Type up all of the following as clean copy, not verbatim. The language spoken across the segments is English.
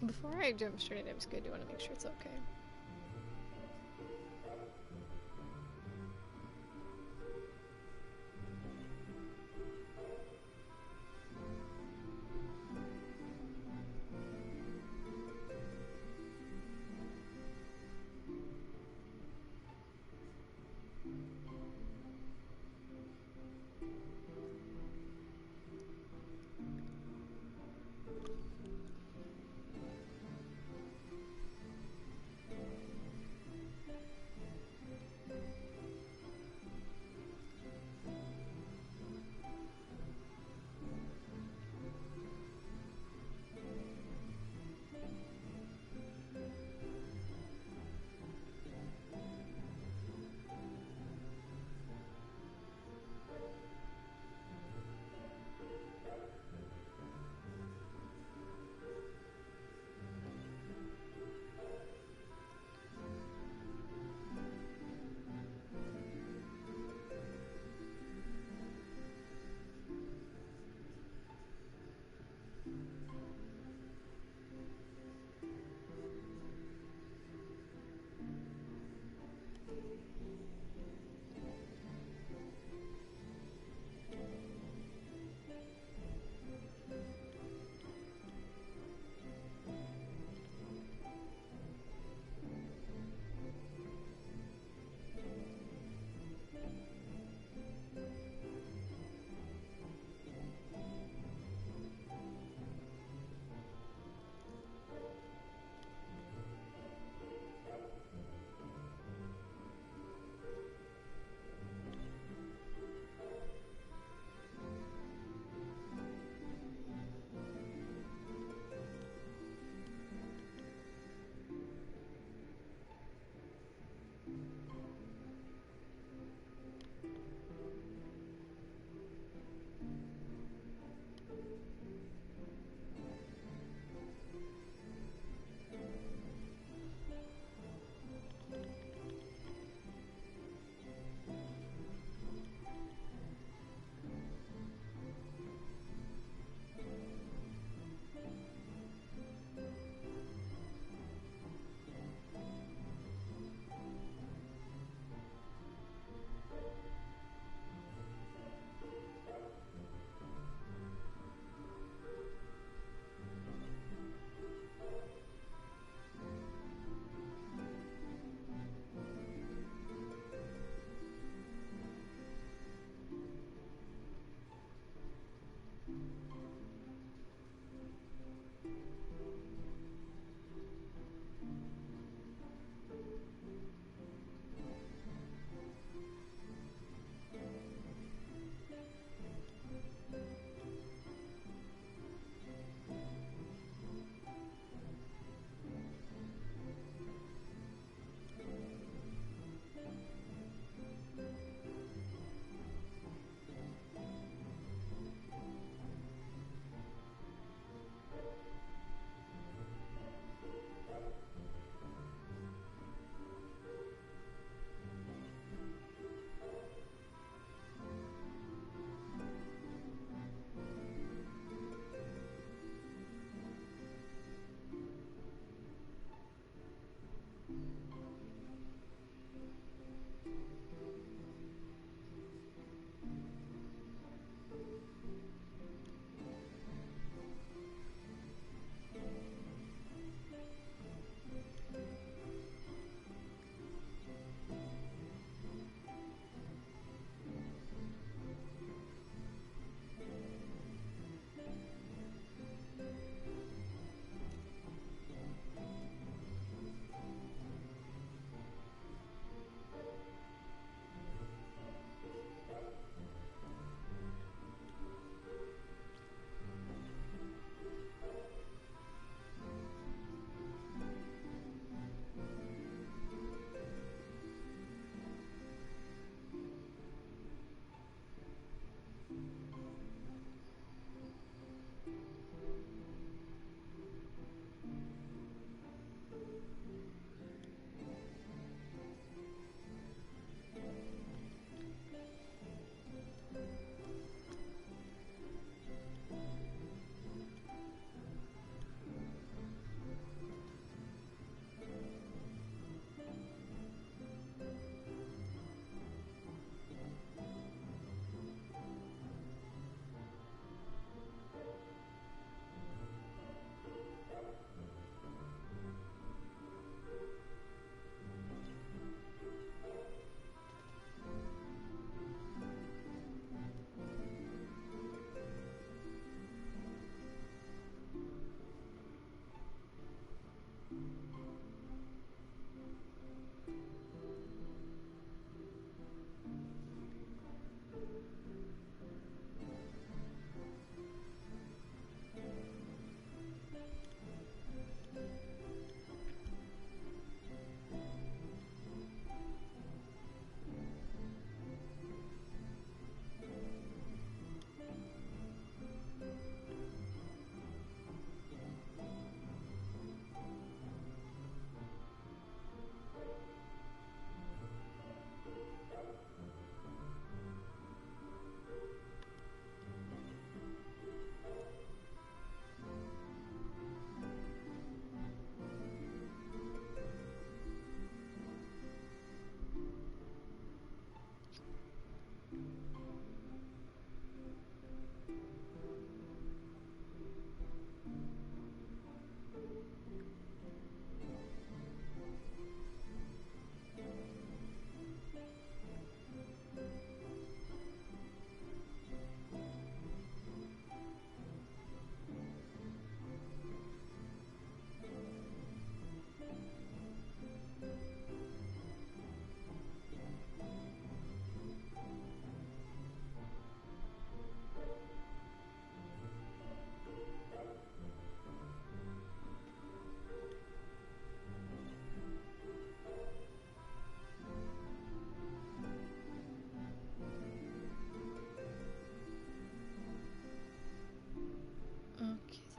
Before I jump straight into it, I do want to make sure it's okay.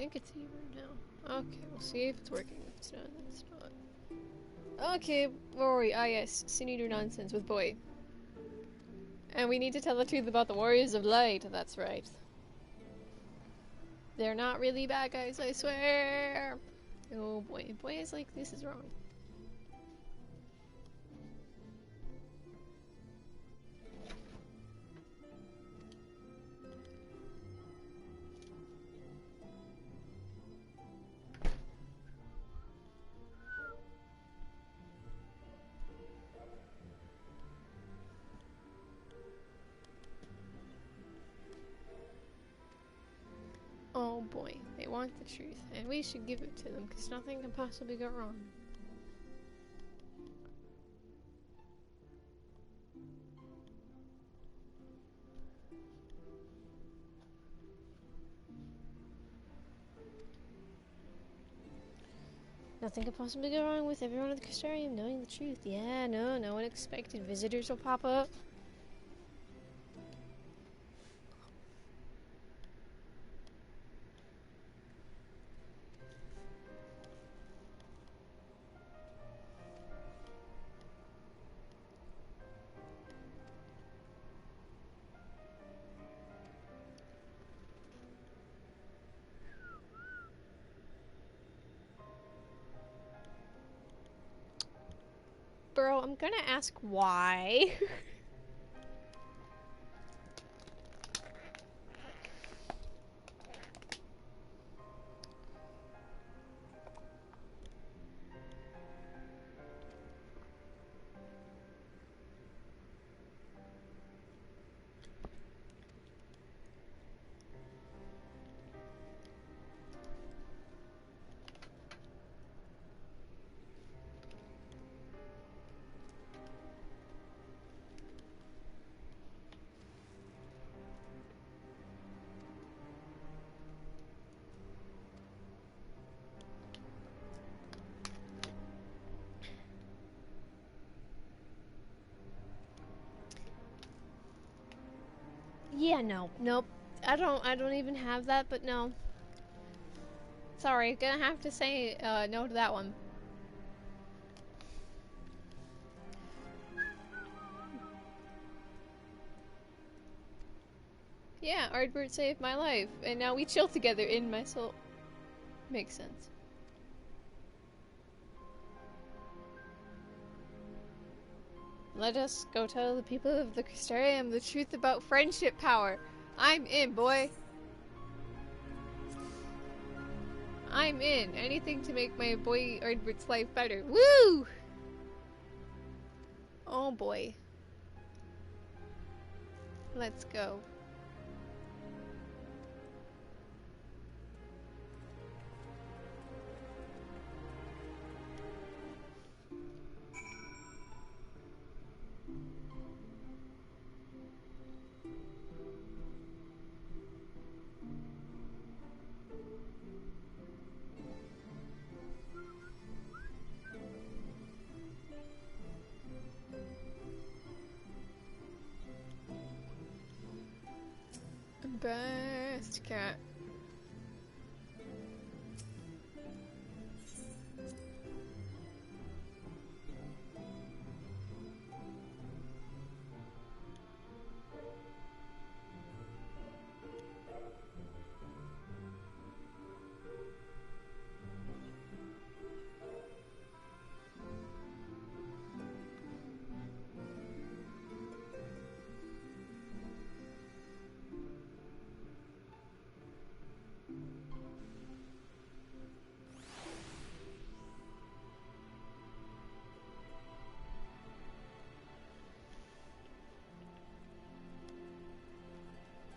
think it's Hebrew now. Okay, we'll see if it's working. If it's not, then it's not. Okay, where were we? Ah, yes. Sin Eater nonsense with boy. And we need to tell the truth about the Warriors of Light. That's right. They're not really bad guys, I swear. Oh boy. Boy is like, this is wrong. Oh boy, they want the truth, and we should give it to them, because nothing can possibly go wrong. Nothing could possibly go wrong with everyone at the Crystarium knowing the truth. Yeah, no unexpected visitors will pop up. Bro, I'm gonna ask why. Yeah, no. Nope. I don't even have that, but no. Sorry, gonna have to say no to that one. Yeah, Ardbert saved my life, and now we chill together in my soul. Makes sense. Let us go tell the people of the Crystarium the truth about friendship power. I'm in, boy. I'm in. Anything to make my boy Ardbert's life better. Woo! Oh boy. Let's go. Best cat.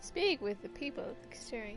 Speak with the people of the Crystarium.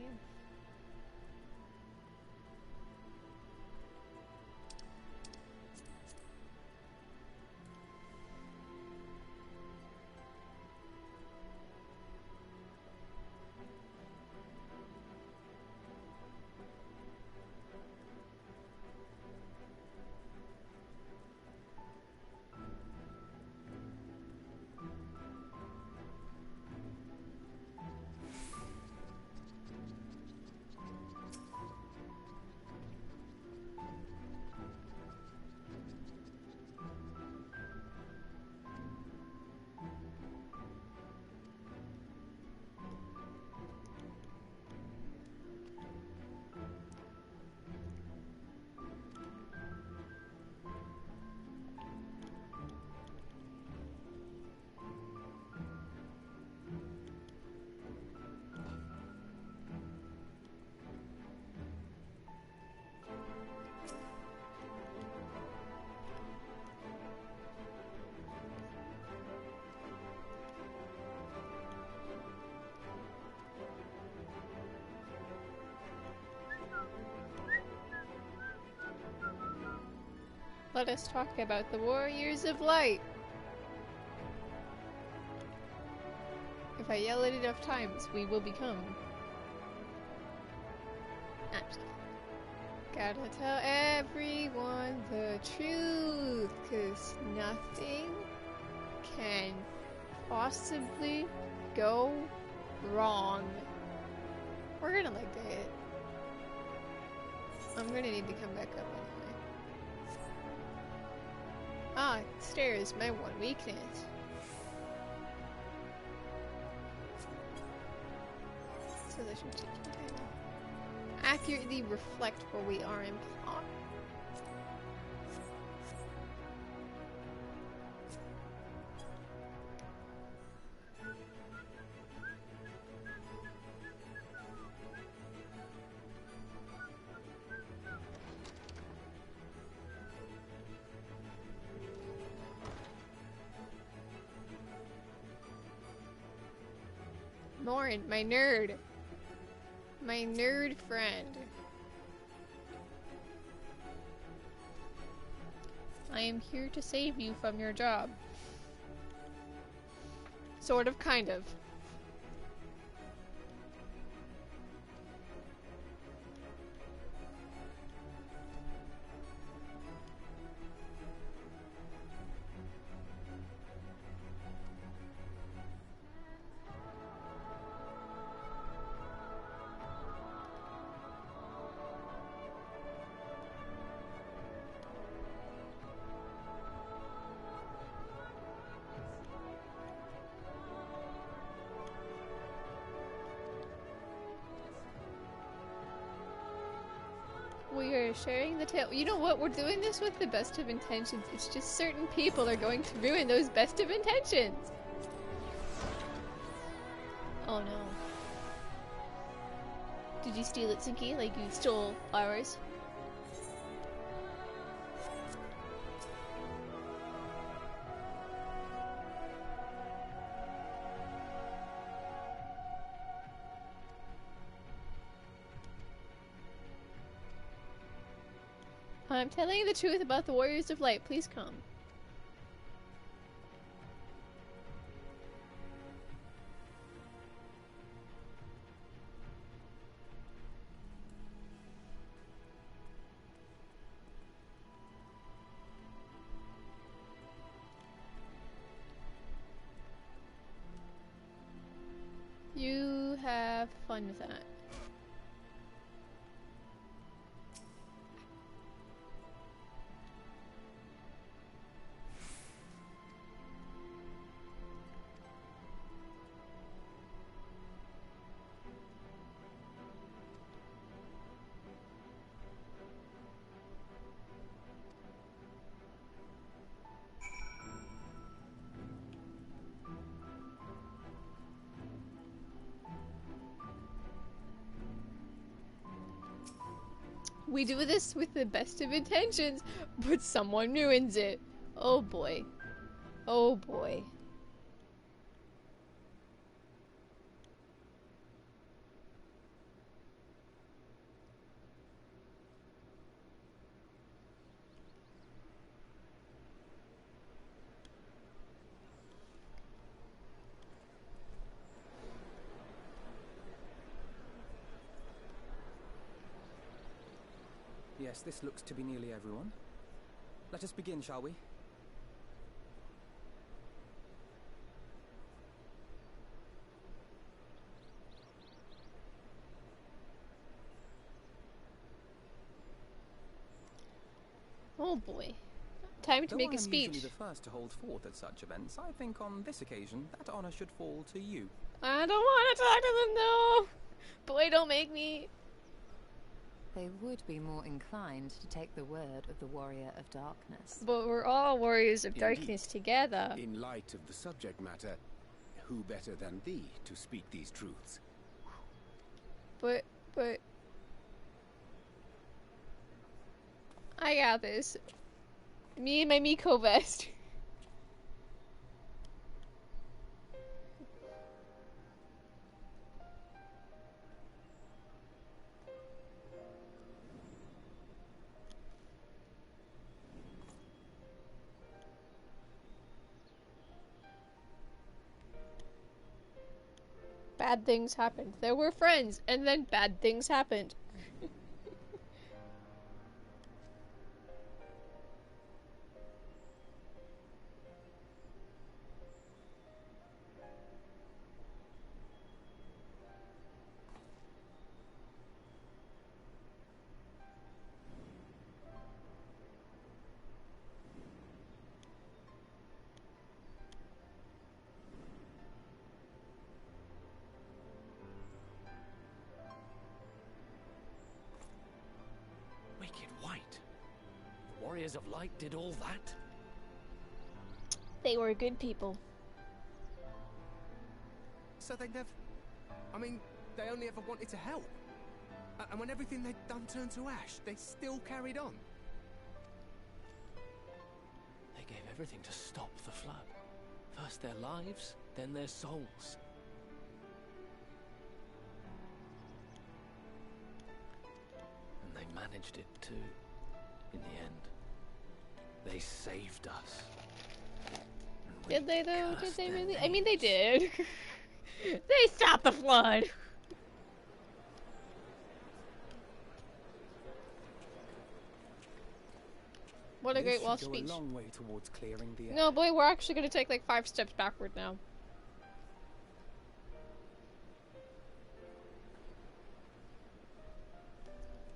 Let us talk about the Warriors of Light. If I yell it enough times, we will become. I'm just kidding. Gotta tell everyone the truth, 'cause nothing can possibly go wrong. We're gonna like that. I'm gonna need to come back up anyway. Ah, stairs, my one weakness. So they should accurately reflect where we are in plot. Lauren, my nerd. My nerd friend. I am here to save you from your job. Sort of, kind of. We are sharing the tale. You know what? We're doing this with the best of intentions. It's just certain people are going to ruin those best of intentions. Oh no. Did you steal it, Sinky? Like you stole ours? I'm telling you the truth about the Warriors of Light. Please come. You have fun with that. We do this with the best of intentions, but someone ruins it. Oh boy. Oh boy. Yes, this looks to be nearly everyone. Let us begin, shall we? Oh boy. Time to make a speech. Though I am usually the first to hold forth at such events, I think on this occasion that honor should fall to you. I don't want to talk to them, no! Boy, don't make me. They would be more inclined to take the word of the Warrior of Darkness. But we're all Warriors of Darkness together. In light of the subject matter, who better than thee to speak these truths? But... I got this. Me and my Miko vest. bad things happened. There were friends, and then bad things happened. Wicked White. The Warriors of Light did all that? They were good people. So they never... I mean, they only ever wanted to help. And when everything they'd done turned to ash, they still carried on. They gave everything to stop the flood. First their lives, then their souls. And they managed it too, in the end. They saved us. And we Did they though? Did cursed they their really? I mean, they names. did. They stopped the flood. What a This great wall should speech. go a long way towards clearing the air. No, boy, we're actually gonna take like 5 steps backward now.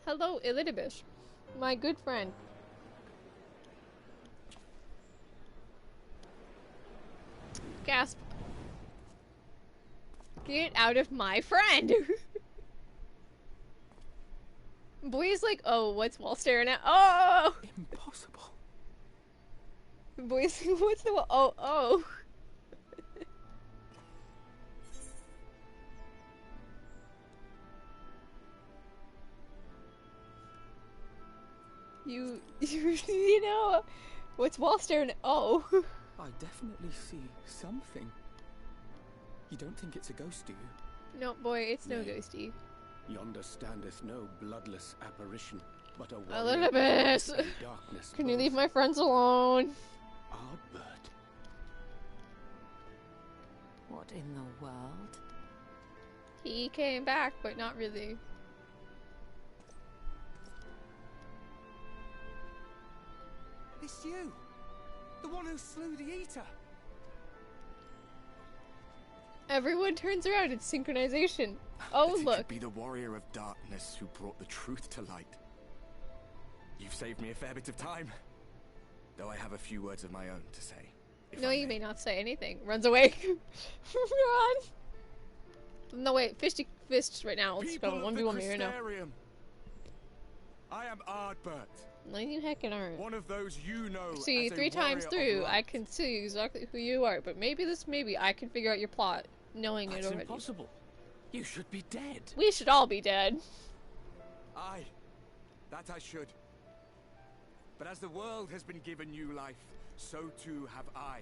Hello, Elidibus. My good friend. Gasp. Get out of my friend! Boy's like, oh, what's Wall staring at? Oh! Impossible. Boy's like, what's the wall? Oh, oh. You know, what's Wall staring at? Oh. I definitely see something. You don't think it's a ghost, do you? No, boy, it's no Nay. ghosty. Yonder standeth no bloodless apparition, but a Elidibus! and darkness. Can you both. leave my friends alone? Ardbert. What in the world? He came back, but not really. It's you! The one who slew the Eater! Everyone turns around in synchronization. Oh, That it look. could be the warrior of darkness who brought the truth to light. You've saved me a fair bit of time, though I have a few words of my own to say. if No, I you may not say anything. Runs away. Run! No, wait. Fisty fists right now. Let's go. People of the 1v1 me right now. Crystarium, I am Ardbert, No, you heckin' aren't. one of those you know. See, as a 3 times warrior of through, I light. can see exactly who you are, but maybe I can figure out your plot, knowing it That's already. impossible. You should be dead. We should all be dead. Aye, that I should. But as the world has been given new life, so too have I.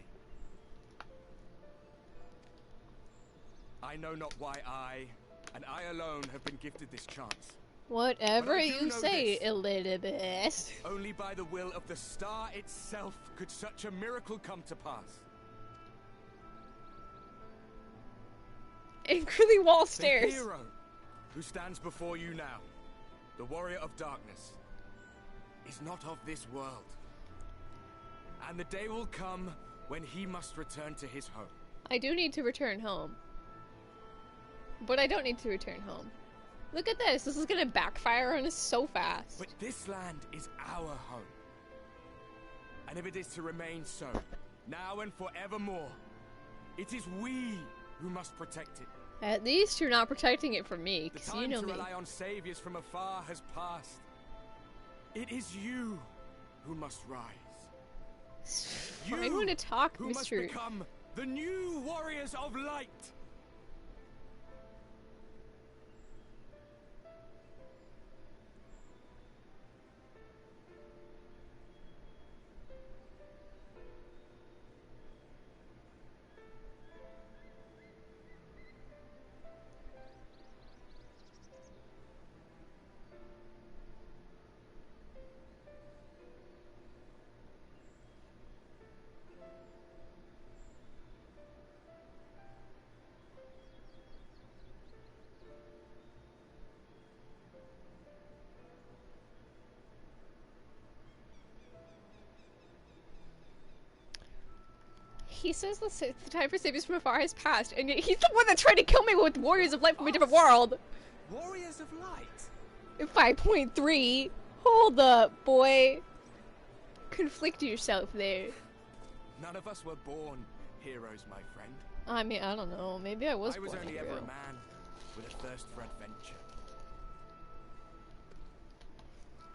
I know not why I, and I alone, have been gifted this chance. Whatever But I do you know say, this. Elidibus. Only by the will of the star itself could such a miracle come to pass. Angrily wall The stairs. hero who stands before you now, the warrior of darkness, is not of this world. And the day will come when he must return to his home. I do need to return home. But I don't need to return home. Look at this. This is gonna backfire on us so fast. But this land is our home. And if it is to remain so, now and forevermore, it is we who must protect it. At least you're not protecting it from me, The because time you know to me. rely on saviors from afar has passed. It is you who must rise. I want to talk, who must Mr. become the new warriors of light. he says the time for saviors from afar has passed, and yet he's the one that tried to kill me with warriors of light from a different world. Warriors of light? 5.3. Hold up, boy. Conflict yourself there. None of us were born heroes, my friend. I mean, I don't know. Maybe I was I was born a only hero. ever a man with a thirst for adventure.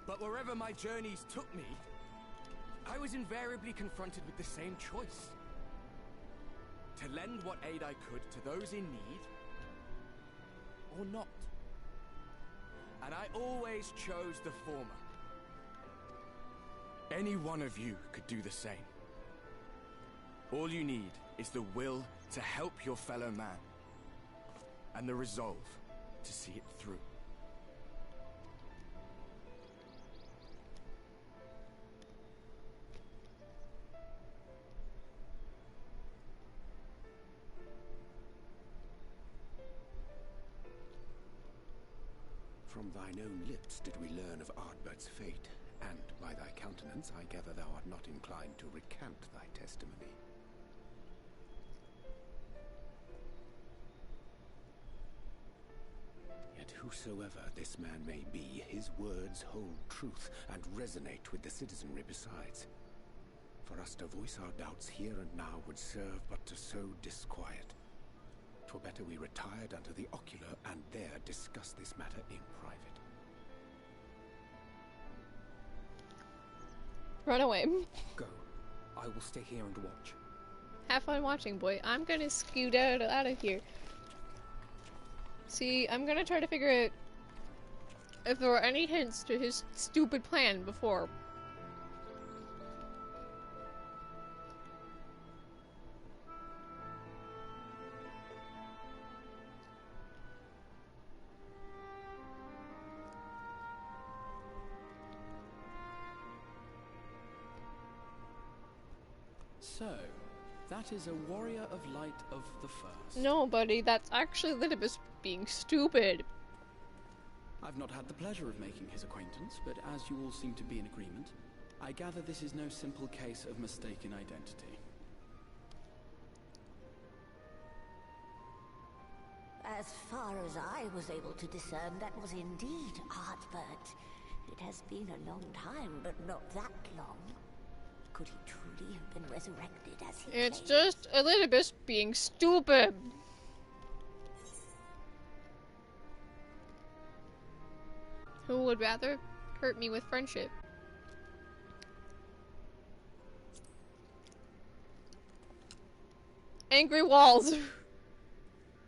But wherever my journeys took me, I was invariably confronted with the same choice. To lend what aid I could to those in need, or not. And I always chose the former. Any one of you could do the same. All you need is the will to help your fellow man, and the resolve to see it through. From thine own lips did we learn of Ardbert's fate, and by thy countenance I gather thou art not inclined to recant thy testimony. Yet whosoever this man may be, his words hold truth and resonate with the citizenry besides. For us to voice our doubts here and now would serve but to sow disquiet. 'Twere better we retired unto the ocular and there discuss this matter in private. Run away. Go. I will stay here and watch. Have fun watching, boy. I'm gonna scoot out of here. See, I'm gonna try to figure out if there were any hints to his stupid plan before. So, that is a warrior of light of the first. No, buddy, that's actually Litibus being stupid. I've not had the pleasure of making his acquaintance, but as you all seem to be in agreement, I gather this is no simple case of mistaken identity. As far as I was able to discern, that was indeed Ardbert. It has been a long time, but not that long. Could he truly have been resurrected as he It's claimed? just Elizabeth being stupid. Who would rather hurt me with friendship? Angry walls.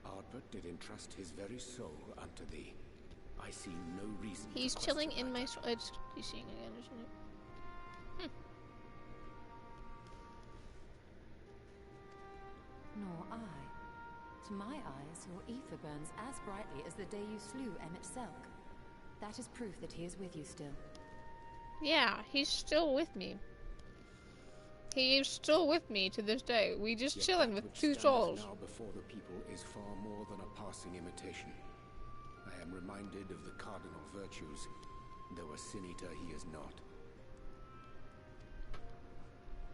Ardbert did entrust his very soul unto thee. I see no reason to He's question chilling in thy my soul. It's he's seeing again, isn't it? Nor I. To my eyes, your ether burns as brightly as the day you slew Emmett Selk. That is proof that he is with you still. Yeah, he's still with me. He is still with me to this day. We just Yet chilling that with which two standeth souls. now before the people is far more than a passing imitation. I am reminded of the cardinal virtues, though a sin-eater he is not.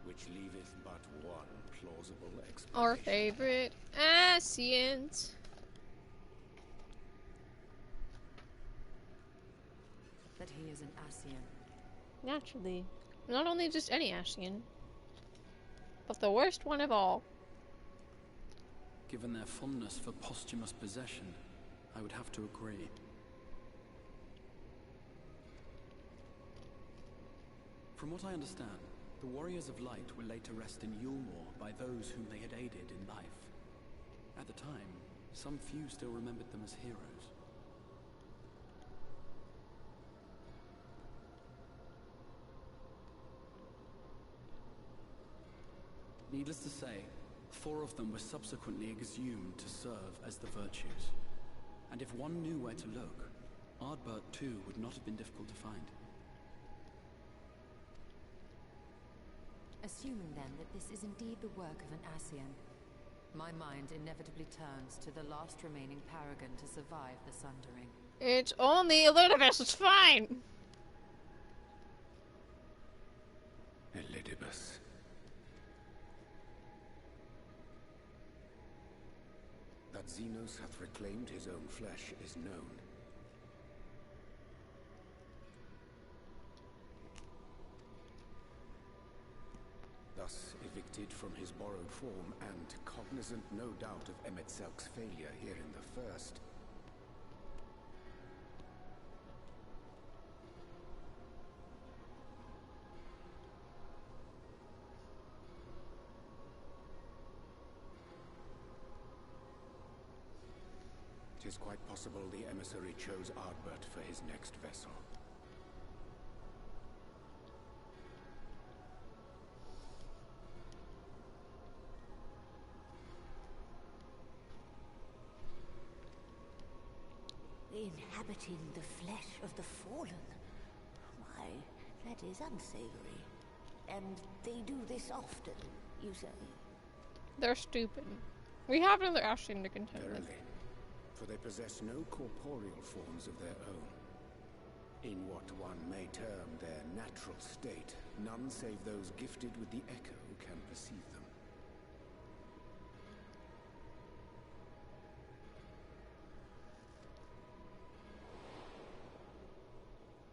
Which leaveth but one plausible explanation. Our favorite Asians. That he is an Ascian. Naturally. Not only just any Asian, but the worst one of all. Given their fondness for posthumous possession, I would have to agree. From what I understand, the Warriors of Light were laid to rest in Yulmore by those whom they had aided in life. At the time, some few still remembered them as heroes. Needless to say, 4 of them were subsequently exhumed to serve as the virtues. And if one knew where to look, Ardbert too would not have been difficult to find. Assuming then that this is indeed the work of an Ascian, my mind inevitably turns to the last remaining paragon to survive the Sundering. It's only Elidibus, it's fine! Elidibus. that Xenos hath reclaimed his own flesh is known. Thus evicted from his borrowed form, and cognizant no doubt of Aether's failure here in the first, it is quite possible the emissary chose Ardbert for his next vessel. Inhabiting the flesh of the fallen. Why, that is unsavory. And they do this often, you say? They're stupid. We have another Ashen to contend with. Verily, for they possess no corporeal forms of their own. In what one may term their natural state, none save those gifted with the echo can perceive them.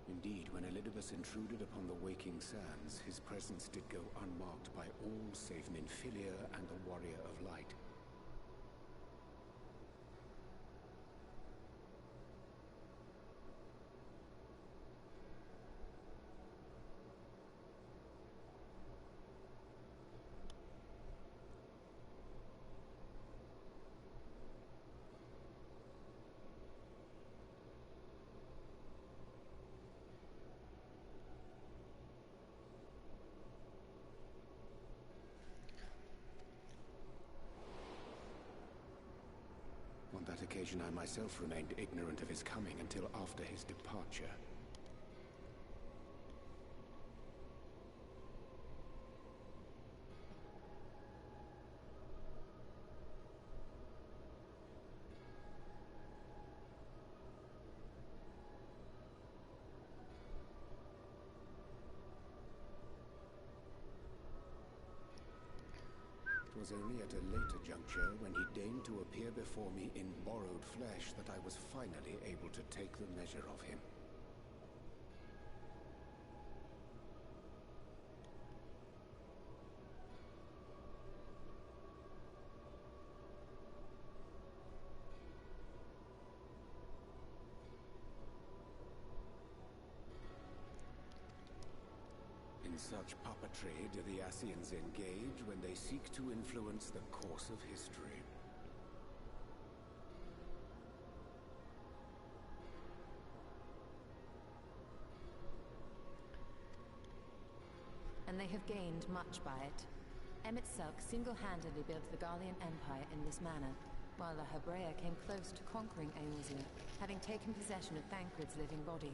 Indeed, when Elidibus intruded upon the waking sands, his presence did go unmarked by all save Nymphilia and the Warrior of Light. On that occasion, I myself remained ignorant of his coming until after his departure. It was only at a later juncture, when he deigned to appear before me in borrowed flesh, that I was finally able to take the measure of him. In such puppetry do the Ascians engage when they seek to influence the course of history. And they have gained much by it. Aether single-handedly built the Garlean Empire in this manner, while the Hebrea came close to conquering Eorzea, having taken possession of Thancred's living body.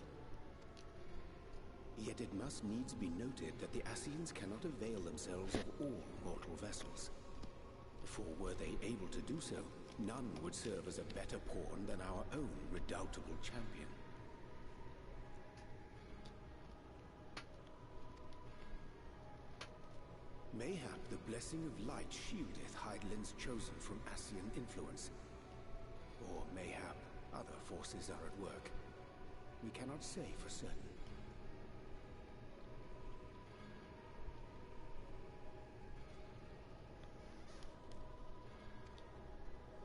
Yet it must needs be noted that the Ascians cannot avail themselves of all mortal vessels. For were they able to do so, none would serve as a better pawn than our own redoubtable champion. Mayhap the blessing of light shieldeth Hydaelyn's chosen from Ascian influence. Or mayhap other forces are at work. We cannot say for certain.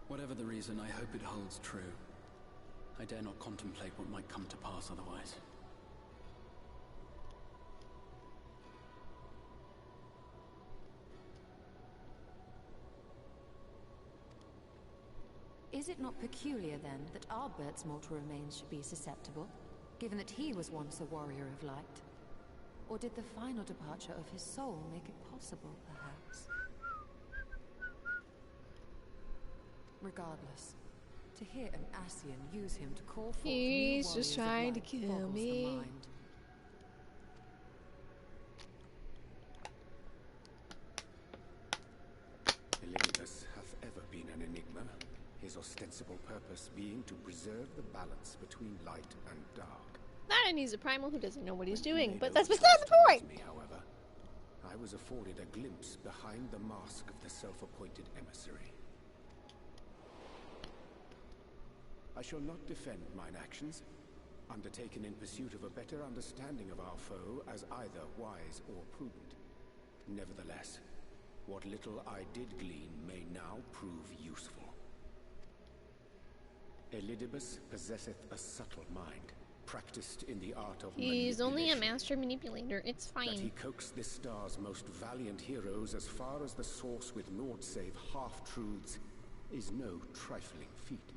Whatever the reason, I hope it holds true. I dare not contemplate what might come to pass otherwise. Is it not peculiar, then, that Ardbert's mortal remains should be susceptible, given that he was once a warrior of light? Or did the final departure of his soul make it possible, perhaps? Regardless, to hear an Ascian use him to call forth He's new just warriors of trying to light kill boggles the me. mind. Elidibus hath ever been an enigma, his ostensible purpose being to preserve the balance between light and dark. That and he's a primal who doesn't know what he's When he doing, made but that's overtures beside the towards point! me, however, I was afforded a glimpse behind the mask of the self-appointed emissary. I shall not defend mine actions, undertaken in pursuit of a better understanding of our foe as either wise or prudent. Nevertheless, what little I did glean may now prove useful. Elidibus possesseth a subtle mind, practiced in the art of He's only a manipulation. master manipulator. It's That he fine. coaxed this star's most valiant heroes as far as the source with naught save half-truths is no trifling feat.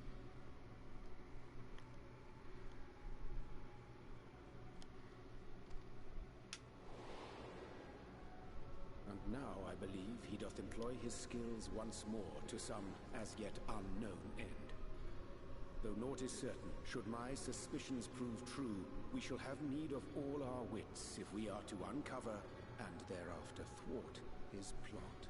And now I believe he doth employ his skills once more to some as yet unknown end. Though naught is certain, should my suspicions prove true, we shall have need of all our wits if we are to uncover and thereafter thwart his plot.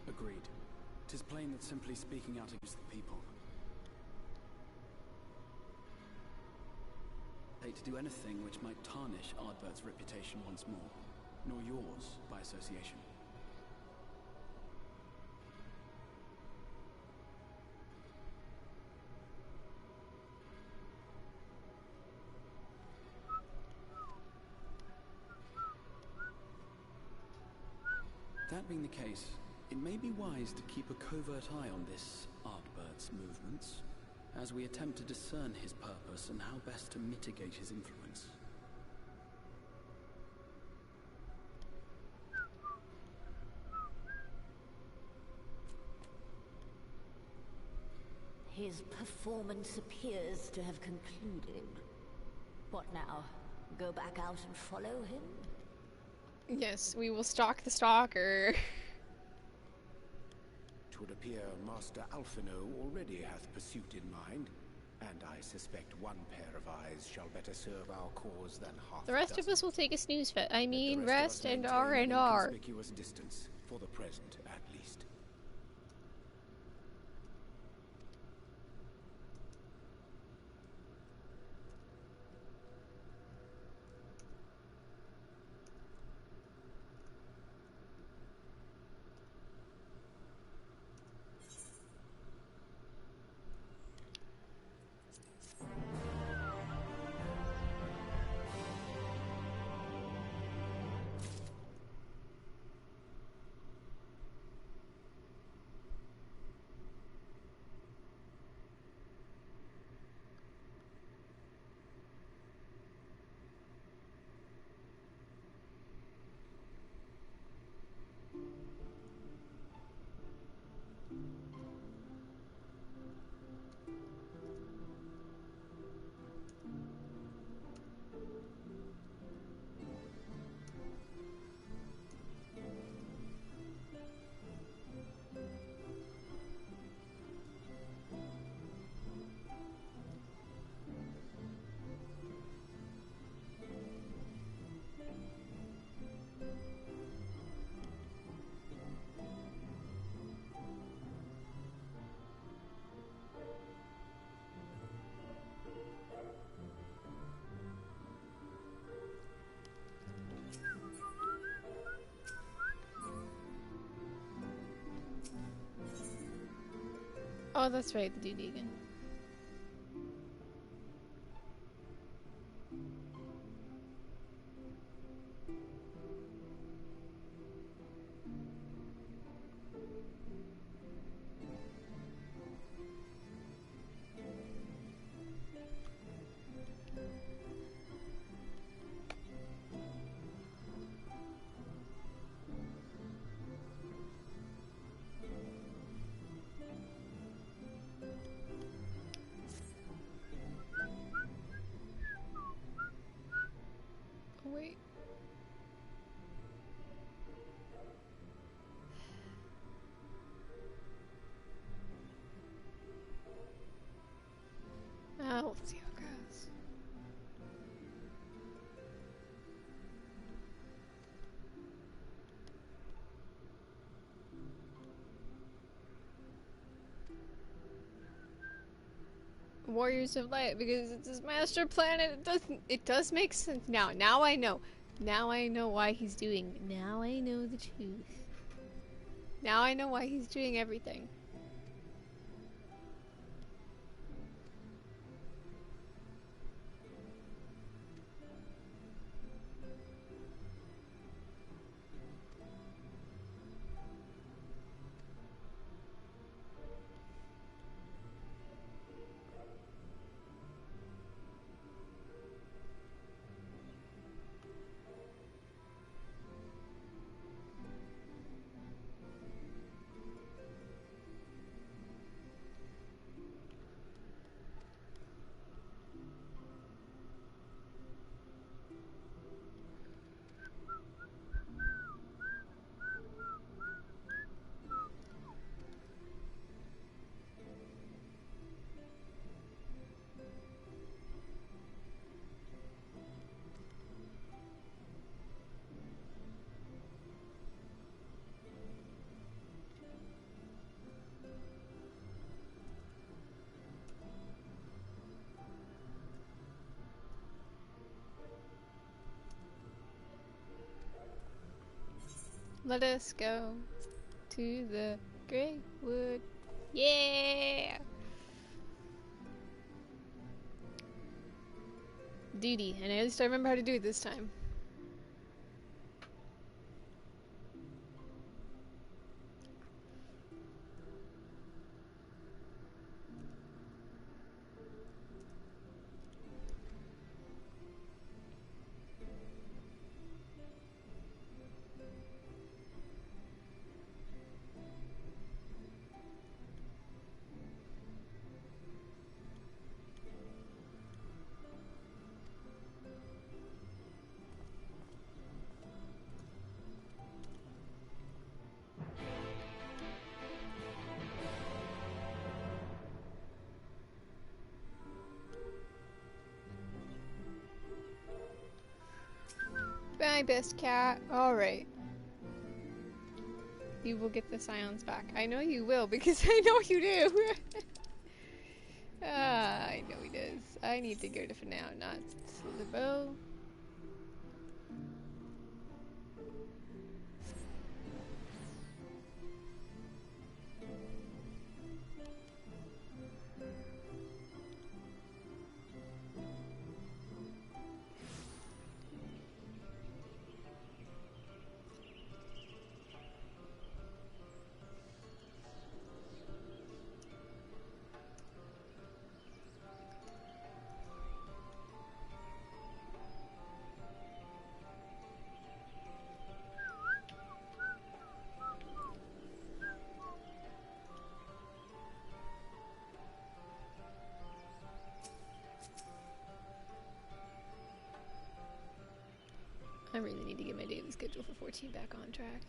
Agreed. 'Tis plain that simply speaking out against the people. Hate to do anything which might tarnish Ardbert's reputation once more, nor yours by association. That being the case, it may be wise to keep a covert eye on this Ardbert's movements, as we attempt to discern his purpose and how best to mitigate his influence. His performance appears to have concluded. What now? Go back out and follow him? Yes, we will stalk the stalker. 'Twould appear Master Alphino already hath pursuit in mind, and I suspect one pair of eyes shall better serve our cause than half The rest of dozen. us will take a snooze fit. I Let the mean, rest of us rest and maintain R and an R. inconspicuous distance, for the present at least. Oh, that's right, the dude Deegan. Wait. Let's see how it goes. Warriors of Light, because it's his master planet. It does make sense now. Now I know. Now I know why he's doing it. Now I know the truth. Now I know why he's doing everything. Let us go to the Grey Wood. Yeah! Duty, and at least I remember how to do it this time. Bye, best cat. Alright. You will get the scions back. I know you will, because I know you do! I know he does. I need to go to for now, not the bow. I really need to get my daily schedule for 14 back on track.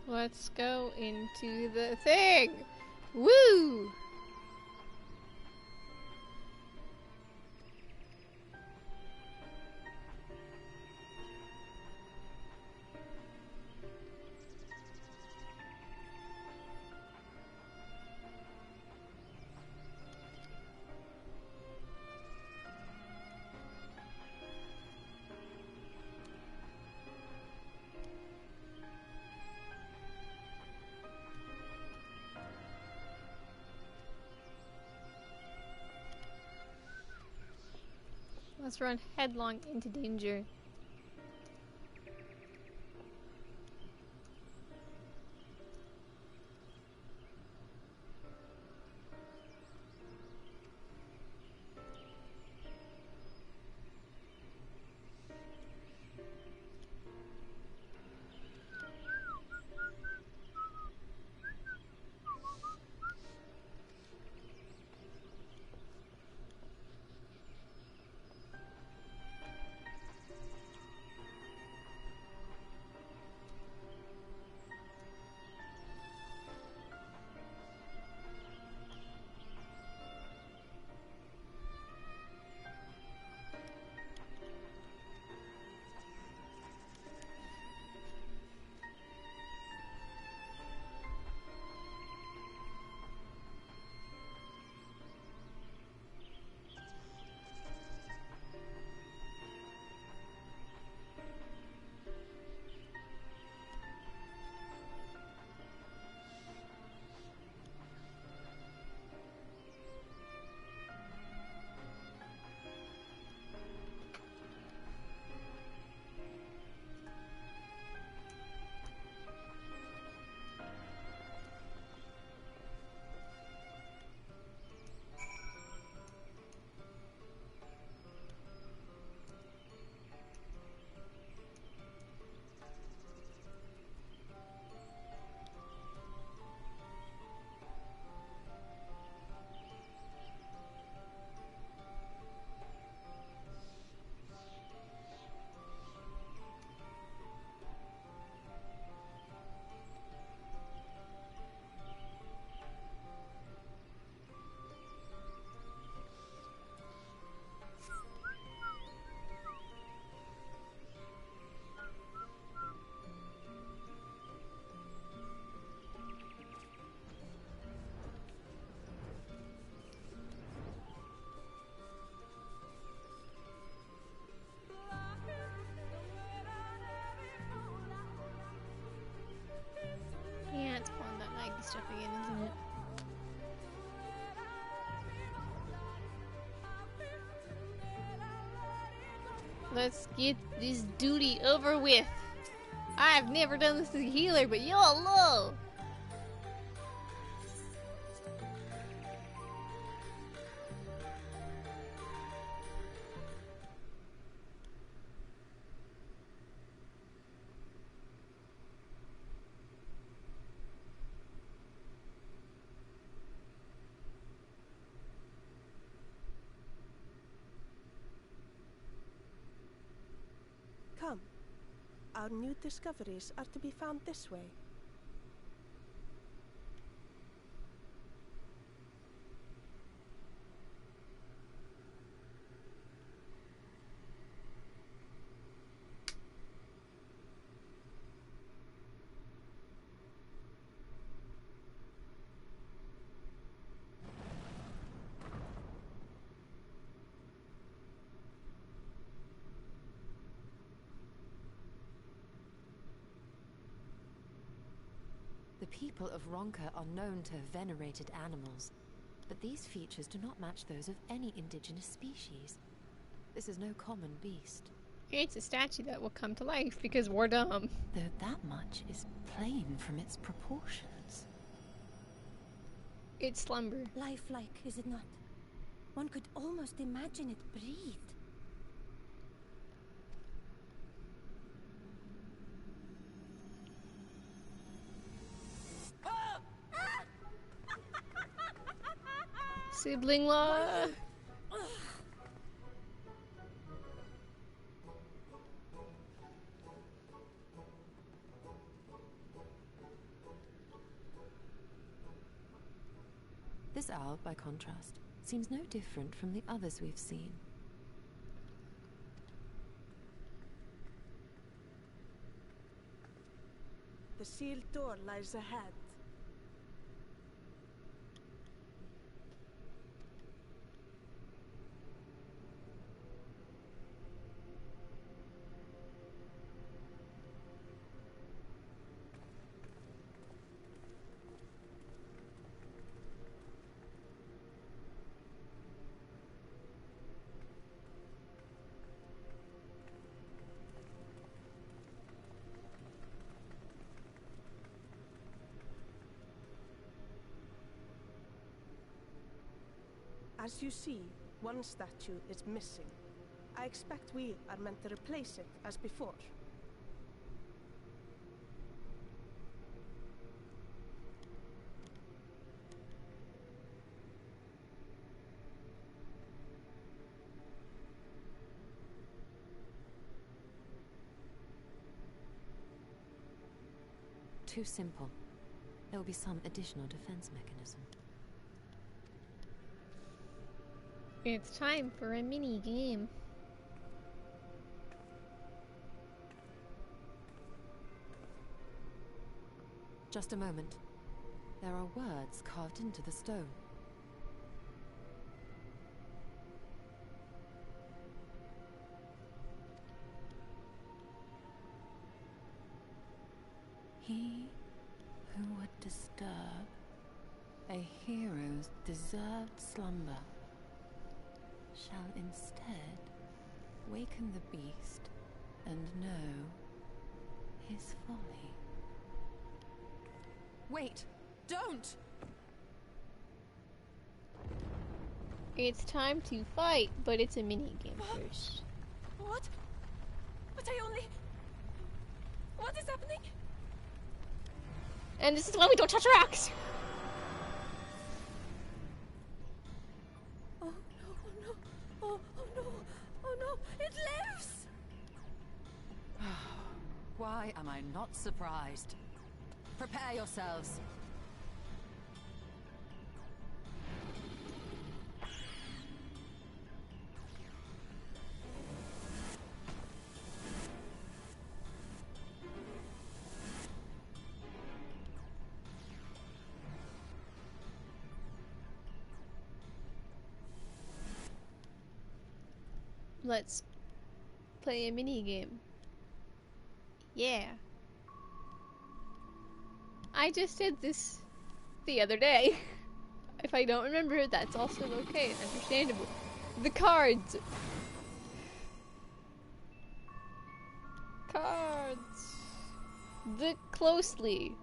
Let's go into the thing! Woo! Let's run headlong into danger. Let's get this duty over with. I've never done this as a healer, but y'all know. Come. Our new discoveries are to be found this way. The people of Ronka are known to have venerated animals, but these features do not match those of any indigenous species. This is no common beast. It's a statue that will come to life because we're dumb. Though that much is plain from its proportions. It's slumber. Lifelike, is it not? One could almost imagine it breathed. Sibling law. This owl, by contrast, seems no different from the others we've seen. The sealed door lies ahead. As you see, one statue is missing. I expect we are meant to replace it as before. Too simple. There will be some additional defense mechanism. It's time for a mini game. Just a moment. There are words carved into the stone. He who would disturb a hero's deserved slumber shall instead waken the beast and know his folly. Wait! Don't! It's time to fight, but it's a mini game first. What? But I only... What is happening? And this is why we don't touch rocks! Oh no, oh no, oh no, it lives! Why am I not surprised? Prepare yourselves. Let's play a mini game. Yeah. I just did this the other day. If I don't remember it, that's also okay, understandable. The cards. cards. The closely.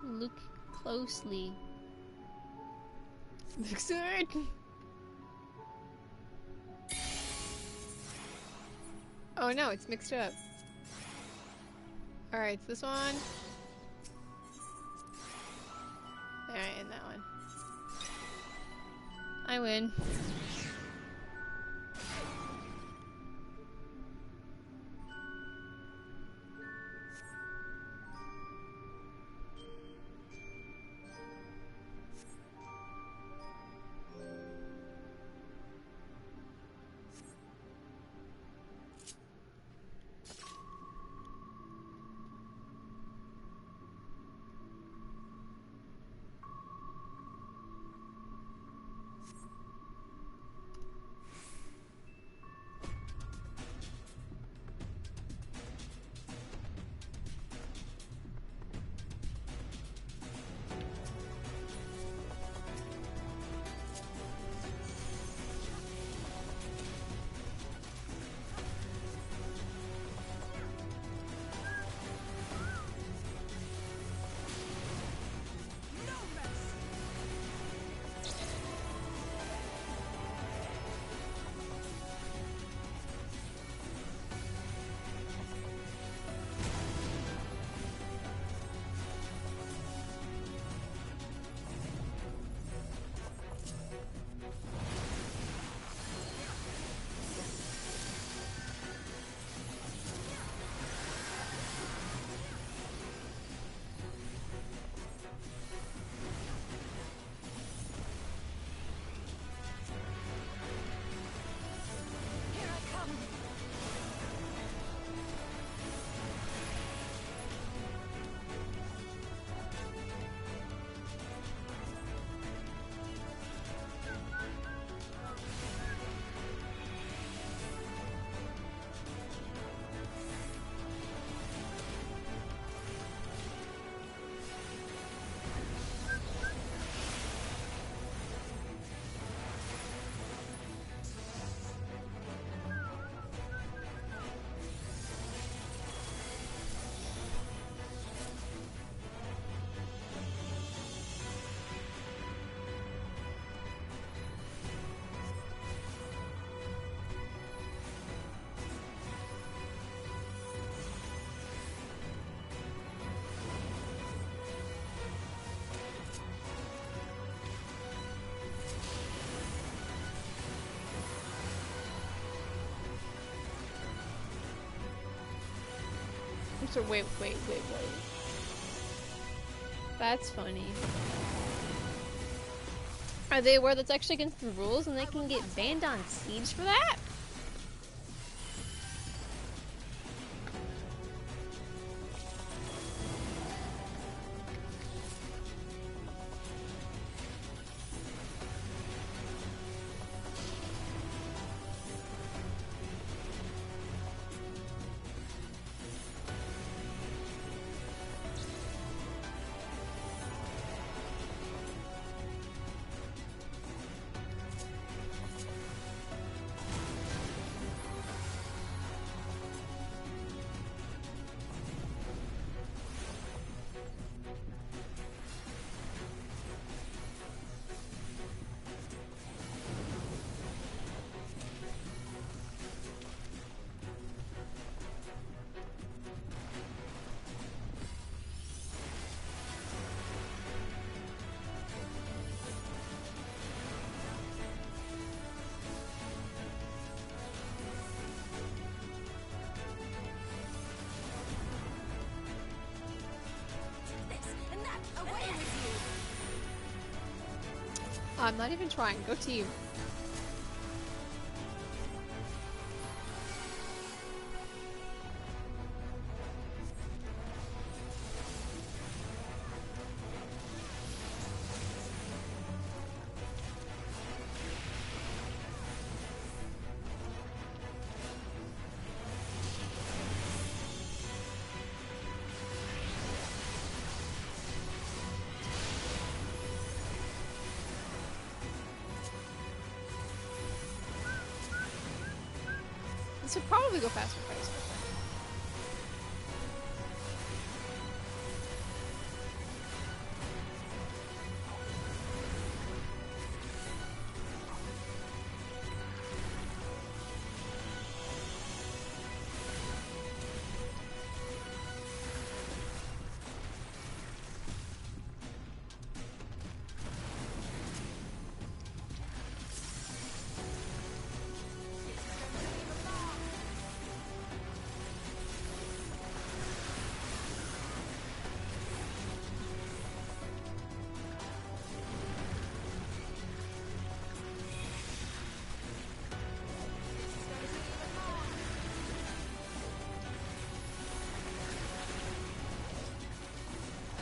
Look closely. Sword! Oh no, it's mixed up. Alright, it's this one. Alright, and that one. I win. So wait. That's funny. Are they aware that's actually against the rules and they can get banned on Siege for that? I'm not even trying. Go team. This would probably go faster if I was quicker.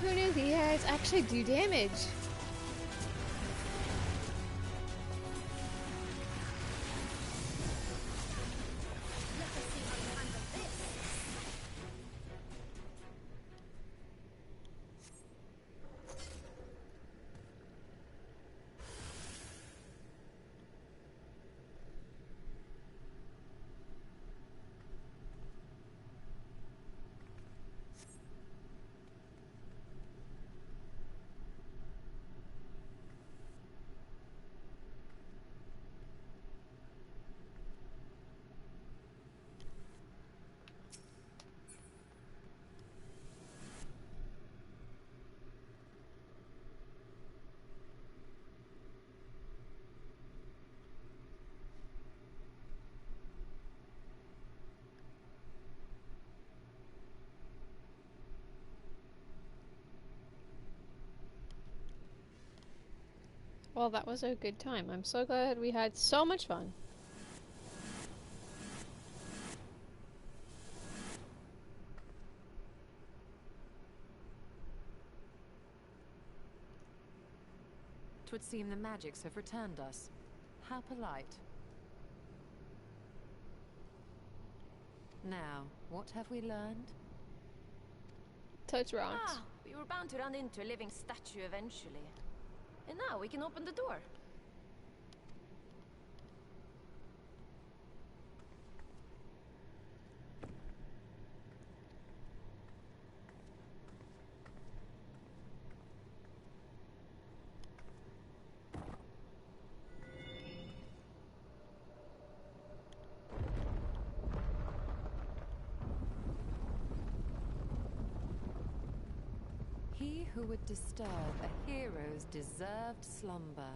Who knew the AIs actually do damage? Well, that was a good time. I'm so glad we had so much fun. Twould seem the magics have returned us. How polite. Now, what have we learned? Touch rocks. Ah, we were bound to run into a living statue eventually. And now we can open the door. He who would disturb a hero's deserved slumber.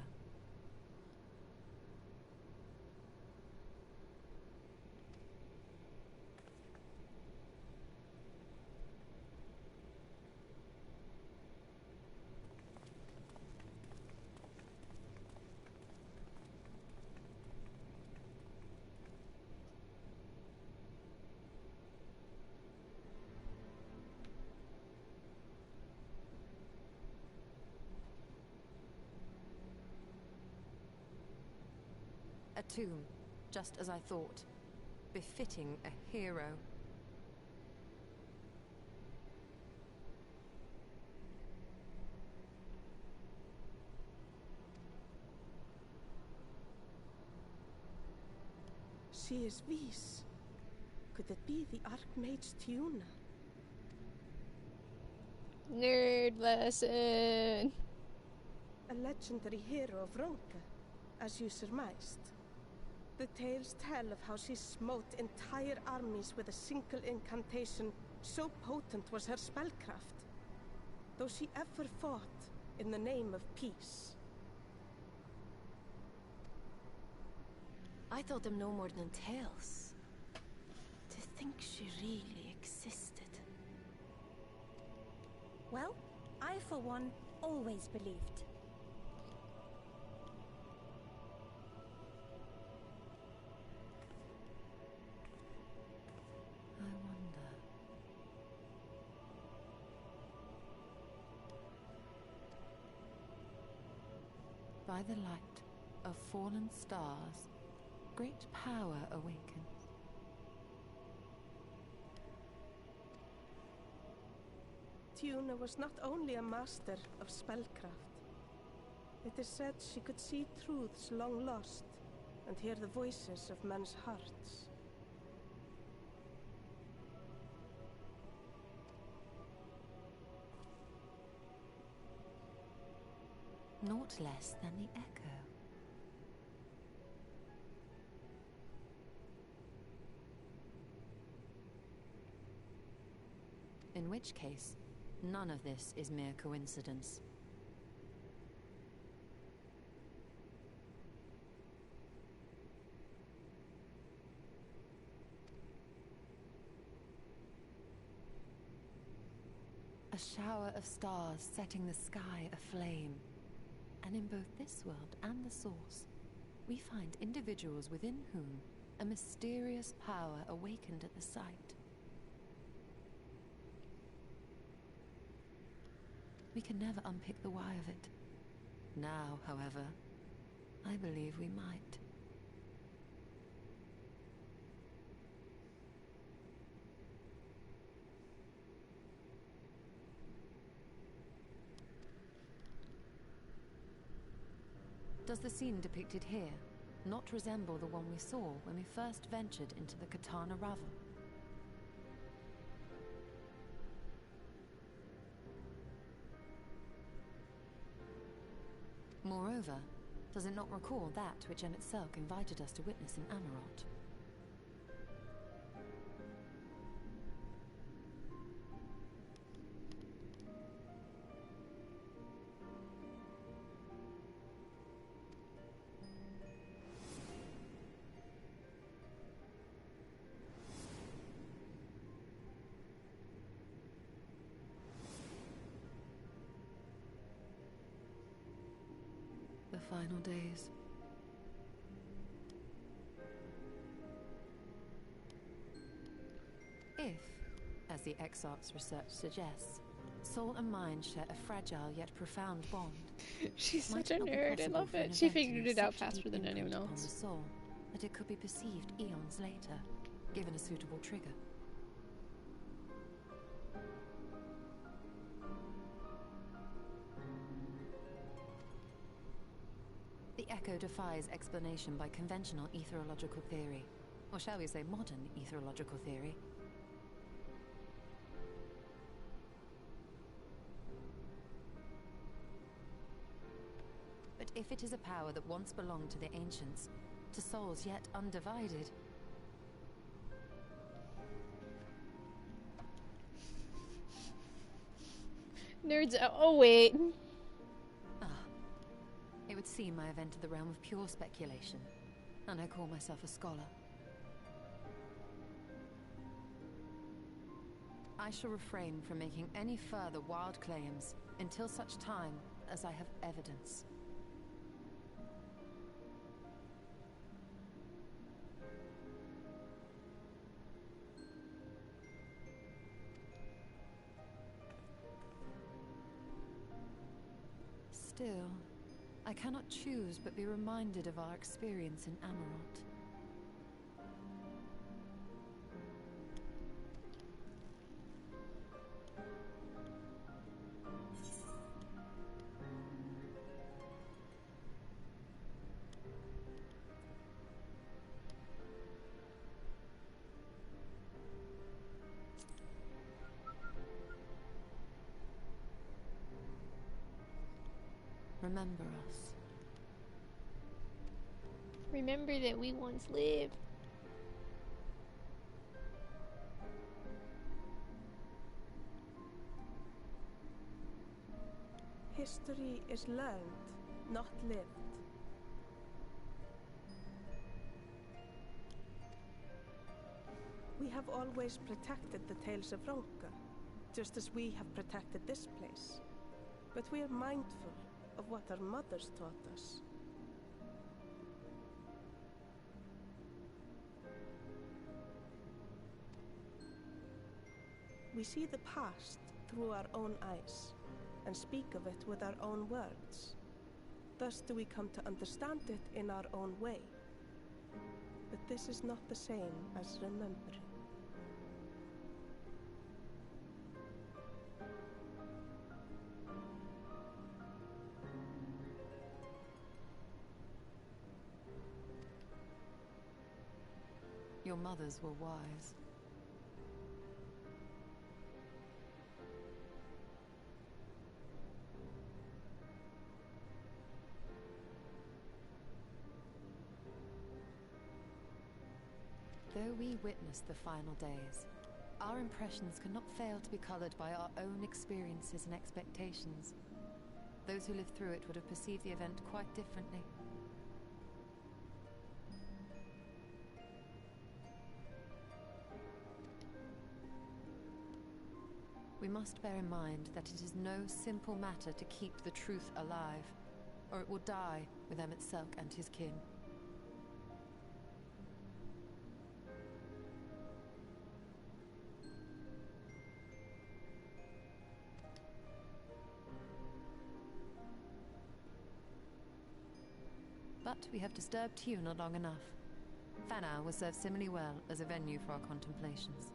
A tomb, just as I thought. Befitting a hero. She is Vis. Could it be the Archmage Tiuna? Nerd lesson. A legendary hero of Ronka, as you surmised. The tales tell of how she smote entire armies with a single incantation, so potent was her spellcraft. Though she ever fought in the name of peace. I thought them no more than tales. To think she really existed. Well, I for one always believed. I wonder. By the light of fallen stars, great power awakens. Tiuna was not only a master of spellcraft. It is said she could see truths long lost and hear the voices of men's hearts. Naught less than the echo. In which case, none of this is mere coincidence. A shower of stars setting the sky aflame. And in both this world and the Source, we find individuals within whom a mysterious power awakened at the sight. We can never unpick the why of it. Now, however, I believe we might. Does the scene depicted here not resemble the one we saw when we first ventured into the Katana Ravel? Moreover, does it not recall that which Aether invited us to witness in Amarot? The final days. If, as the Exarch's research suggests, soul and mind share a fragile yet profound bond, She's might such a it not be nerd. I possible love for an it. She event to figured leave it out such a faster deep than anyone imprint upon else. the soul that it could be perceived eons later, given a suitable trigger? The echo defies explanation by conventional etherological theory, or shall we say modern etherological theory. But if it is a power that once belonged to the ancients, to souls yet undivided, Nerds out. Oh, wait. it would seem I have entered the realm of pure speculation, and I call myself a scholar. I shall refrain from making any further wild claims until such time as I have evidence. Still, I I cannot choose but be reminded of our experience in Amarant. Remember us. Remember that we once lived. History is learned, not lived. We have always protected the Tales of Ronka, just as we have protected this place. But we are mindful of what our mothers taught us. We see the past through our own eyes, and speak of it with our own words. Thus do we come to understand it in our own way. But this is not the same as remembering. Your mothers were wise. Though we witnessed the final days, our impressions cannot fail to be colored by our own experiences and expectations. Those who lived through it would have perceived the event quite differently. We must bear in mind that it is no simple matter to keep the truth alive, or it will die with Emmett Selk and his kin. But we have disturbed Tuna long enough. Fanau will serve similarly well as a venue for our contemplations.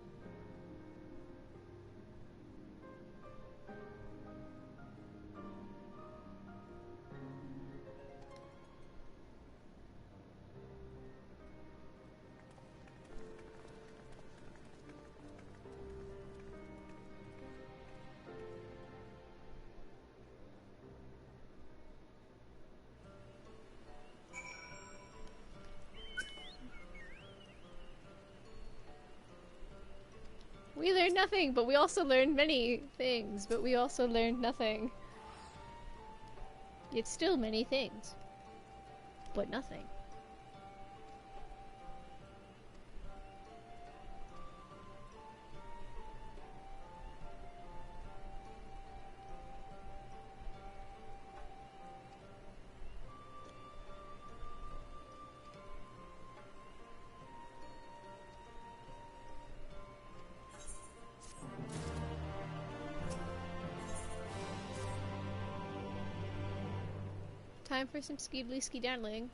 We learned nothing, but we also learned many things, but we also learned nothing. Yet still many things, but nothing. Time for some skiddly ski-daddling.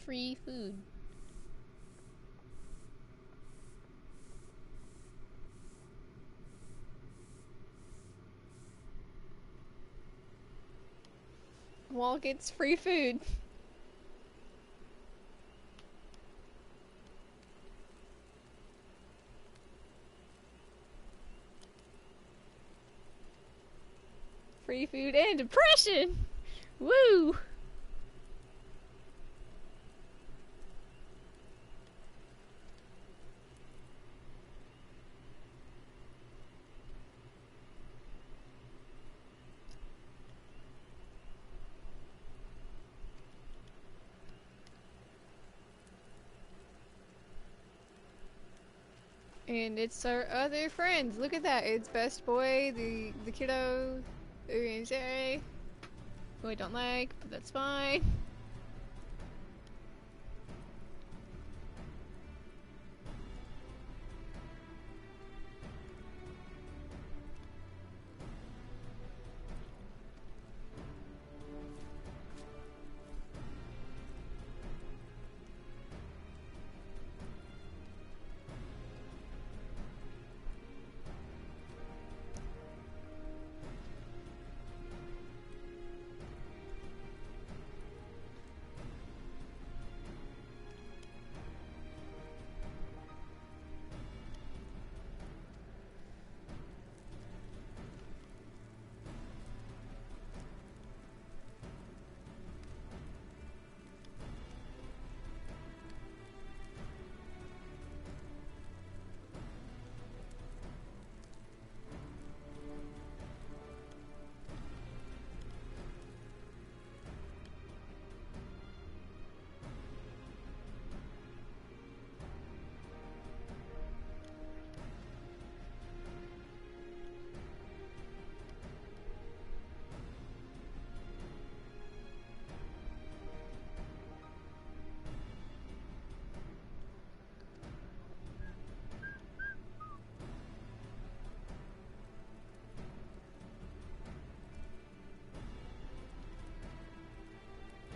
free food. Wall gets free food. Free food and depression! Woo! And it's our other friends. Look at that. It's Best Boy, the kiddo, the who I don't like, but that's fine.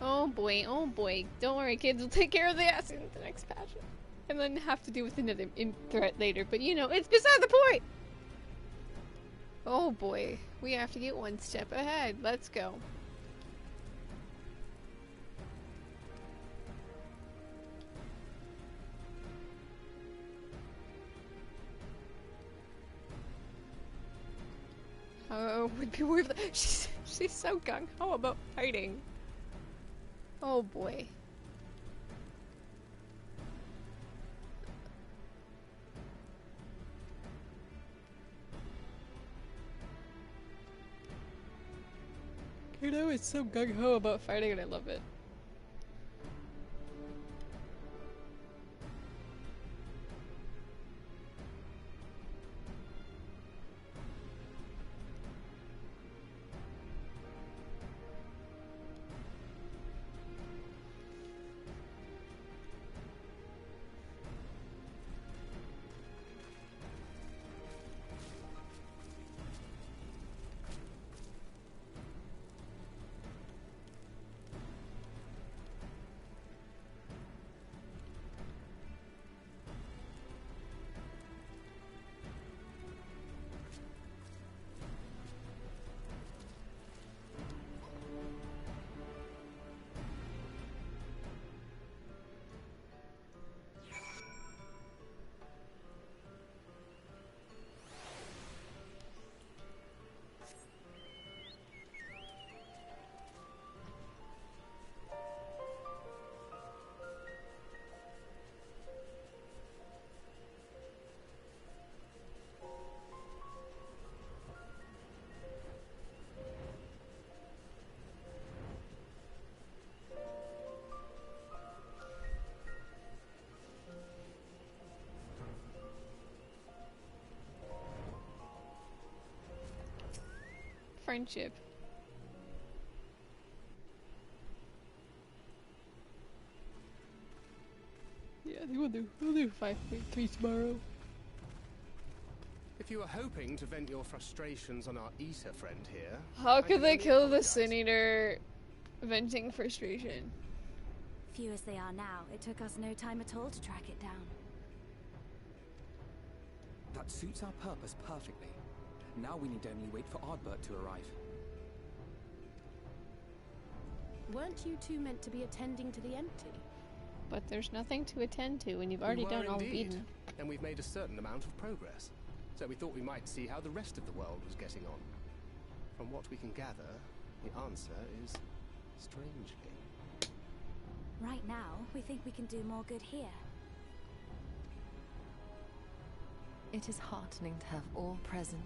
Oh boy. Don't worry, kids. We'll take care of the ass in the next patch. And then have to deal with another threat later. But you know, it's beside the point! Oh boy. We have to get one step ahead. Let's go. Oh, would be worth it. She's so gung-ho about fighting. Oh boy. Kiddo is so gung-ho about fighting and I love it. Friendship. Yeah, we'll do 5.3 tomorrow. If you were hoping to vent your frustrations on our Aether friend here... How could they kill the Sin Eater venting frustration? Few as they are now, it took us no time at all to track it down. That suits our purpose perfectly. Now we need only wait for Ardbert to arrive. Weren't you two meant to be attending to the empty? But there's nothing to attend to when you've already done all of Eden. And we've made a certain amount of progress. So we thought we might see how the rest of the world was getting on. From what we can gather, the answer is strangely. Right now, we think we can do more good here. It is heartening to have all present.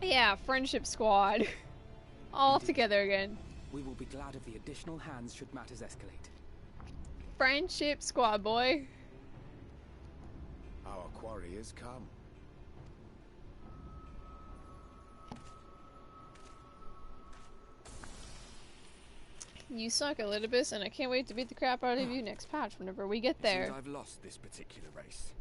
Yeah, friendship squad. All together again. We will be glad of the additional hands should matters escalate. Friendship squad, boy. Our quarry has come. You suck, Elidibus, and I can't wait to beat the crap out of you next patch whenever we get there. It seems I've lost this particular race.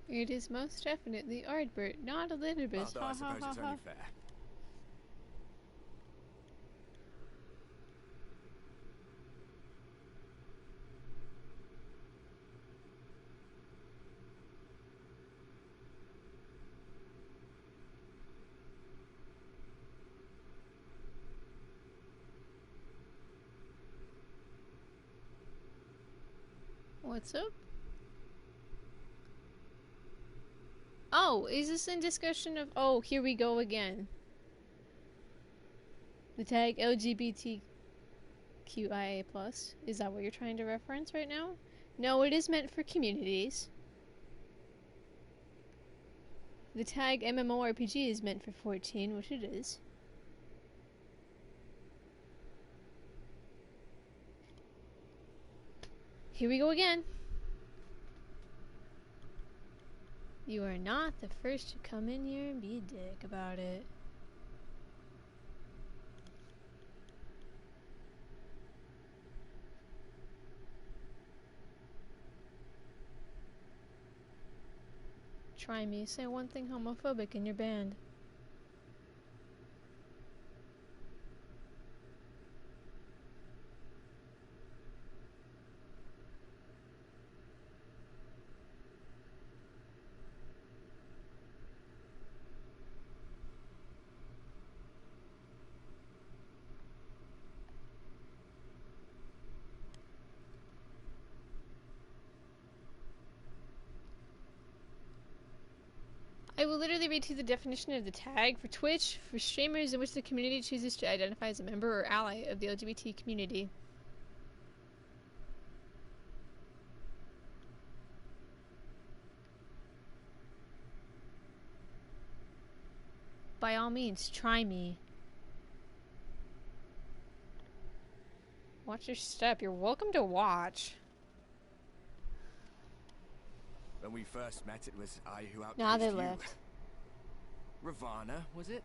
It is most definitely Ardbert, not Elidibus. Although I suppose it's only fair. What's up? Oh, is this in discussion of... Oh, here we go again. The tag LGBTQIA+. Is that what you're trying to reference right now? No, it is meant for communities. The tag MMORPG is meant for 14, which it is. Here we go again. You are not the first to come in here and be a dick about it. Try me. Say one thing homophobic in your band. I will literally read to you the definition of the tag for Twitch for streamers in which the community chooses to identify as a member or ally of the LGBT community. By all means, try me. Watch your step. You're welcome to watch. When we first met, it was I who outpaced Nah, they you. left. Ravana, was it?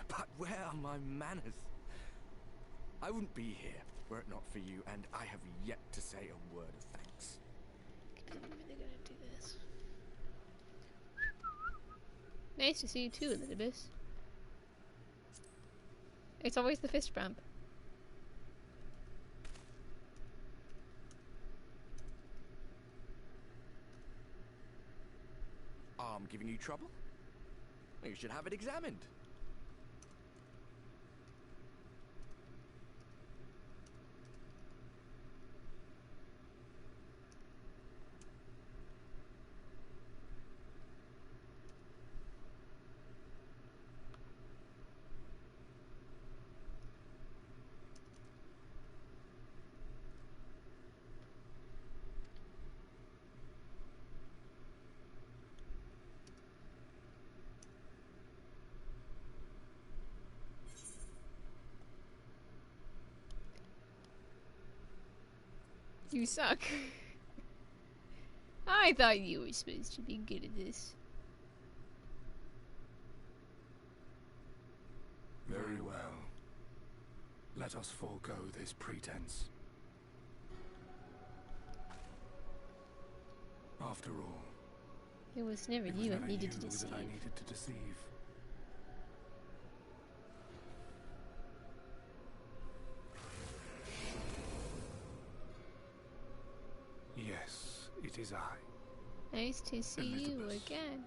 But where are my manners? I wouldn't be here were it not for you, and I have yet to say a word of thanks. I'm really gonna do this. Nice to see you too, Elidibus. It's always the fist bump. Arm giving you trouble? You should have it examined. You suck. I thought you were supposed to be good at this. Very well. Let us forego this pretense. After all, It was never it was you I never needed you to deceive. that I needed to deceive. Yes, it is I. Nice to see you Elizabeth. again.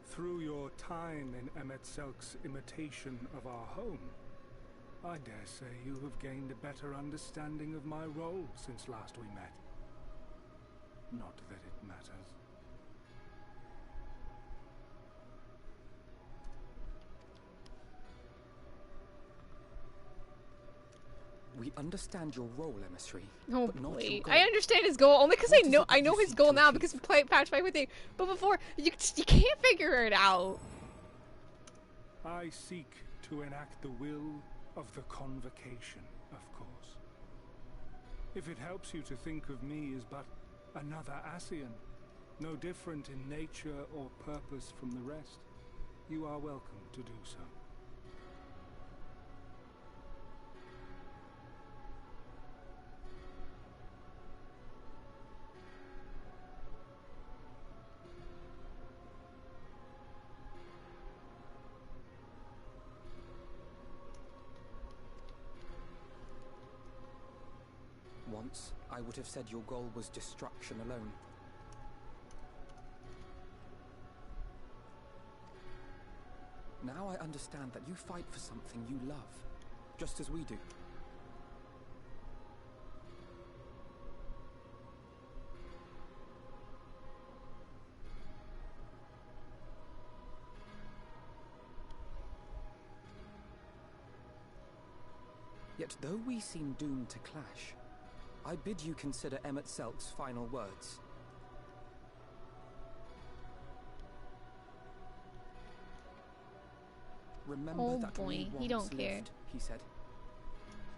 Through your time in Emetzelk's imitation of our home, I dare say you have gained a better understanding of my role since last we met. Not that it matters. We understand your role, emissary, Oh but not your wait, goal. I understand his goal only because What I is know it that you his seek goal to now achieve? because we played patch 5 with him. But before you can't figure it out. I seek to enact the will of the Convocation, of course. If it helps you to think of me as but another Ascian, no different in nature or purpose from the rest, you are welcome to do so. Once, I would have said your goal was destruction alone. Now I understand that you fight for something you love, just as we do. Yet though we seem doomed to clash, I bid you consider Emetzelk's final words. Remember Oh that boy, we he once don't care. lived, he said.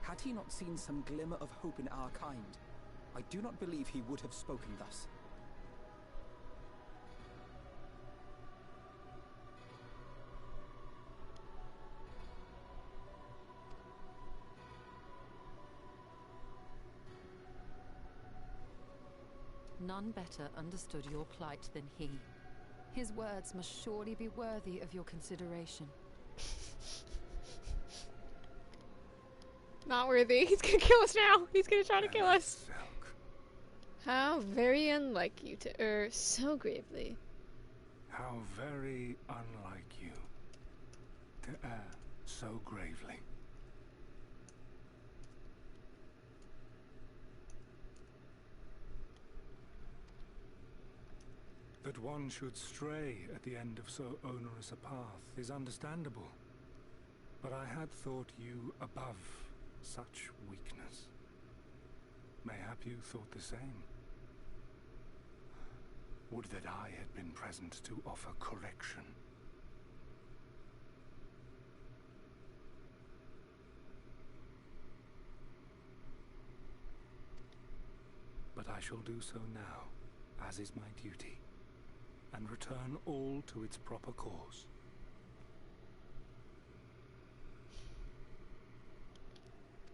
Had he not seen some glimmer of hope in our kind, I do not believe he would have spoken thus. None better understood your plight than he. His words must surely be worthy of your consideration. Not worthy. He's gonna kill us now. He's gonna try to kill us. Emetzelk, How very unlike you to err so gravely. how very unlike you to err so gravely. That one should stray at the end of so onerous a path is understandable. But I had thought you above such weakness. Mayhap you thought the same. Would that I had been present to offer correction. But I shall do so now, as is my duty, and return all to its proper course.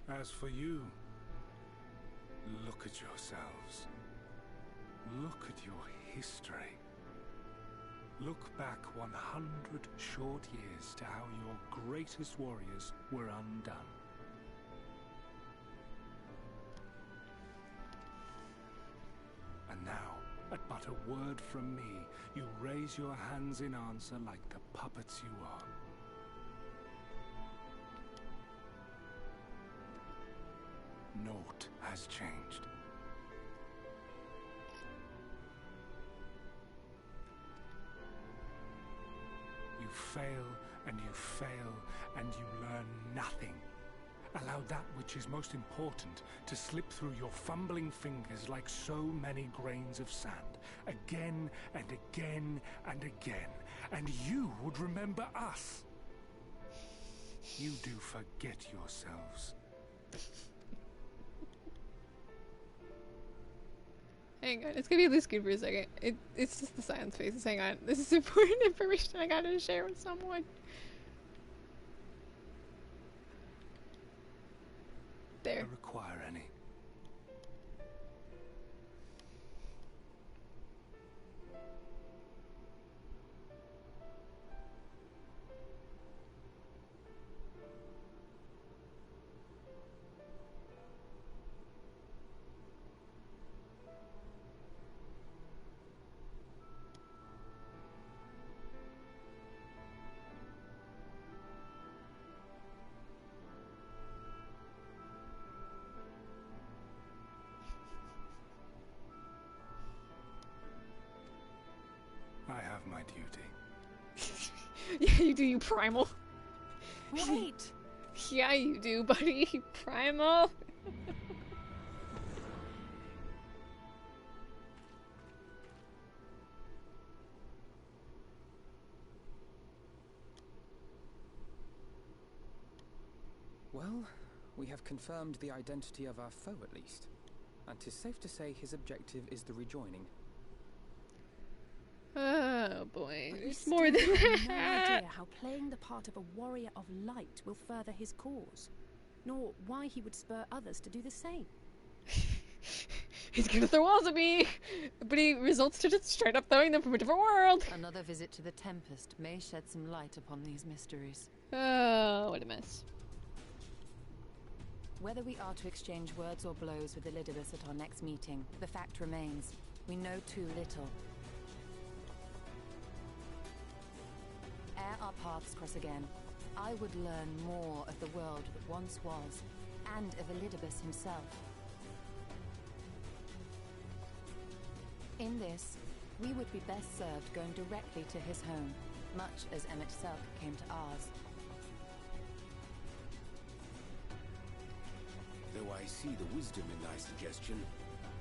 As for you, look at yourselves. Look at your history. Look back 100 short years to how your greatest warriors were undone. And now, at but a word from me, you raise your hands in answer like the puppets you are. Naught has changed. You fail, and you fail, and you learn nothing. Allow that which is most important to slip through your fumbling fingers like so many grains of sand, again and again and again, and you would remember us. You do forget yourselves. Hang on, it's gonna be loose good for a second. It's just the silence faces. Hang on, this is important information I gotta share with someone. There. I require any. I have my duty. Yeah, you do, you primal. Wait! Yeah, you do, buddy. Primal. Well, we have confirmed the identity of our foe at least. And 'tis safe to say his objective is the rejoining. Oh boy, But there's we more than still have no that. idea how playing the part of a warrior of light will further his cause, nor why he would spur others to do the same. He's gonna throw walls at me, but he results to just straight up throwing them from a different world. Another visit to the Tempest may shed some light upon these mysteries. Oh, what a mess. Whether we are to exchange words or blows with Elidibus at our next meeting, the fact remains, we know too little. Ere our paths cross again, I would learn more of the world that once was, and of Elidibus himself. In this, we would be best served going directly to his home, much as Emmett Selk came to ours. Though I see the wisdom in thy suggestion,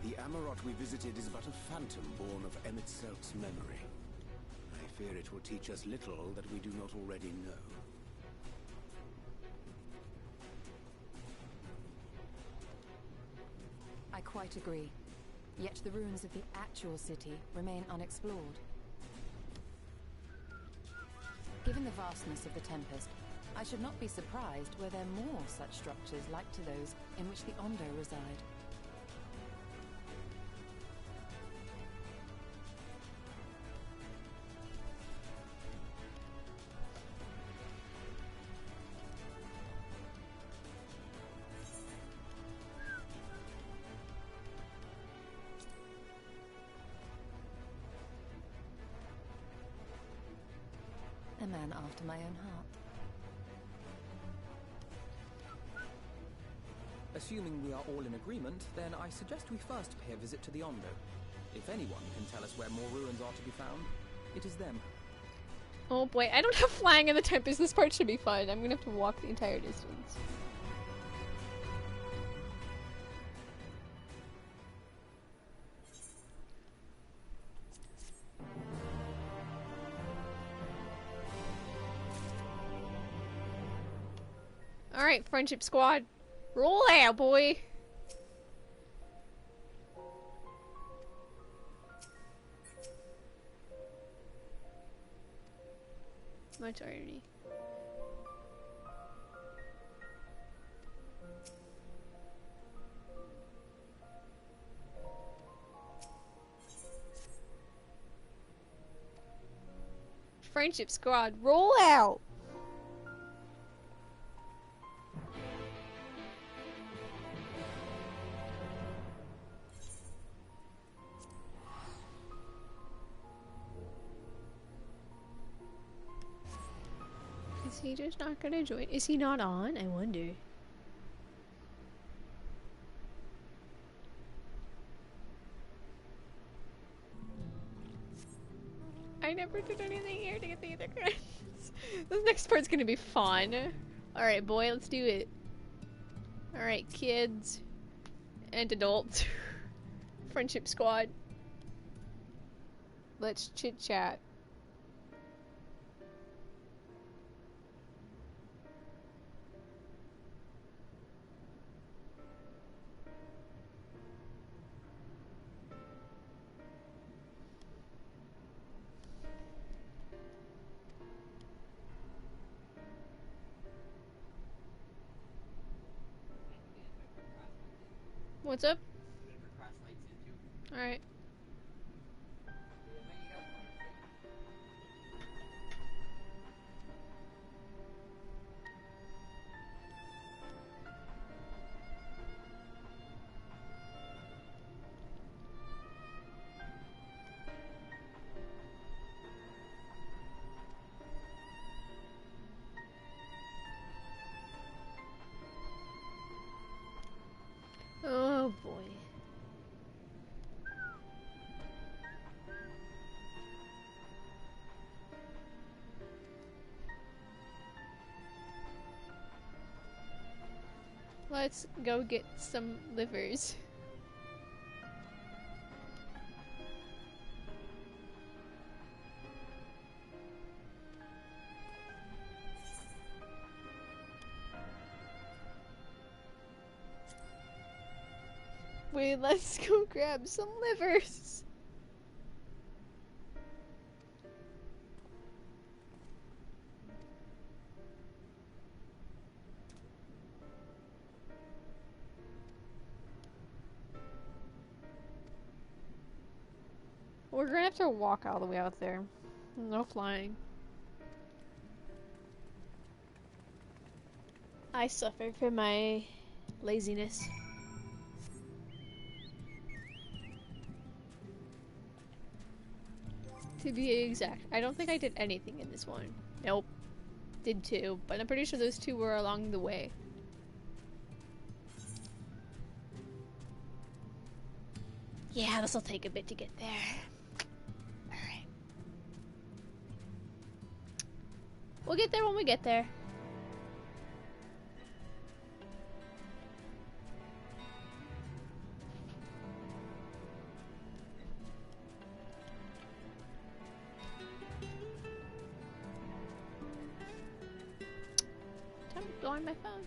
the Amarot we visited is but a phantom born of Emmett Selk's memory. I fear it will teach us little that we do not already know. I quite agree. Yet the ruins of the actual city remain unexplored. Given the vastness of the Tempest, I should not be surprised were there more such structures like to those in which the Ondo reside. A man after my own heart. Assuming we are all in agreement, then I suggest we first pay a visit to the Ondo. If anyone can tell us where more ruins are to be found, it is them. Oh boy, I don't have flying in the Tempest. This part should be fun. I'm gonna have to walk the entire distance. Alright, friendship squad. Roll out, boy! Much irony. Friendship squad, roll out! Is he just not gonna join? Is he not on? I wonder. I never did anything here to get the other credits. This next part's gonna be fun. Alright, boy, let's do it. Alright, kids and adults. Friendship squad. Let's chit chat. What's up? Alright. Oh boy. Let's go get some livers. Wait, let's go grab some livers. We're gonna have to walk all the way out there. No flying. I suffer from my laziness. To be exact, I don't think I did anything in this one. Nope. Did two, but I'm pretty sure those two were along the way. Yeah, this'll take a bit to get there. Alright. We'll get there when we get there. Time to go on my phone.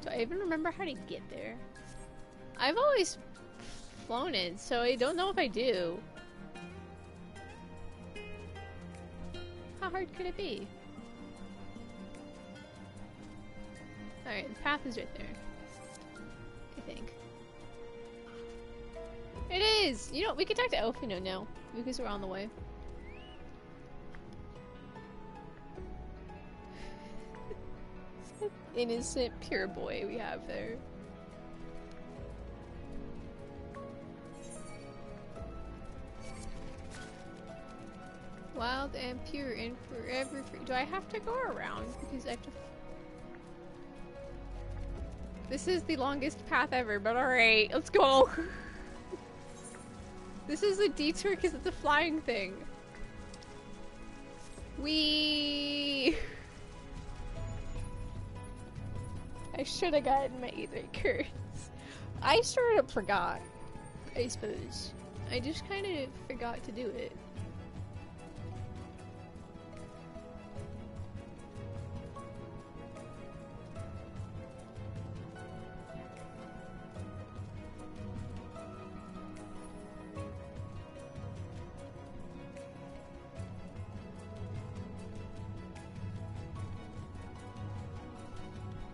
Do I even remember how to get there? I've always flown it, so I don't know if I do. How hard could it be? Alright, the path is right there. I think. It is! You know, we can talk to Elfino now, because we're on the way. Innocent, pure boy we have there. Wild and pure and forever free. Do I have to go around? Because I have to... This is the longest path ever, but alright, let's go! This is a detour because it's a flying thing. I should have gotten my Aether curse. I sort of forgot, I suppose. I just kind of forgot to do it.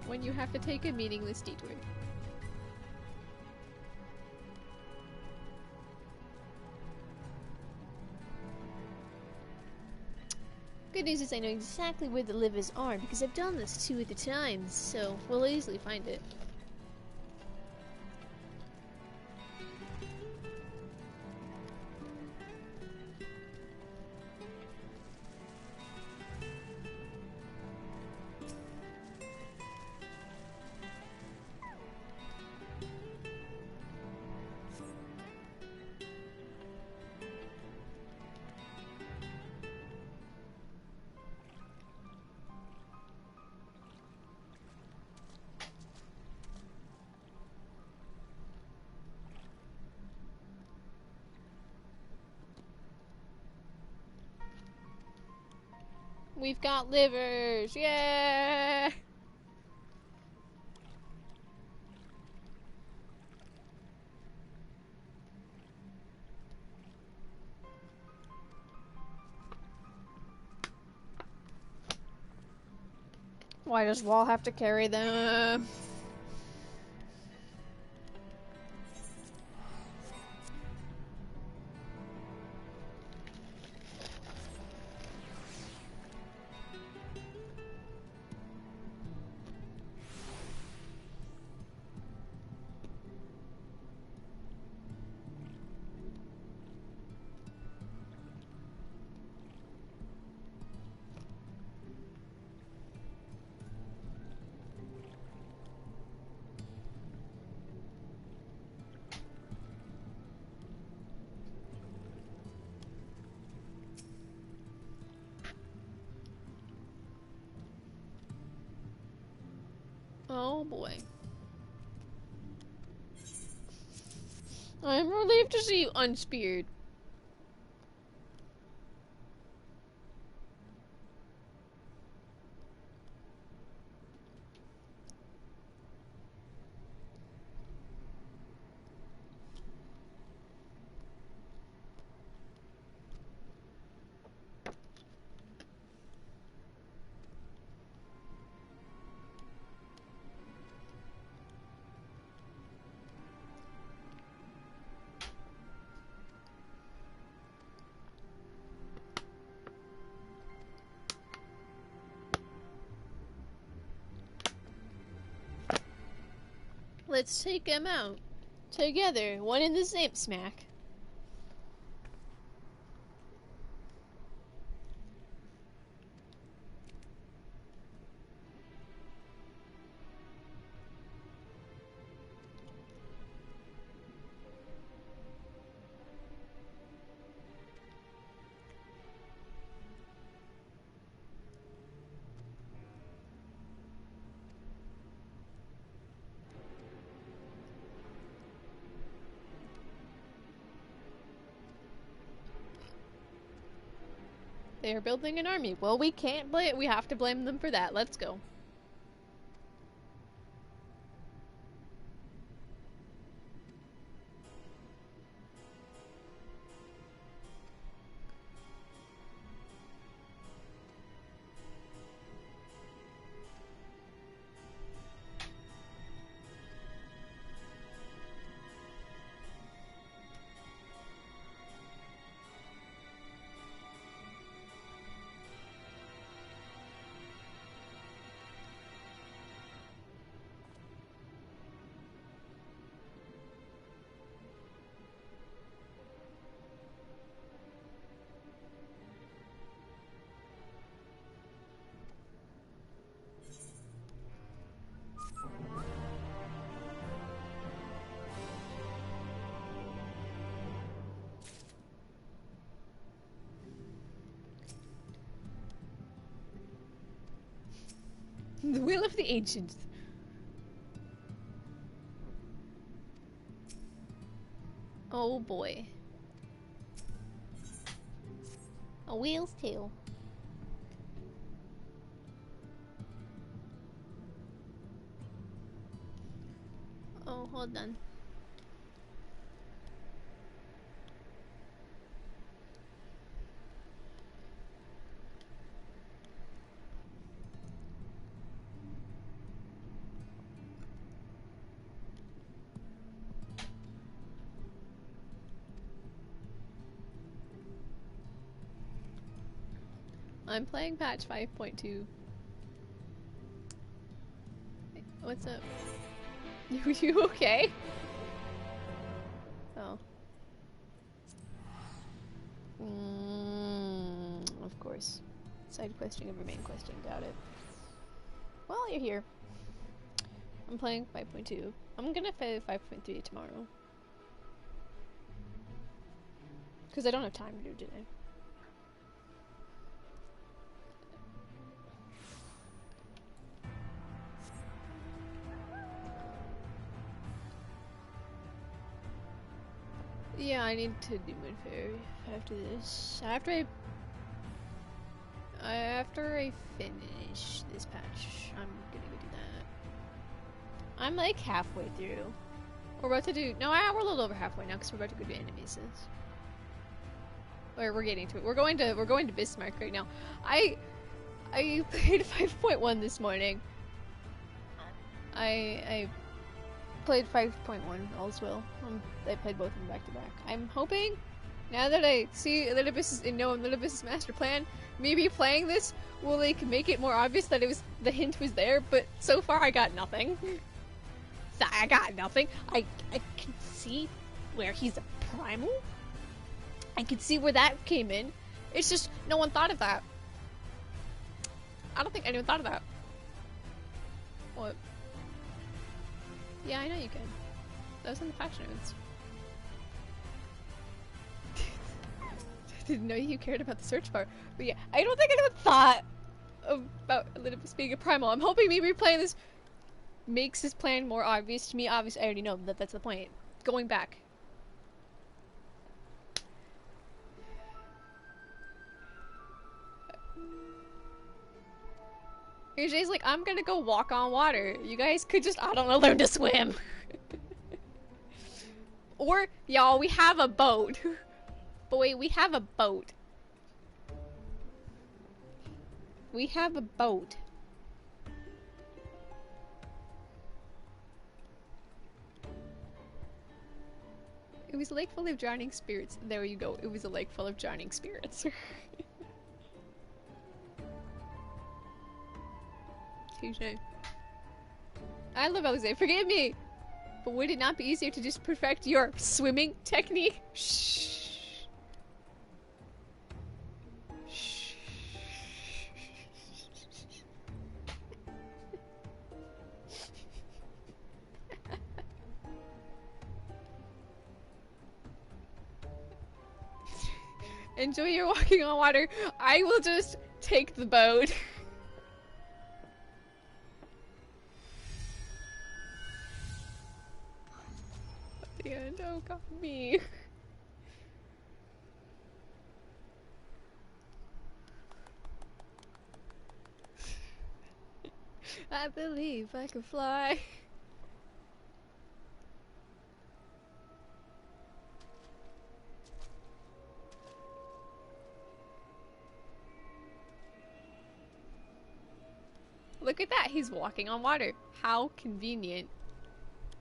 When you have to take a meaningless detour. Good news is I know exactly where the livers are because I've done this 2 at a time, so we'll easily find it. We've got livers! Yeah! Why does Wall have to carry them? Oh boy. I'm relieved to see you unspeared. Let's take them out. Together, one in the same smack. They're building an army. Well, we can't blame. We have to blame them for that. Let's go. The will of the ancients. Oh boy. A whale's tail. Oh, hold on. I'm playing patch 5.2. What's up? You okay? Oh. Of course. Side questing over main questing, doubt it. Well, you're here. I'm playing 5.2. I'm gonna play 5.3 tomorrow. Because I don't have time to do it today. Yeah, I need to do Moonfairy after this. After I finish this patch, I'm gonna go do that. I'm like halfway through. We're about to do we're a little over halfway now because we're about to go to Animaces. Or we're getting to it. We're going to Bismarck right now. I played 5.1 this morning. I played 5.1 as well. I played both of them back to back. I'm hoping, now that I see Elidibus' master plan, maybe playing this will like make it more obvious that the hint was there. But so far, I got nothing. I got nothing. I can see where he's a primal. I can see where that came in. It's just no one thought of that. I don't think anyone thought of that. What? Yeah, I know you can. That was in the patch notes. I didn't know you cared about the search bar. But yeah, I don't think anyone thought about Elidibus being a primal. I'm hoping maybe replaying this makes his plan more obvious to me. Obviously, I already know that that's the point. Going back. AJ's like, I'm gonna go walk on water. You guys could just, I don't know, learn to swim. Or, y'all, we have a boat. But wait, we have a boat. We have a boat. It was a lake full of drowning spirits. There you go. It was a lake full of drowning spirits. Touché. I love Alexei. Forgive me! But would it not be easier to just perfect your swimming technique? Shh. Shh. Enjoy your walking on water. I will just take the boat. The end. Oh god, me. I believe I can fly. Look at that, he's walking on water. How convenient.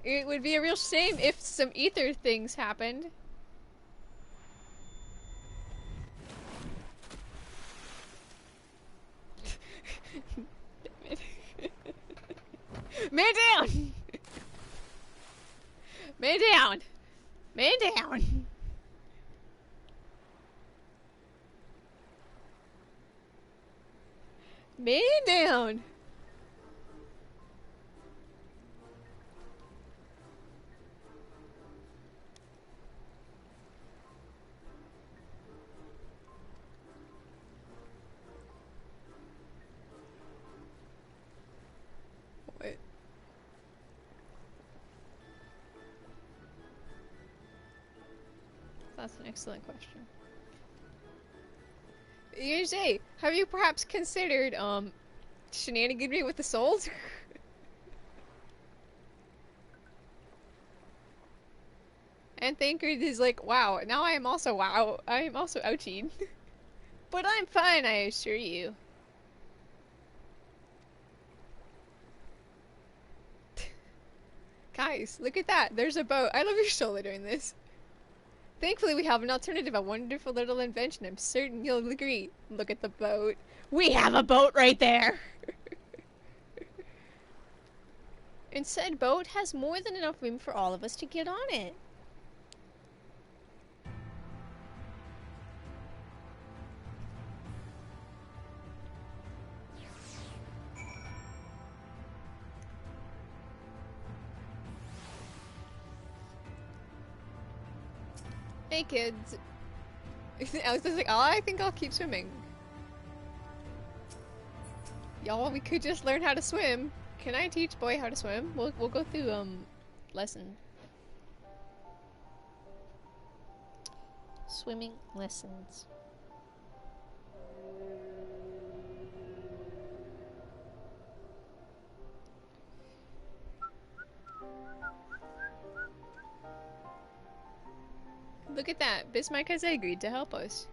It would be a real shame if some ether things happened. Damn it. Man down! Man down! Man down! Man down! What? That's an excellent question. Yuji, have you perhaps considered, shenaniganery with the souls? And Thankard is like, wow, now I am also wow. I am also ouchied. But I'm fine, I assure you. Guys, look at that. There's a boat. I love your shoulder doing this. Thankfully, we have an alternative, a wonderful little invention. I'm certain you'll agree. Look at the boat. We have a boat right there! And said boat has more than enough room for all of us to get on it. Hey kids. Alex is like, oh, I think I'll keep swimming. Y'all, we could just learn how to swim. Can I teach boy how to swim? We'll go through lesson. Swimming lessons. Look at that. Bismarck has agreed to help us.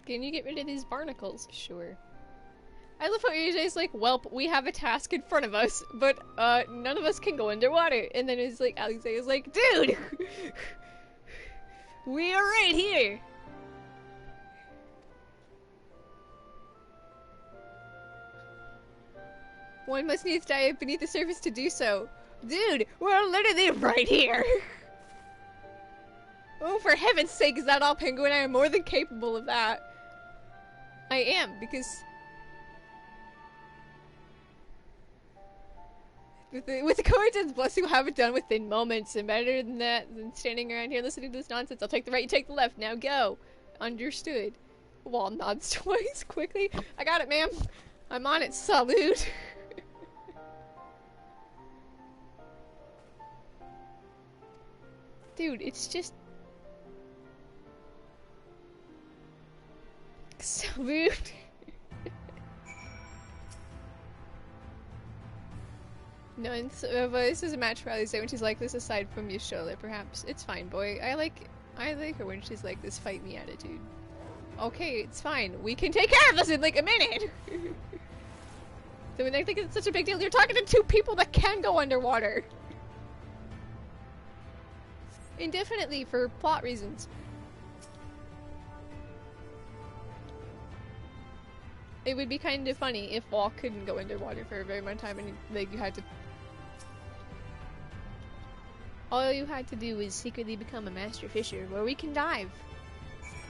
Can you get rid of these barnacles? Sure. I love how AJ's like, welp, we have a task in front of us, but none of us can go underwater. And then it's like, Alexei like, dude! We are right here! One must needs dive beneath the surface to do so. Dude, we're literally right here! Oh, for heaven's sake, is that all, Penguin? I am more than capable of that. I am, because... With the Coordinate's blessing, we'll have it done within moments, and better than that than standing around here listening to this nonsense. I'll take the right, you take the left. Now go. Understood. Wall nods twice quickly. I got it, ma'am. I'm on it. Salute. Dude, it's just... Salute. No, and so, but this is a match for Alice when she's like this aside from your shoulder, perhaps. It's fine, boy. I like her when she's like this fight me attitude. Okay, it's fine. We can take care of this in like a minute! So when I think it's such a big deal, you're talking to two people that can go underwater! Indefinitely for plot reasons. It would be kind of funny if Wall couldn't go underwater for a very long time and like you had to... All you had to do is secretly become a master fisher, where we can dive.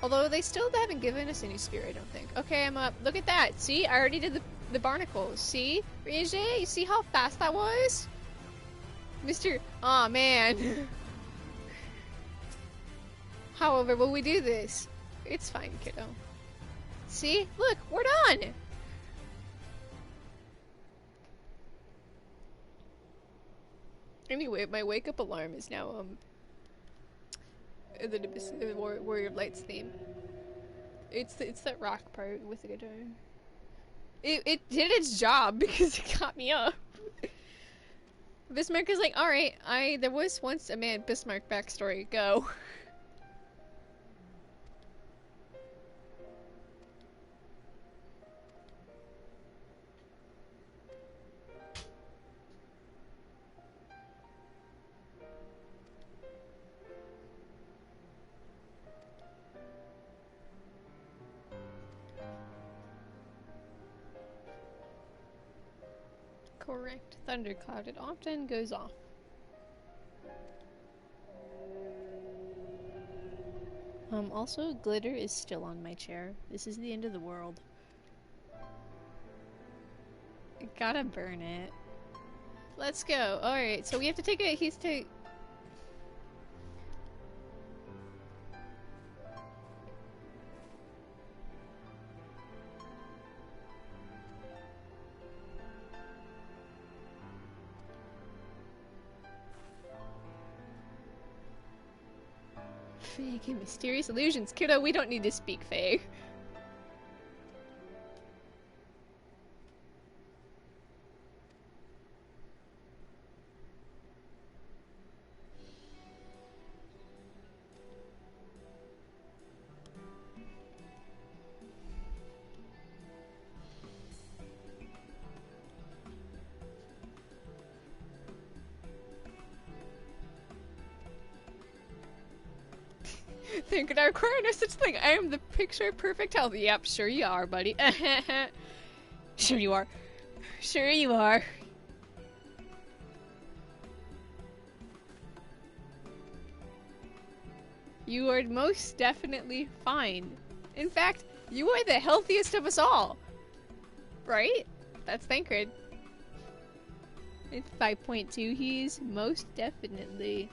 Although they still haven't given us any spear, I don't think. Okay, I'm up. Look at that. See? I already did the barnacles. See? Rinjay, you see how fast that was? Mr. Aw, man. However, will we do this? It's fine, kiddo. See? Look, we're done! Anyway, my wake up alarm is now, the Warrior of Light's theme. It's that rock part with the guitar. It did its job because it got me up. Bismarck is like, alright, there was once a man, Bismarck backstory, go. Correct. Thundercloud. It often goes off. Also, glitter is still on my chair. This is the end of the world. I gotta burn it. Let's go. Alright, so we have to take a... Fake and mysterious illusions. Kiddo, we don't need to speak Fae. Think I require no such thing. I am the picture of perfect health. Yep, sure you are, buddy. Sure you are. Sure you are. You are most definitely fine. In fact, you are the healthiest of us all. Right? That's Thancred. It's 5.2. He's most definitely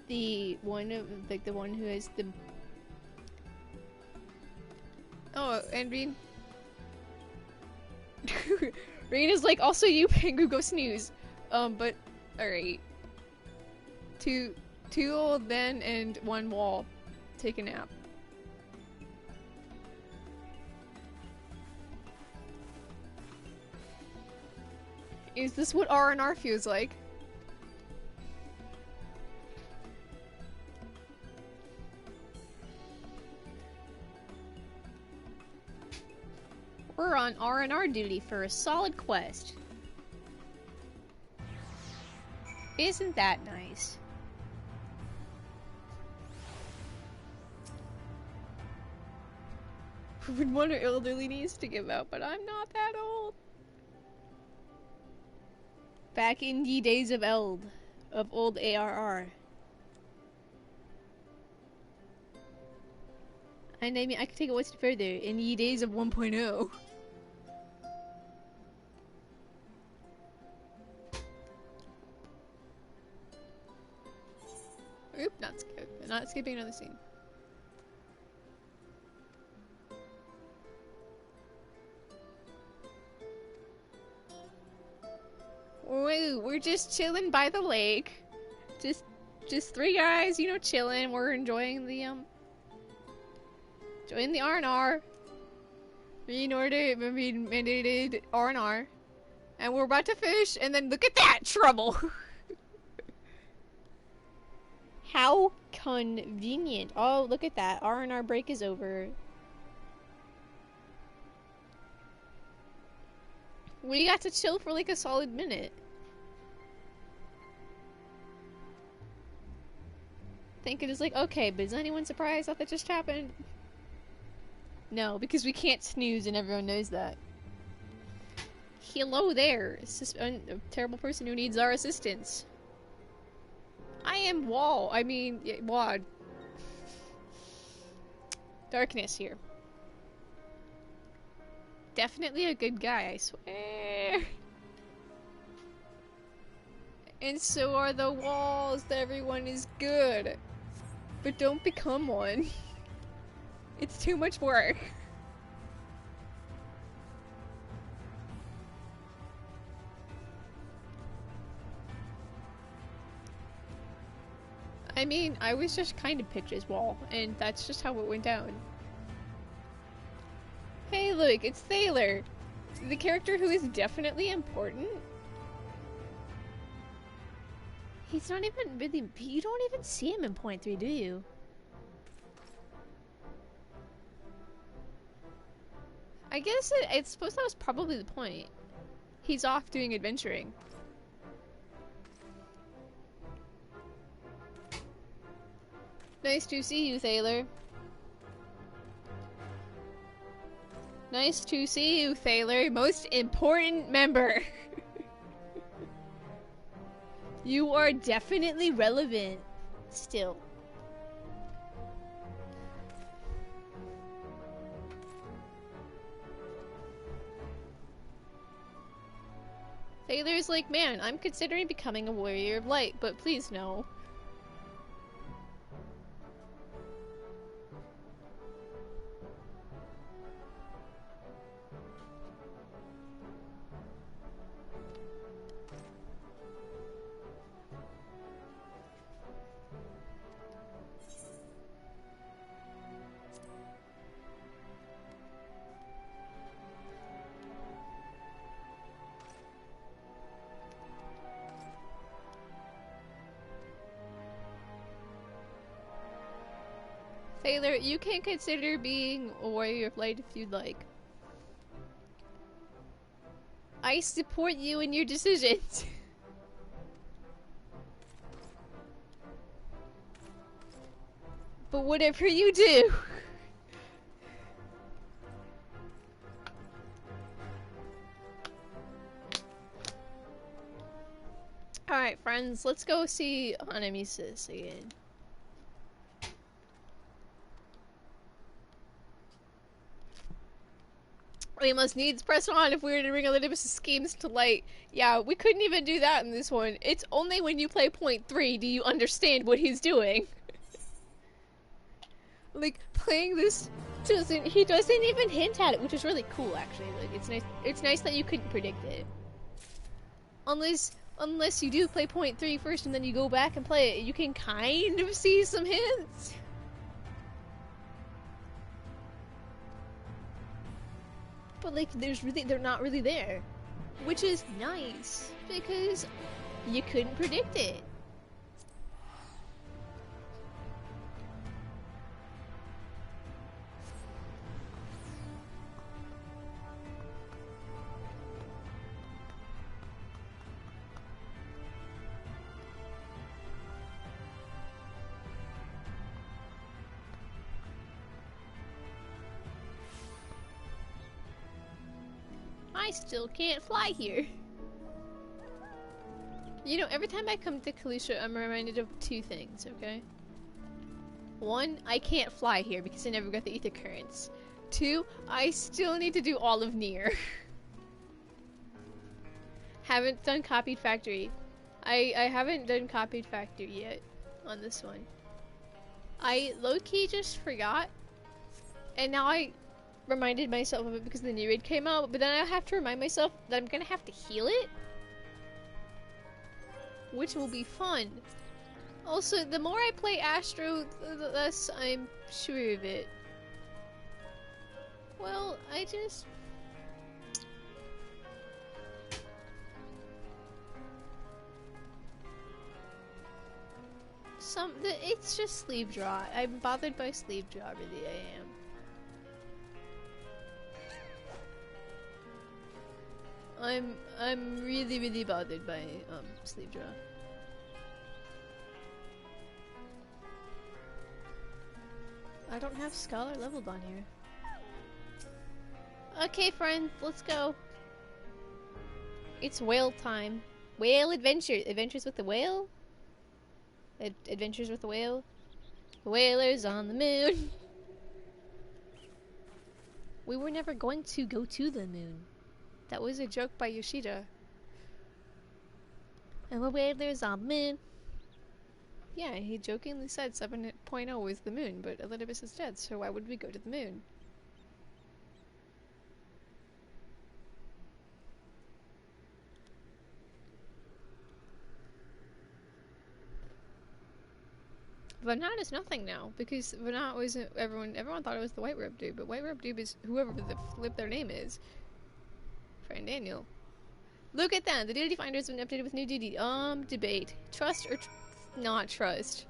the one of like the one who has the. Oh, and Reen. Reen is like, also you, Pengu, go snooze. But alright. Two old men and one wall. Take a nap. Is this what R&R feels like? We're on R&R duty for a solid quest. Isn't that nice? Who would want an elderly niece to give out, but I'm not that old. Back in ye days of old ARR. And I mean, I could take it one step further. In ye days of 1.0. Oop, not skipping another scene. We're just chilling by the lake. Just three guys, you know, chilling. We're enjoying the R&R. Mandated R&R. And we're about to fish, and then look at that! Trouble! How convenient. Oh, look at that. R&R break is over. We got to chill for like a solid minute. Thinking it's like, okay, but is anyone surprised that just happened? No, because we can't snooze and everyone knows that. Hello there, a terrible person who needs our assistance. I am Wad. Darkness here. Definitely a good guy, I swear. And so are the walls. Everyone is good. But don't become one. It's too much work. I mean, I was just kind of picked as wall, and that's just how it went down. Hey look, it's Thaler! The character who is definitely important. He's not even really- you don't even see him in point 3, do you? I guess I suppose that was probably the point. He's off doing adventuring. Nice to see you, Thaler. Nice to see you, Thaler. Most important member. You are definitely relevant. Still. Thaler's like, man, I'm considering becoming a warrior of light, but please no. Taylor, you can consider being a warrior of light if you'd like. I support you in your decisions. But whatever you do. Alright, friends, let's go see Anamisis again. We must needs press on if we were to bring Elidibus' schemes to light. Yeah, we couldn't even do that in this one. It's only when you play point 3 do you understand what he's doing. Like, playing this he doesn't even hint at it, which is really cool, actually. Like, it's nice that you couldn't predict it. Unless you do play point 3 first and then you go back and play it, you can kind of see some hints. But like, they're not really there. Which is nice, because you couldn't predict it. I still can't fly here. You know, every time I come to Kalisha, I'm reminded of 2 things, okay? 1, I can't fly here because I never got the Aether currents. 2, I still need to do all of Nier. Haven't done Copied Factory. I haven't done Copied Factory yet on this one. I low-key just forgot, and now I reminded myself of it because the new raid came out, but then I have to remind myself that I'm gonna have to heal it, which will be fun. Also, the more I play Astro, the less I'm sure of it. Well, it's just sleeve draw. I'm bothered by sleeve draw, really, I am. I'm really bothered by sleeve draw. I don't have Scholar leveled on here. Okay, friends, let's go. It's whale time. Whale adventure. Adventures with the whale? Adventures with the whale? Whalers on the moon. We were never going to go to the moon. That was a joke by Yoshida. And the whalers on the moon. Yeah, he jokingly said 7.0 was the moon, but Elidibus is dead, so why would we go to the moon? Vanat is nothing now, because Vanat wasn't everyone thought it was the White Robe dude, but White Robe dude is whoever the flip their name is. Friend Daniel. Look at that! The deity finder has been updated with new deity. Debate. Trust or not trust?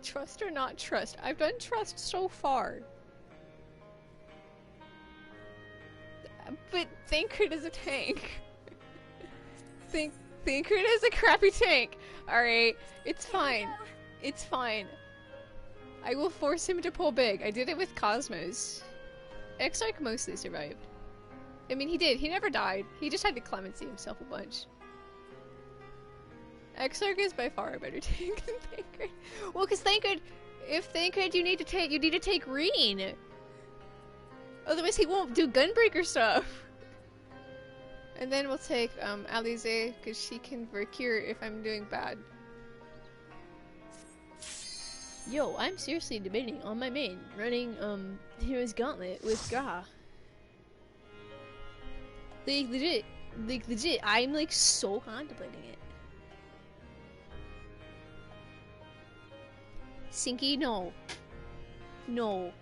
Trust or not trust? I've done trust so far. But Thancred is a tank. Thancred is a crappy tank. Alright, it's fine. It's fine. I will force him to pull big. I did it with Cosmos. Exarch mostly survived. I mean, he did. He never died. He just had to clemency himself a bunch. Exarch is by far a better tank than Thancred. Well, because Thancred, if Thancred you need to take Reen. Otherwise he won't do Gunbreaker stuff. And then we'll take Alize, because she can Vercure if I'm doing bad. Yo, I'm seriously debating on my main, running Hero's Gauntlet with Gra. Like legit, I'm like so contemplating it. Sinky, no. No.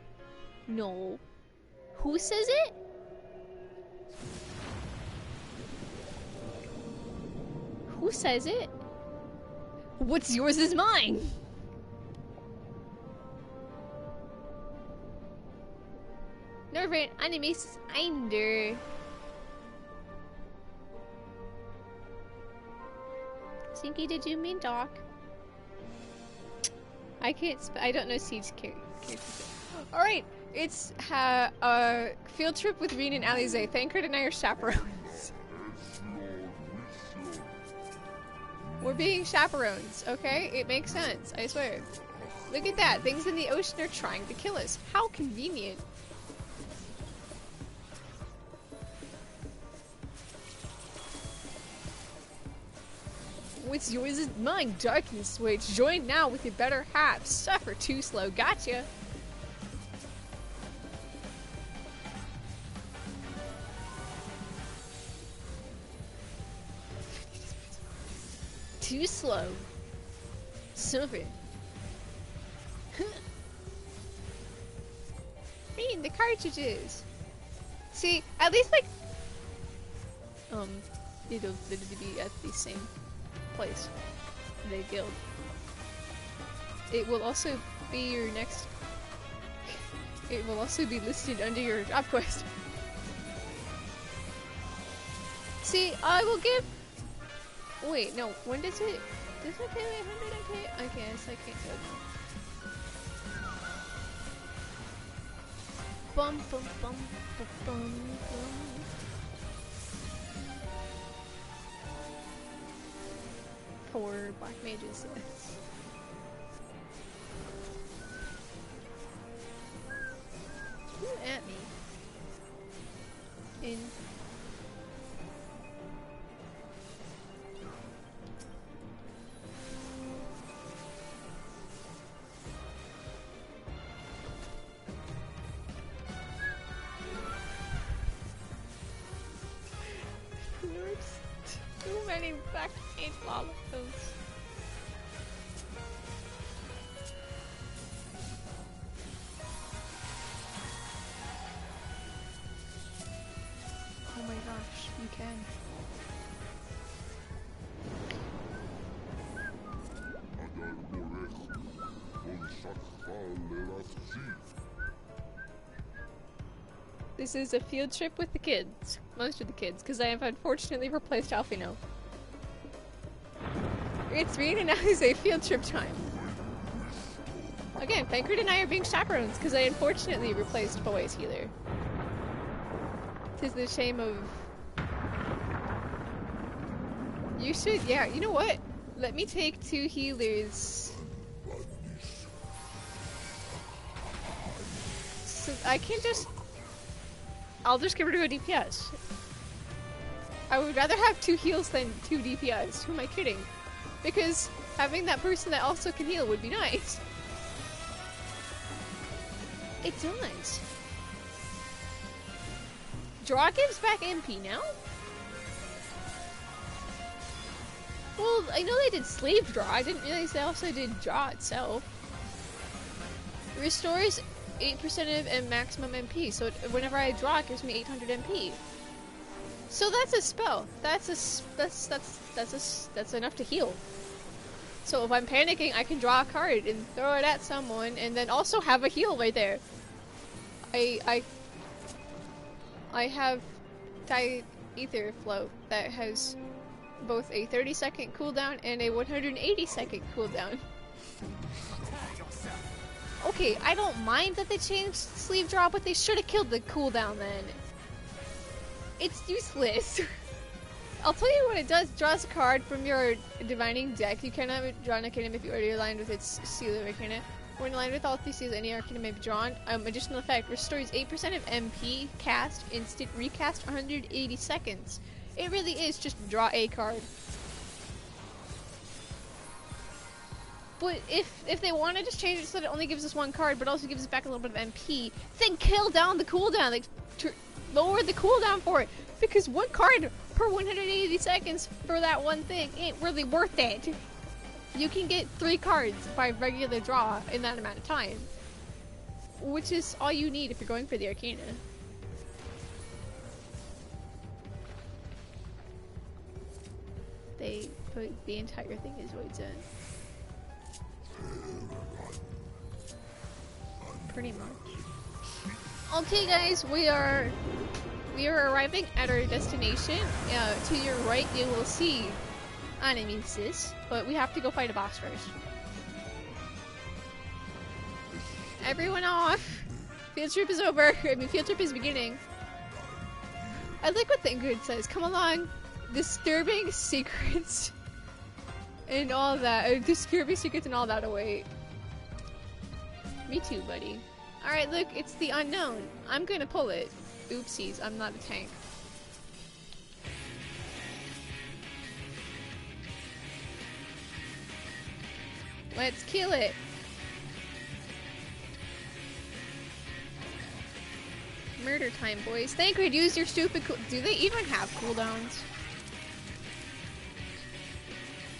No. Who says it? Who says it? What's yours is mine! Nervant enemies Einder. Sinky, did you mean Doc? I can't I don't know Siege characters. Alright, it's a field trip with Reen and Alize. Thancred and I are chaperones. We're being chaperones, okay? It makes sense, I swear. Look at that, things in the ocean are trying to kill us. How convenient. What's yours is mine, Darkness Switch. Join now with your better half. Suffer too slow, gotcha. Too slow. Suffer. Read the cartridges. See, at least like it'll be at the same place. The guild. It will also be your next. It will also be listed under your job quest. See, I will give. Wait, no. When does it? Does it pay 100 MP? I guess I can't do it now. Bum bum bum bum bum bum. Poor black mages, yes. You at me. In. Too many back paint lollicos. Oh my gosh, you can. This is a field trip with the kids. Most of the kids, because I have unfortunately replaced Alfino. It's Reen and Alize field trip time. Again, Thancred and I are being chaperones, because I unfortunately replaced Boy's healer. 'Tis the shame of... You should, yeah, you know what? Let me take 2 healers. So I can't just... I'll just get rid of a DPS. I would rather have 2 heals than 2 DPS. Who am I kidding? Because having that person that also can heal would be nice. It does. Draw gives back MP now? Well, I know they did Slave Draw. I didn't realize they also did Draw itself. Restores 8% of and maximum MP, so whenever I draw it gives me 800 MP. So that's a spell. That's enough to heal. So if I'm panicking, I can draw a card and throw it at someone, and then also have a heal right there. I have Aether float that has both a 30-second cooldown and a 180-second cooldown. Okay, I don't mind that they changed sleeve draw, but they should have killed the cooldown then. It's useless. I'll tell you what it does. Draws a card from your divining deck. You cannot draw an Arcanum if you already aligned with its seal of Arcana. When aligned with all 3 seals, any Arcana may be drawn. Additional effect, restores 8% of MP, cast, instant, recast, 180 seconds. It really is just draw a card. But if they want to just change it so that it only gives us 1 card, but also gives us back a little bit of MP, then kill down the cooldown. Like, lower the cooldown for it. Because 1 card per 180 seconds for that one thing ain't really worth it. You can get 3 cards by regular draw in that amount of time. Which is all you need if you're going for the Arcana. They but the entire thing is white sand. Pretty much. Okay, guys, we are arriving at our destination. To your right, you will see enemies, but we have to go fight a boss first. Everyone off! Field trip is over. I mean, field trip is beginning. I like what the Ingrid says. Come along, disturbing secrets and all that. Disturbing secrets and all that await. Me too, buddy. Alright, look, it's the unknown. I'm gonna pull it. Oopsies, I'm not a tank. Let's kill it. Murder time, boys. Thank you. Use your stupid. Do they even have cooldowns?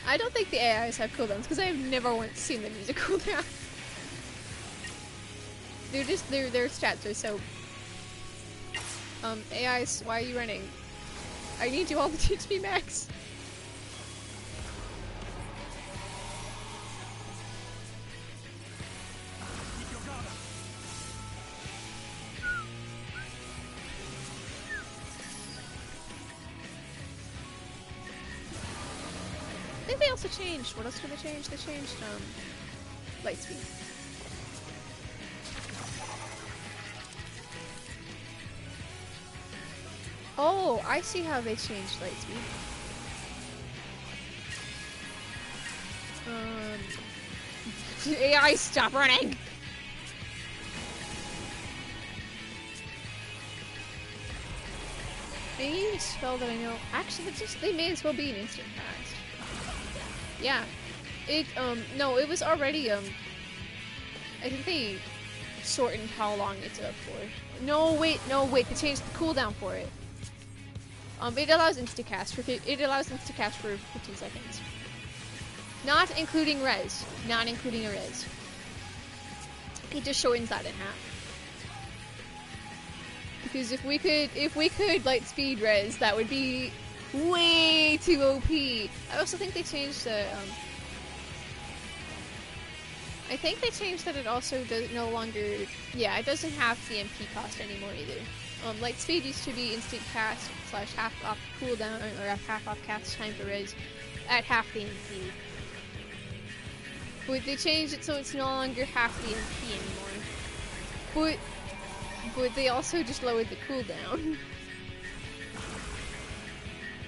I don't think the AIs have cooldowns because I've never once seen them use a cooldown. They're just their stats are so. AIs, why are you running? I need you all to teach me max. I think they also changed. What else did they change? They changed light speed. Oh, I see how they changed light speed. AI, stop running! They need a spell that I know. Actually, they may as well be an instant cast. Yeah. No, it was already, I think they shortened how long it's up for. No, wait, they changed the cooldown for it. It allows insta-cast for 15 seconds. Not including res. Not including a res. It just shortens that in half. Because if we could light speed res, that would be way too OP. I also think they changed the, I think they changed that it also does no longer, yeah, it doesn't have the MP cost anymore either. Light speed used to be instant cast / half off cooldown, or half off cast time for res at half the MP. But they changed it so it's no longer half the MP anymore. But they also just lowered the cooldown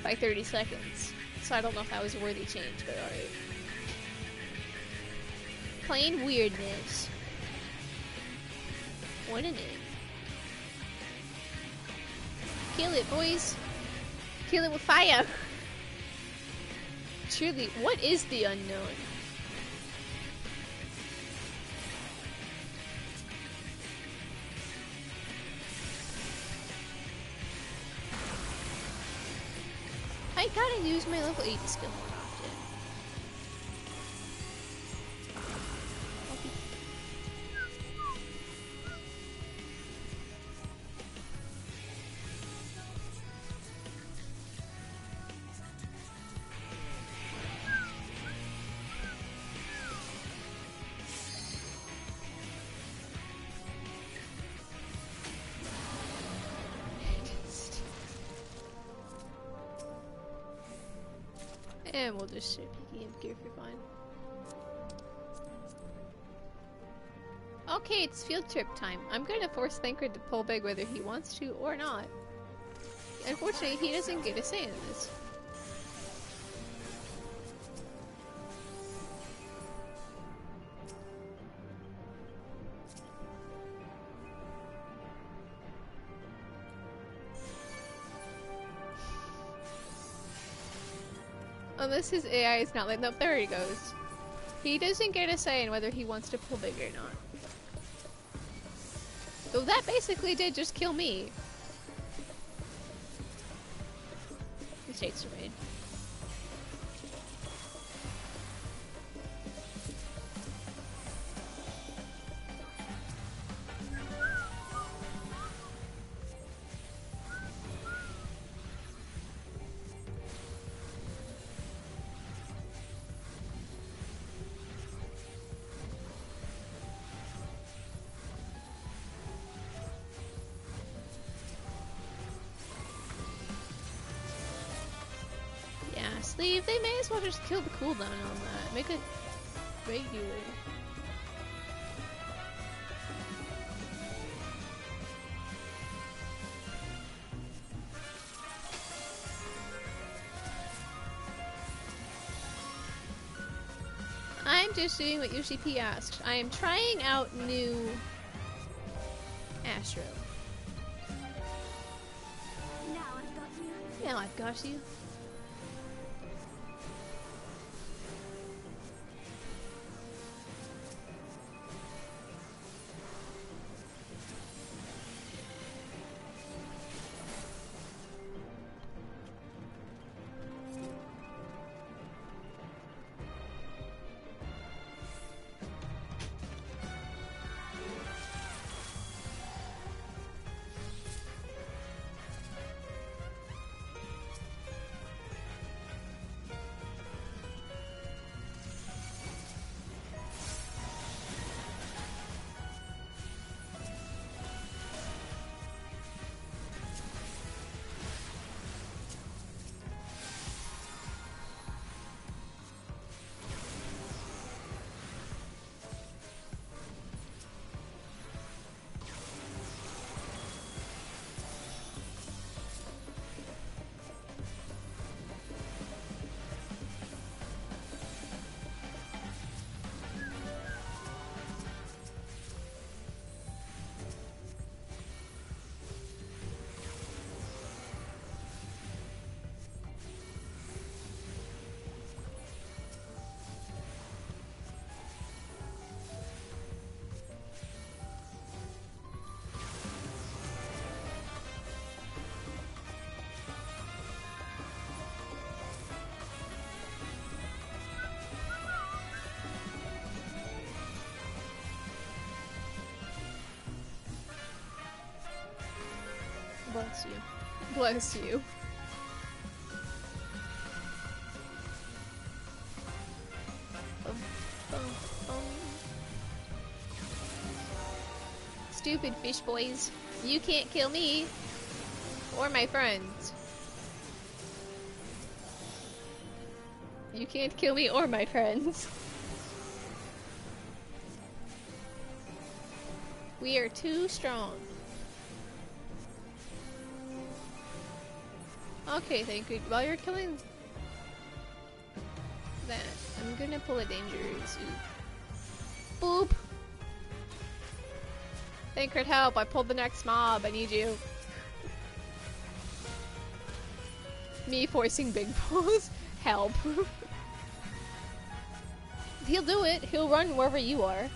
by 30 seconds. So I don't know if that was a worthy change, but alright. Plain weirdness. What a name. Kill it, boys. Kill it with fire. Truly, what is the unknown? I gotta use my level 80 skill more often. And we'll just start picking up gear for fun. Okay, it's field trip time. I'm gonna force Thancred to pull big whether he wants to or not. Unfortunately, he doesn't get a say in this. Unless his AI is not lit. Nope, there he goes. He doesn't get a say in whether he wants to pull big or not. So that basically did just kill me. Mistakes are made. sleeve, they may as well just kill the cooldown on that. Make it regular. I'm just doing what UCP asked. I am trying out new Astro. Now I've got you. Bless you. Bless you. Stupid fish boys. You can't kill me. Or my friends. You can't kill me or my friends. We are too strong. Okay, thank you. While you're killing that, I'm gonna pull a dangerous. Boop! Thancred, help! I pulled the next mob. I need you. Me forcing big pulls. Help. He'll do it. He'll run wherever you are.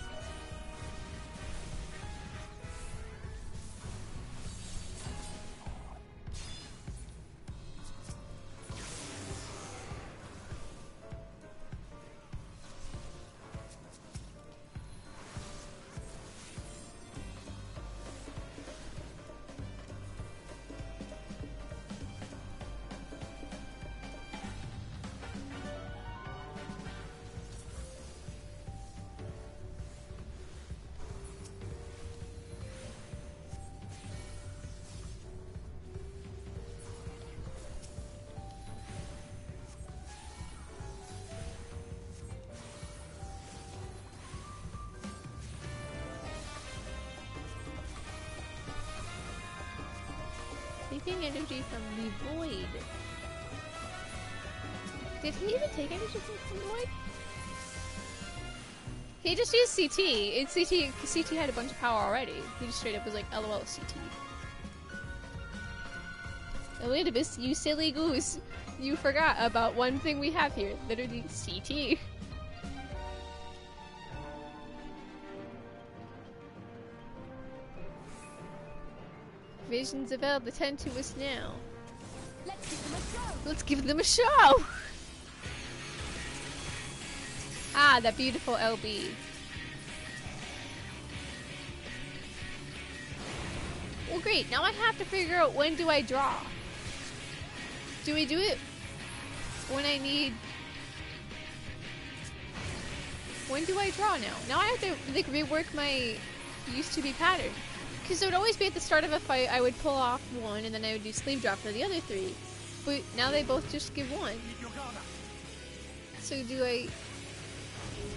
Taking energy from the void. Did he even take energy from the void? He just used CT. It's CT had a bunch of power already. He just straight up was like, LOL, CT. Elidibus, you silly goose. You forgot about one thing we have here. Literally, CT. Visions of Eld, attend to us now. Let's give them a show! Ah, that beautiful LB. Well, great. Now I have to figure out when do I draw. Do we do it when I need... When do I draw now? Now I have to like rework my used to be pattern. Because it would always be at the start of a fight, I would pull off one, and then I would do sleeve drop for the other three. But now they both just give one. So do I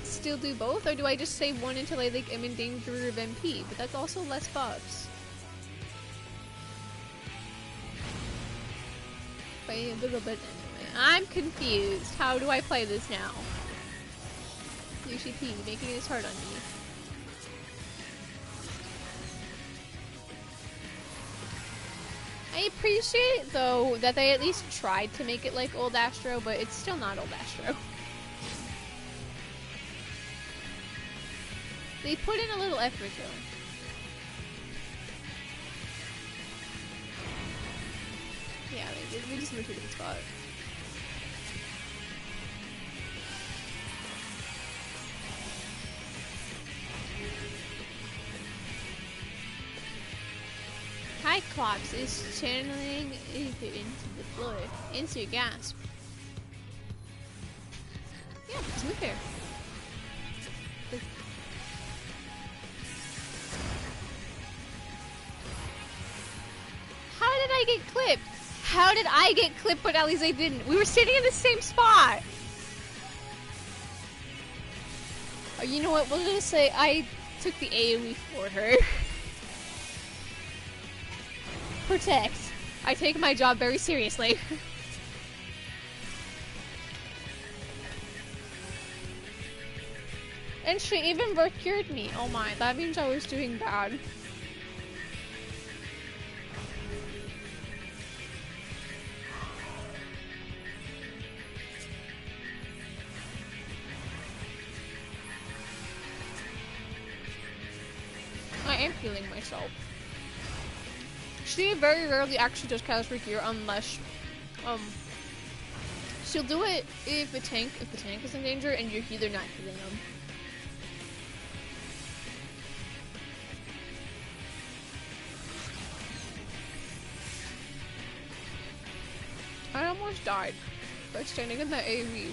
still do both, or do I just save one until I like am in danger of MP? But that's also less buffs. By a little bit anyway. I'm confused. How do I play this now? UCP, making this hard on me. I appreciate, though, that they at least tried to make it like Old Astro, but it's still not Old Astro. They put in a little effort, though. Yeah, they did. We just moved to a different spot. Cyclops is channeling Aether into the floor. Into gasp. Yeah, just move here. How did I get clipped? How did I get clipped but at least I didn't? We were sitting in the same spot! Oh, you know what? We'll just say I took the AoE for her. Protect. I take my job very seriously. And she even cured me. Oh my, that means I was doing bad. I am healing myself. She very rarely actually does Calisper gear unless, she'll do it if the tank is in danger and you're either not healing them. I almost died by standing in that AoE.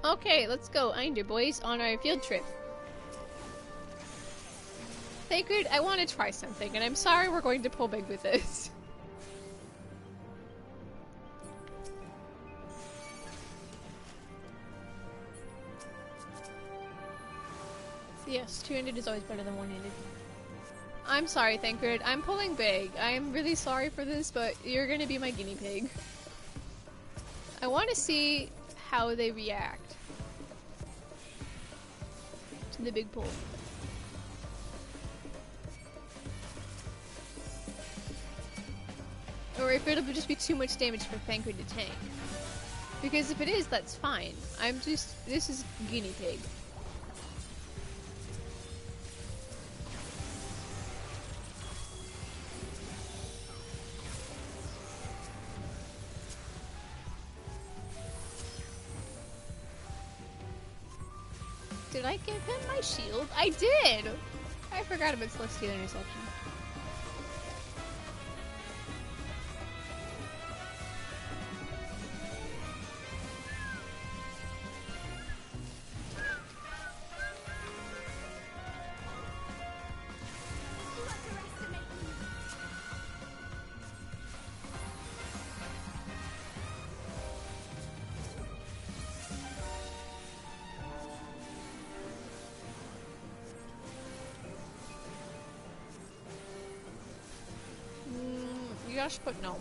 Okay, let's go, Einder boys, on our field trip. Sacred, I want to try something, and I'm sorry we're going to pull big with this. Yes, two-handed is always better than one-handed. I'm sorry, Thancred, I'm pulling big. I am really sorry for this, but you're gonna be my guinea pig. I want to see how they react to the big pull. Or if it'll just be too much damage for Thancred to tank. Because if it is, that's fine. This is guinea pig. Did I give him my shield? I did! I forgot about Celestial Interception. But no.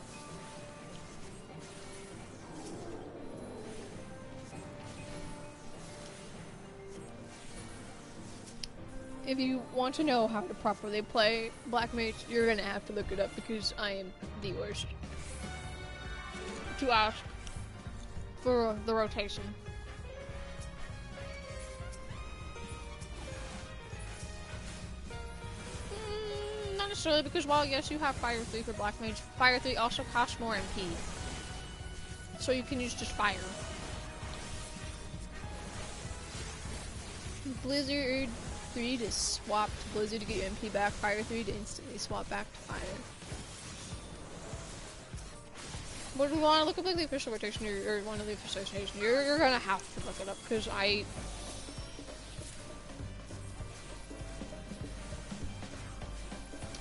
If you want to know how to properly play Black Mage, you're gonna have to look it up because I am the worst to ask for the rotation. Not necessarily, because while yes you have Fire 3 for Black Mage, Fire 3 also costs more MP. So you can use just Fire. Blizzard 3 to swap to Blizzard to get your MP back, Fire 3 to instantly swap back to Fire. But if you want to look up like the official rotation or one of the official rotation, you're gonna have to look it up because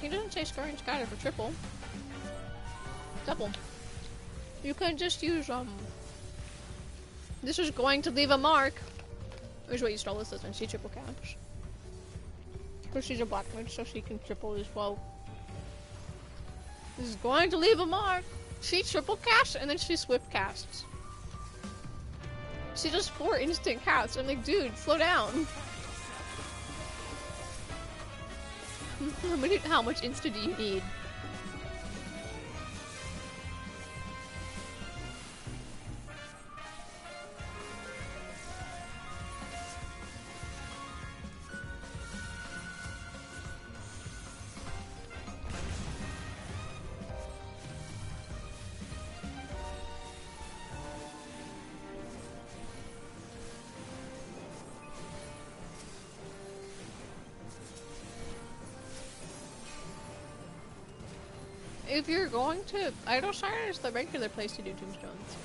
he doesn't say scoring scatter for triple. Double. You can just use this is going to leave a mark. Which what you stole this doesn't she triple caps. Because she's a black mage, so she can triple as well. This is going to leave a mark. She triple casts and then she swift casts. She does 4 instant casts. I'm like, dude, slow down. How much instant do you need? If you're going to Idleshire is the regular place to do tombstones.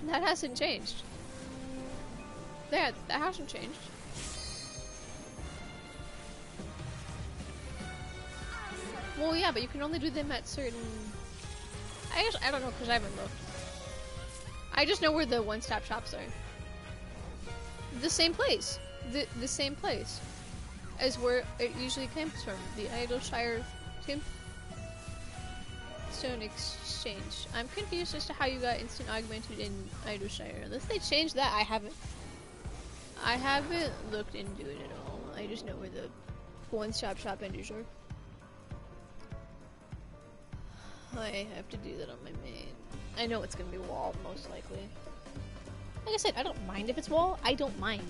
That hasn't changed. That hasn't changed. Well, yeah, but you can only do them at certain... I don't know because I haven't looked. I just know where the one-stop shops are. The same place. The same place as where it usually comes from. The Idleshire Tombstone Exchange. I'm confused as to how you got instant augmented in Idleshire. Unless they changed that, I haven't looked into it at all. I just know where the one-stop shop enders are. I have to do that on my main. I know it's gonna be wall, most likely. Like I said, I don't mind if it's wall. I don't mind.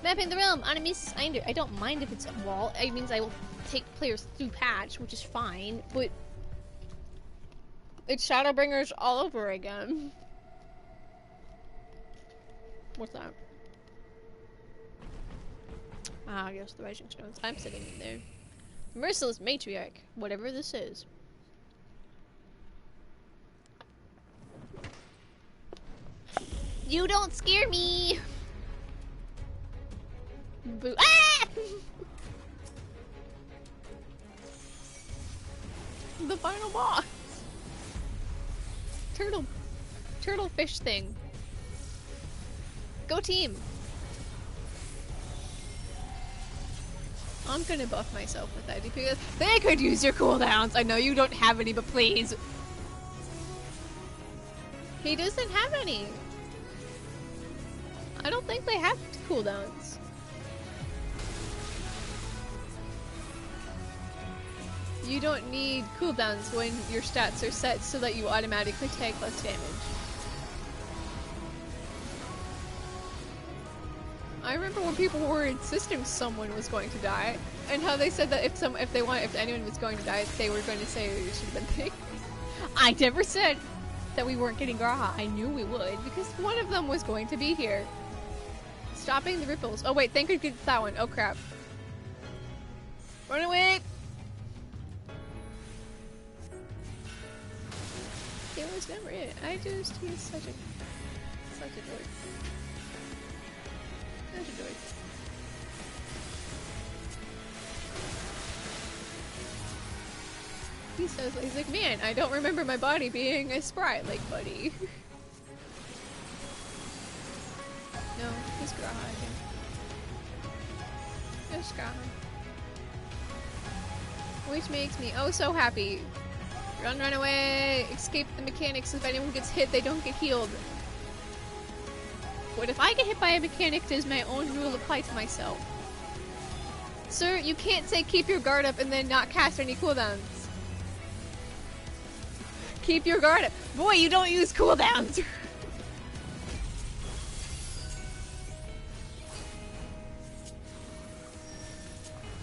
Mapping the realm, Animesis Einder. I don't mind if it's wall. It means I will take players through patch, which is fine, but it's Shadowbringers all over again. What's that? Ah, yes, the Rising Stones. I'm sitting in there. Merciless Matriarch, whatever this is. You don't scare me! Boo- ah! The final boss! Turtle fish thing. Go team! I'm gonna buff myself with that because they could use your cooldowns. I know you don't have any, but please. He doesn't have any. I don't think they have cooldowns. You don't need cooldowns when your stats are set so that you automatically take less damage. I remember when people were insisting someone was going to die, and how they said that if anyone was going to die, they were going to say it should have been picked. I never said that we weren't getting Graha. I knew we would because one of them was going to be here. Stopping the ripples. Oh wait, thank you for that one. Oh crap. Run away! It was never it. He's such a dork. Such a dork. He's like, man, I don't remember my body being a sprite like Buddy. No, he's Graha, I think. It's Graha. Which makes me oh so happy. Run away! Escape the mechanics. If anyone gets hit, they don't get healed. What if I get hit by a mechanic? Does my own rule apply to myself? Sir, you can't say keep your guard up and then not cast any cooldowns. Keep your guard up. Boy, you don't use cooldowns!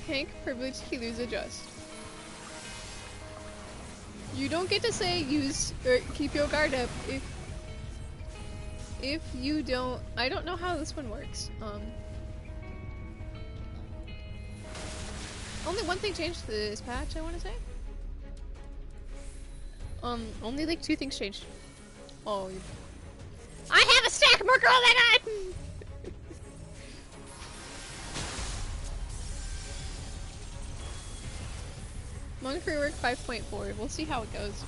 Hank, privileged healers adjust. You don't get to say use or keep your guard up if you don't. I don't know how this one works. Only one thing changed this patch, I want to say. Only like 2 things changed. Oh, I have a stack more girl than I. Monk rework 5.4. We'll see how it goes.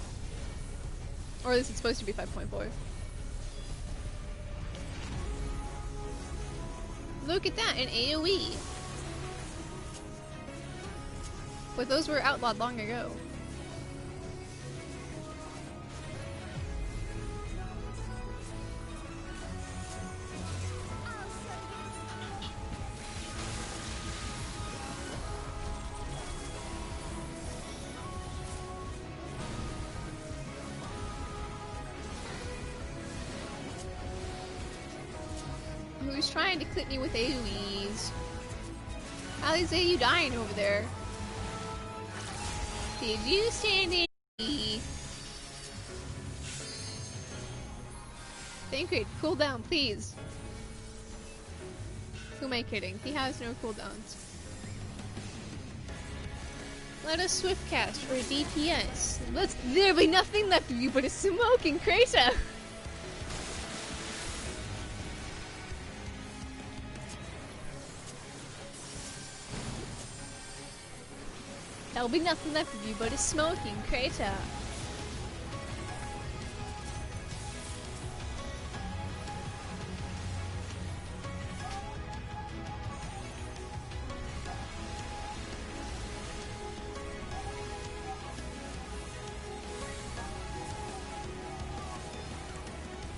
Or at least it's supposed to be 5.4. Look at that, an AoE. But those were outlawed long ago. Who's trying to clip me with AoEs? Alize, you dying over there? Did you stand in me? Thancred, cool down, please. Who am I kidding? He has no cooldowns. Let us swift cast for DPS. There'll be nothing left of you but a smoking crater. There'll be nothing left of you but a smoking crater.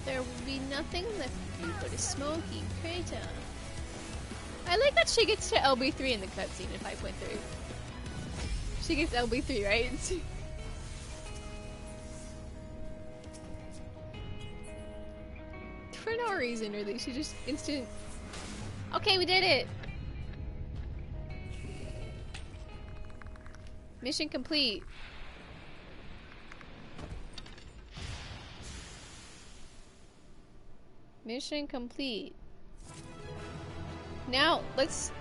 There will be nothing left of you but a smoking crater. I like that she gets to LB3 in the cutscene in 5.3. She gets LB3, right? For no reason, really. She just instant. Okay, we did it! Mission complete. Mission complete. Now, let's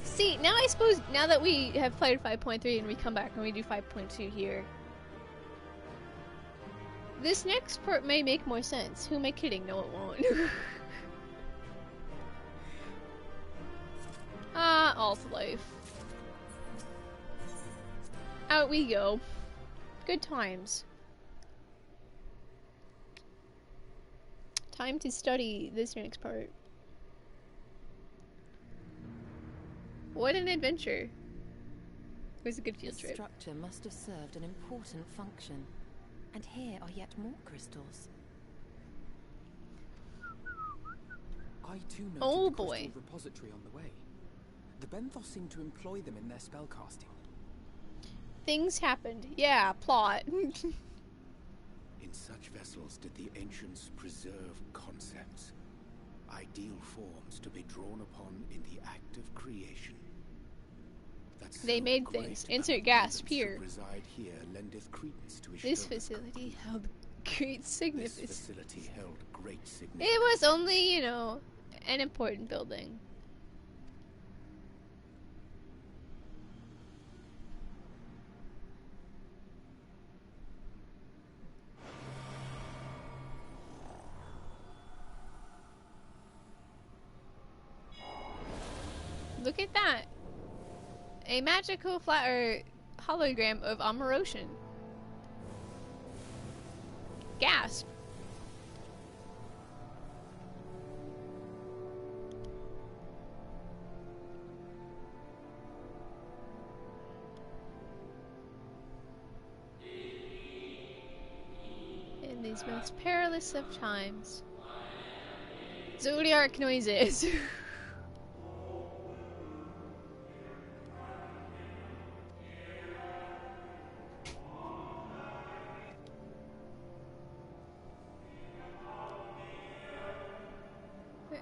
see. Now I suppose, now that we have played 5.3 and we come back and we do 5.2 here, this next part may make more sense. Who am I kidding? No, it won't. Alt life. Out we go. Good times. Time to study this next part. What an adventure. It was a good field trip. This structure must have served an important function. And here are yet more crystals. I too noted Oh the boy. crystal repository on the way. The Benthos seem to employ them in their spellcasting. Things happened. Yeah, plot. In such vessels did the ancients preserve concepts, ideal forms to be drawn upon in the act of creation. They made things. Insert gasp here. Here lendeth credence to This facility held great significance. This facility held great significance. It was only, you know, an important building. Look at that. A magical hologram of Amaroshan. Gasp. In these most perilous of times. Zodiac noises.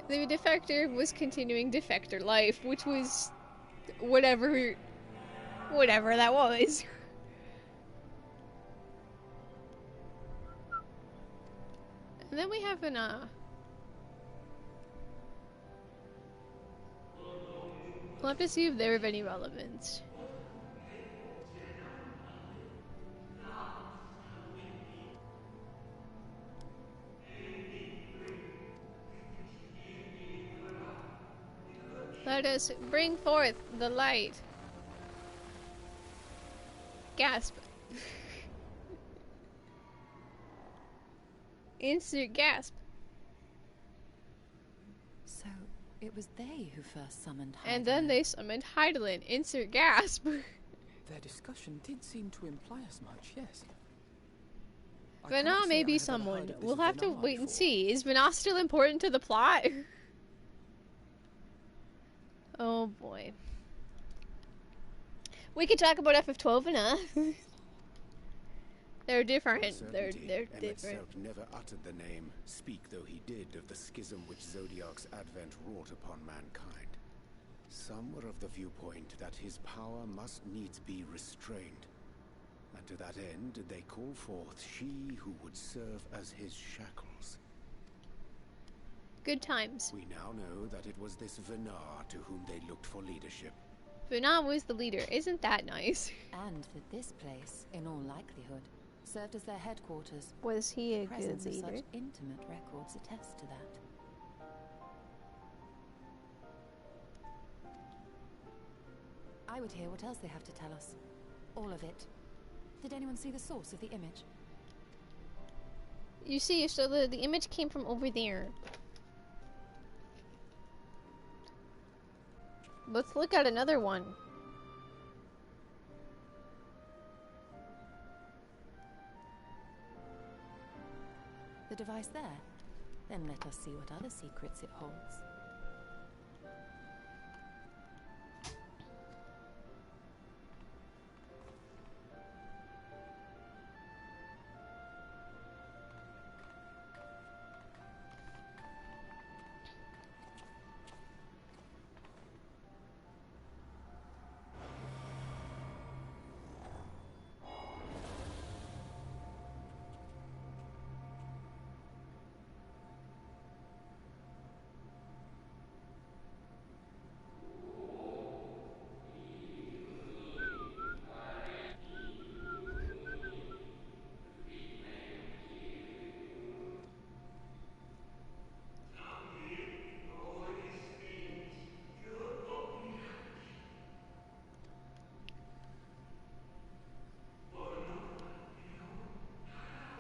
The defector was continuing defector life, which was whatever that was. And then we have an we'll have to see if they're of any relevance. Let us bring forth the light. Gasp. Insert gasp. So, it was they who first summoned Hydaelyn. And then they summoned Hydaelyn. Insert gasp. Their discussion did seem to imply as much, yes. Vana may be someone. We'll have to wait and see. Is Vana still important to the plot? Oh boy. We could talk about FF12 enough. They're different. They're different. Never uttered the name, speak though he did, of the schism which Zodiark's advent wrought upon mankind. Some were of the viewpoint that his power must needs be restrained. And to that end did they call forth she who would serve as his shackles. Good times. We now know that it was this Venar to whom they looked for leadership. Vana was the leader. Isn't that nice? And that this place, in all likelihood, served as their headquarters. Was he a the good presence of leader? such intimate records attest to that. I would hear what else they have to tell us. All of it. Did anyone see the source of the image? You see, so the image came from over there. Let's look at another one. The device there? Then let us see what other secrets it holds.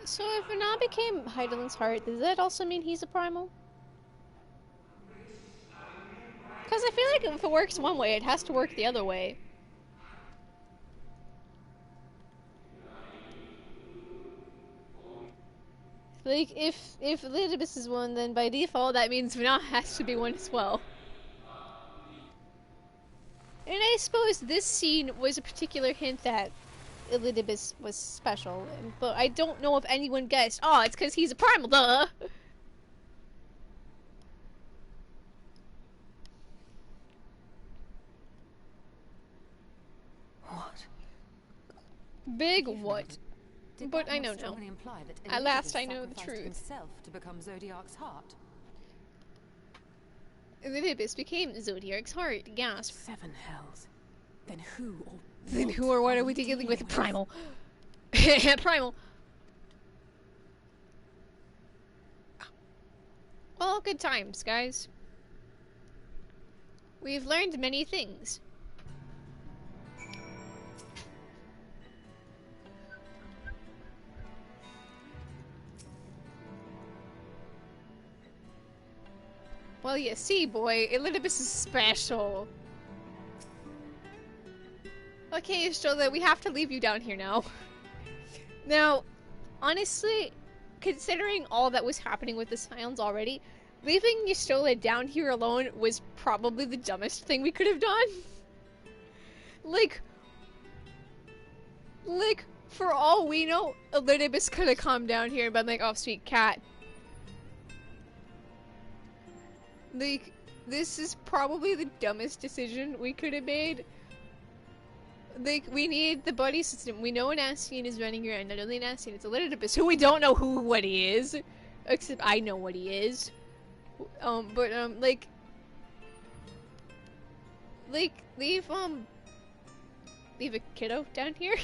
So if Vana became Hydaelyn's heart, does that also mean he's a primal? Because I feel like if it works one way, it has to work the other way. Like, if Elidibus is one, then by default that means Vana has to be one as well. And I suppose this scene was a particular hint that Elidibus was special, but I don't know if anyone guessed, oh, it's because he's a primal, duh! What? Big what? Did But that I know not now. strongly imply that At last Elidibus I know the sacrificed truth. himself to become Zodiark's heart? Elidibus became Zodiark's heart, gasp. 7 hells. Then who or Then who or what are we dealing with? Primal. Primal. Well, good times, guys. We've learned many things. Well, you see, boy, Elidibus is special. Okay, Estrella, we have to leave you down here now. Now, honestly, considering all that was happening with the Scions already, leaving Estrella down here alone was probably the dumbest thing we could have done. Like, for all we know, Elidibus could have come down here and been like, oh, sweet cat. Like, this is probably the dumbest decision we could have made. Like, we need the buddy system. We know an Ascian is running around. Not only an Ascian, it's a Elidibus, who we don't know what he is. Except I know what he is. Like, leave a kiddo down here?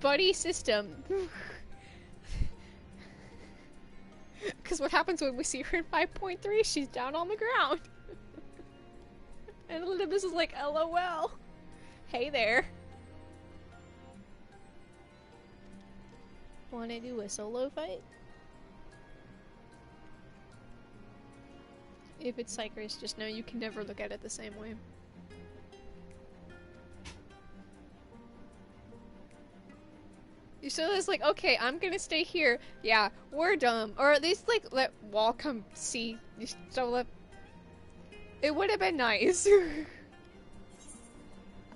Buddy system. Because what happens when we see her in 5.3? She's down on the ground. And Elidibus is like, LOL. Hey there. Wanna do a solo fight? If it's Cycris, just know you can never look at it the same way. You still is like, okay, I'm gonna stay here. Yeah, we're dumb. Or at least, like, let Wall come see. So it would have been nice.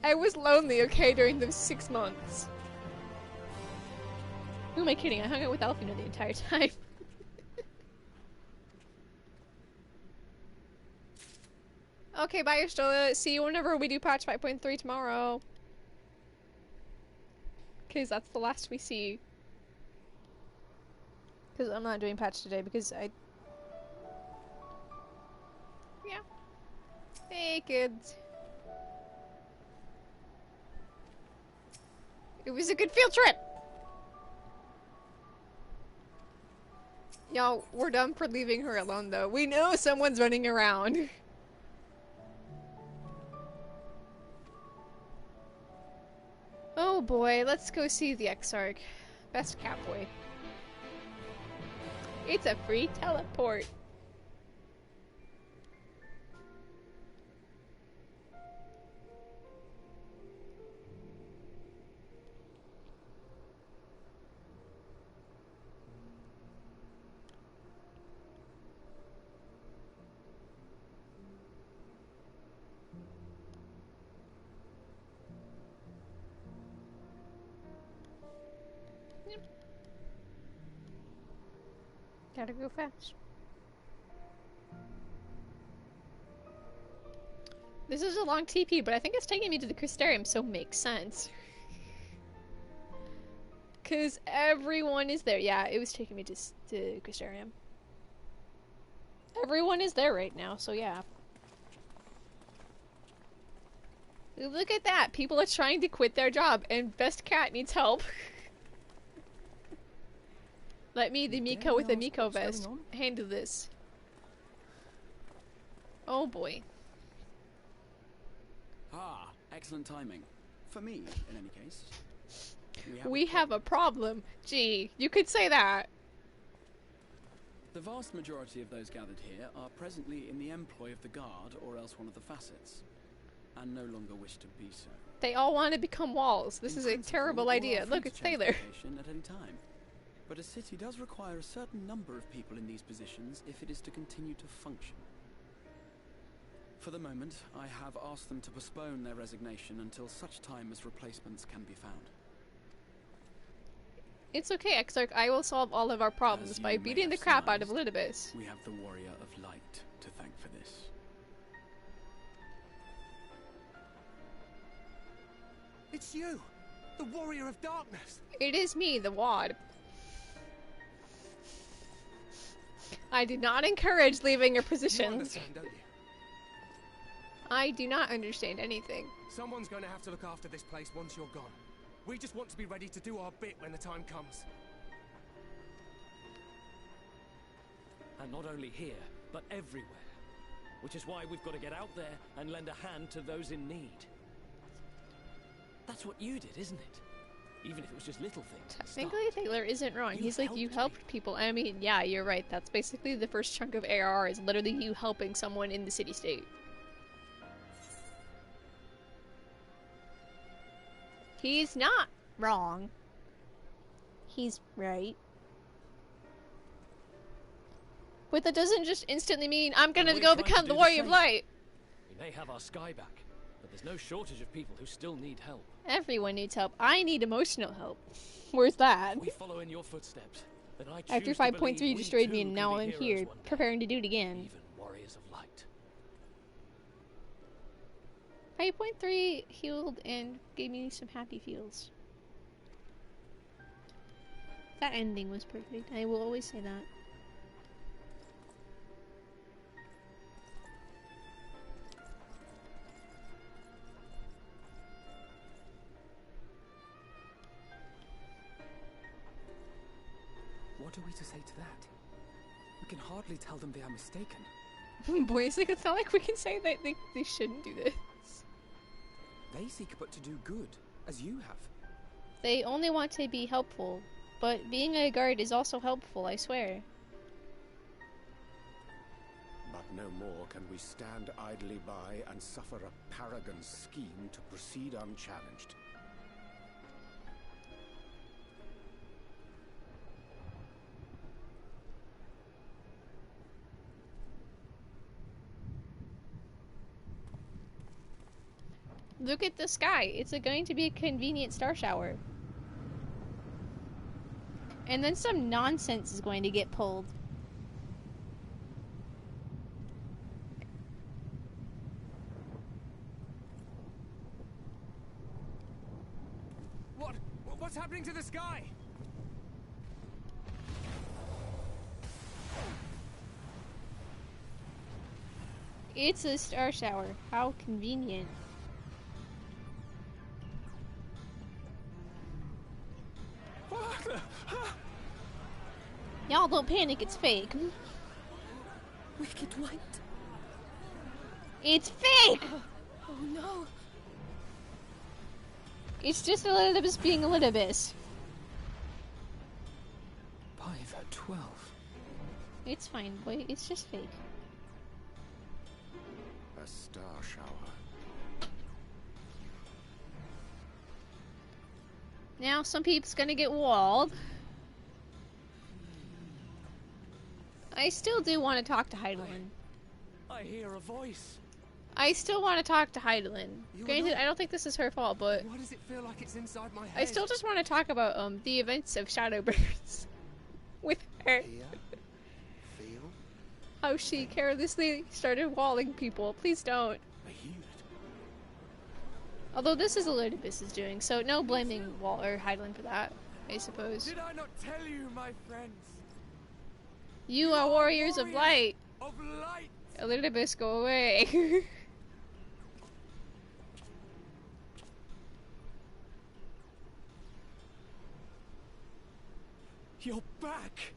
I was lonely, okay, during those 6 months. Who am I kidding? I hung out with Alfina the entire time. Okay, bye, Stola. See you whenever we do patch 5.3 tomorrow. Because that's the last we see. Because I'm not doing patch today because I... Yeah. Hey, kids. It was a good field trip! Y'all, we're done for leaving her alone, though. We know someone's running around. Oh boy, let's go see the Exarch. Best Catboy. It's a free teleport. Gotta go fast. This is a long TP, but I think it's taking me to the Crystarium, so makes sense. Cause everyone is there. Yeah, it was taking me to Crystarium. Everyone is there right now, so yeah. Look at that! People are trying to quit their job, and Best Cat needs help. Let me, the Miko with the Miko vest, handle this. Oh boy. Ah, excellent timing. For me, in any case. We have a problem. Gee, you could say that. The vast majority of those gathered here are presently in the employ of the Guard or else one of the facets, and no longer wish to be so. They all want to become walls. This is a terrible idea. Look, it's Taylor. At any time. But a city does require a certain number of people in these positions if it is to continue to function. For the moment, I have asked them to postpone their resignation until such time as replacements can be found. It's okay, Exarch. I will solve all of our problems by beating the crap out of Elidibus. We have the Warrior of Light to thank for this. It's you! The Warrior of Darkness! It is me, the Wad. I do not encourage leaving your positions. You understand, don't you? I do not understand anything. Someone's going to have to look after this place once you're gone. We just want to be ready to do our bit when the time comes. And not only here, but everywhere. Which is why we've got to get out there and lend a hand to those in need. That's what you did, isn't it? Even if it was just little things. Technically, Taylor isn't wrong. He's like, you helped people. I mean, yeah, you're right. That's basically the first chunk of ARR is literally you helping someone in the city-state. He's not wrong. He's right. But that doesn't just instantly mean I'm gonna go become the Warrior of Light. We may have our sky back, but there's no shortage of people who still need help. Everyone needs help. I need emotional help. Where's that? We follow in your footsteps. Then I After 5.3 destroyed me and now I'm here, preparing to do it again. Even warriors of light. 5.3 healed and gave me some happy feels. That ending was perfect. I will always say that. What are we to say to that? We can hardly tell them they are mistaken. Boys, like, it's not like we can say that they shouldn't do this. They seek but to do good, as you have. They only want to be helpful, but being a guard is also helpful, I swear. But no more can we stand idly by and suffer a paragon's scheme to proceed unchallenged. Look at the sky. It's going to be a convenient star shower. And then some nonsense is going to get pulled. What's happening to the sky? It's a star shower. How convenient. Y'all don't panic, it's fake. Wicked light. It's fake! Oh no. It's just Elidibus being Elidibus. Piver 12. It's fine, boy. It's just fake. A star shower. Now some peeps gonna get walled. I still do want to talk to Heidelin. I hear a voice. I still want to talk to Heidelin. Granted, I don't think this is her fault, but Why does it feel like it's inside my head? I still just want to talk about the events of Shadowbirds with her. Hear, feel. How she carelessly started walling people. Please don't. I hear it. Although this is Elidibus' doing, so no blaming Wall or Heidelin for that, I suppose. Did I not tell you, my friends? You are warriors of light. Of light. Elidibus, go away. You're back.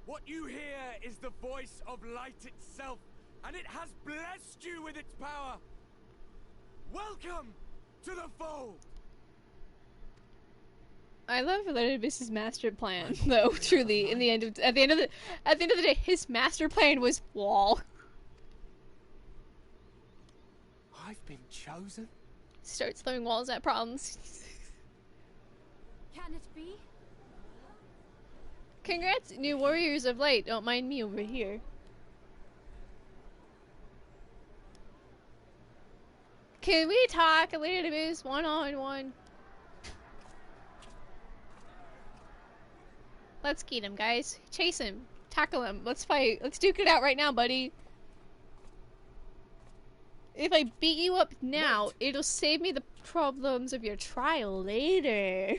What you hear is the voice of light itself, and it has blessed you with its power. Welcome to the fold. I love Elidibus' master plan, though. Truly, at the end of the day, his master plan was wall. I've been chosen. Starts throwing walls at problems. Can it be? Congrats, new warriors of light. Don't mind me over here. Can we talk Elidibus one-on-one? Let's get him, guys. Chase him. Tackle him. Let's fight. Let's duke it out right now, buddy. If I beat you up now, it'll save me the problems of your trial later.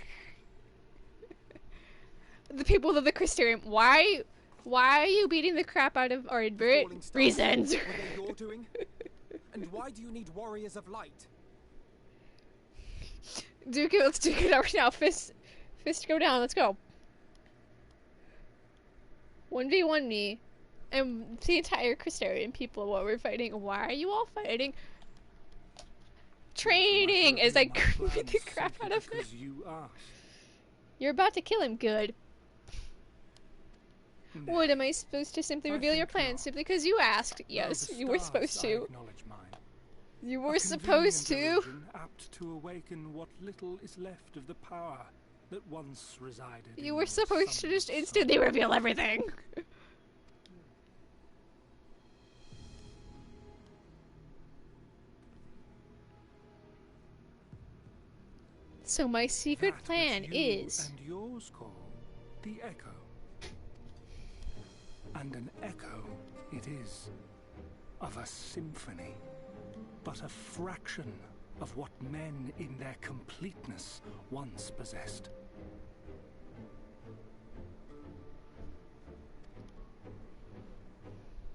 The people of the Crystarium. Why are you beating the crap out of Ardbert? Reasons. Were they your doing? And why do you need warriors of light? Duke it, let's duke it out right now. Fist go down, let's go. 1v1 me. And the entire Crystarium people while we're fighting. Why are you all fighting? Training as I beat the crap out of him. You're about to kill him, good. What, am I supposed to simply reveal your plan simply because you asked? Yes, you were supposed to. You were supposed to. Apt to awaken what little is left of the power that once resided. You were supposed to just instantly reveal everything. So my secret That plan which you is... and yours call the echo. And an echo it is, of a symphony, but a fraction of what men in their completeness once possessed.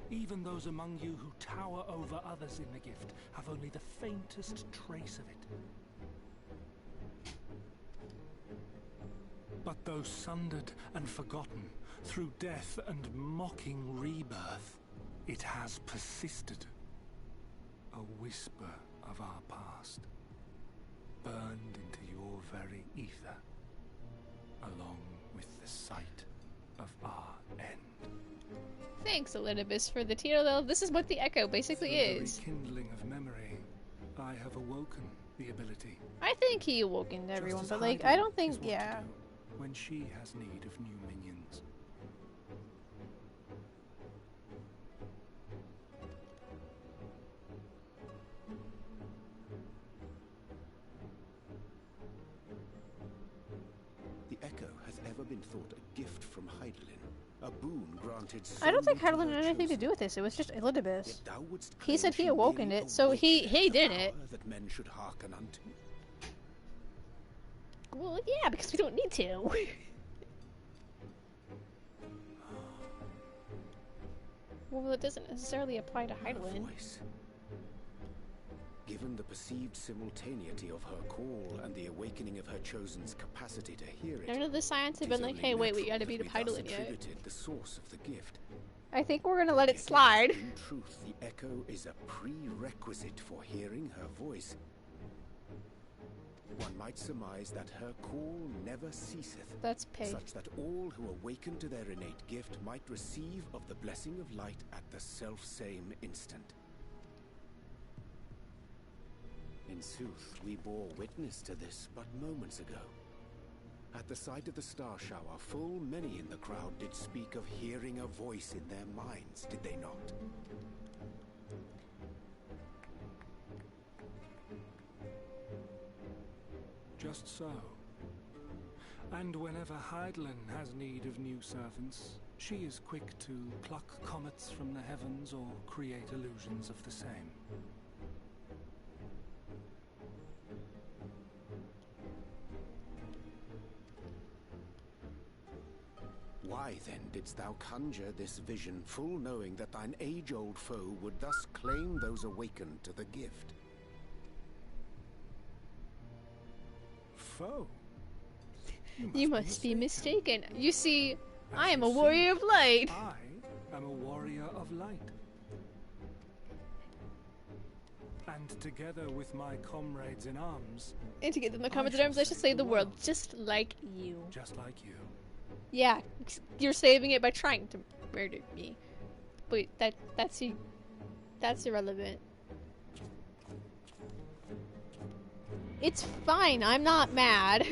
Even those among you who tower over others in the gift have only the faintest trace of it. But though sundered and forgotten through death and mocking rebirth, it has persisted. A whisper of our past, burned into your very ether, along with the sight of our end. Thanks, Elidibus, for the TLL. This is what the echo basically is. Through the rekindling of memory, I have awoken the ability. I think he awoken everyone, Just but as like, Hyde I don't think, is what to yeah. do when she has need of new minions. The echo has ever been thought a gift from Hydaelyn, a boon granted I don't think solely to Hydaelyn her had anything to chosen. do with this. It was just Elidibus. Yet thou wouldst He claim said he she awoken merely it, so he awakened did the it. power that men should hearken unto. Well, yeah, because we don't need to. Well, it doesn't necessarily apply to Hydaelyn. Voice. Given the perceived simultaneity of her call and the awakening of her chosen's capacity to hear it, None of the science have it is been like, only hey, wait, we natural gotta beat that up we thus Hydaelyn yet. attributed the source of the gift. I think we're gonna let it Yet slide. In truth, the echo is a prerequisite for hearing her voice. One might surmise that her call never ceaseth. That's pay. Such that all who awaken to their innate gift might receive of the blessing of light at the self-same instant. In sooth, we bore witness to this but moments ago. At the sight of the star shower, full many in the crowd did speak of hearing a voice in their minds, did they not? Just so. And whenever Hydaelyn has need of new servants, she is quick to pluck comets from the heavens or create illusions of the same. Why then didst thou conjure this vision, full knowing that thine age-old foe would thus claim those awakened to the gift? Foe? You must be mistaken. You see, I As am you a warrior of light. I am a warrior of light. And together with my comrades in arms... And to get them the comets in arms, I should save the world, just like you. Just like you. Yeah, you're saving it by trying to murder me. But that's irrelevant. It's fine, I'm not mad.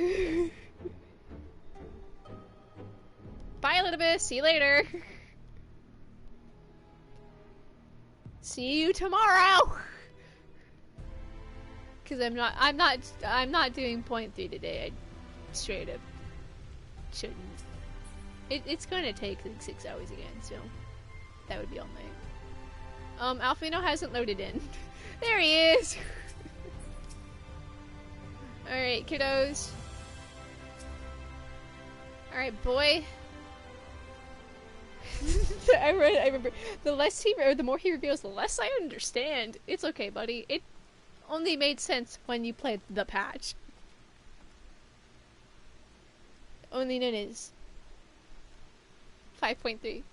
Bye, Elidibus. See you later. See you tomorrow. Cause I'm not doing point 3 today. I straight up shouldn't. It's gonna take like 6 hours again, so that would be all night. Alfino hasn't loaded in. There he is. Alright, kiddos. Alright, boy. I remember the more he reveals, the less I understand. It's okay, buddy. It only made sense when you played the patch. Only known as 5.3.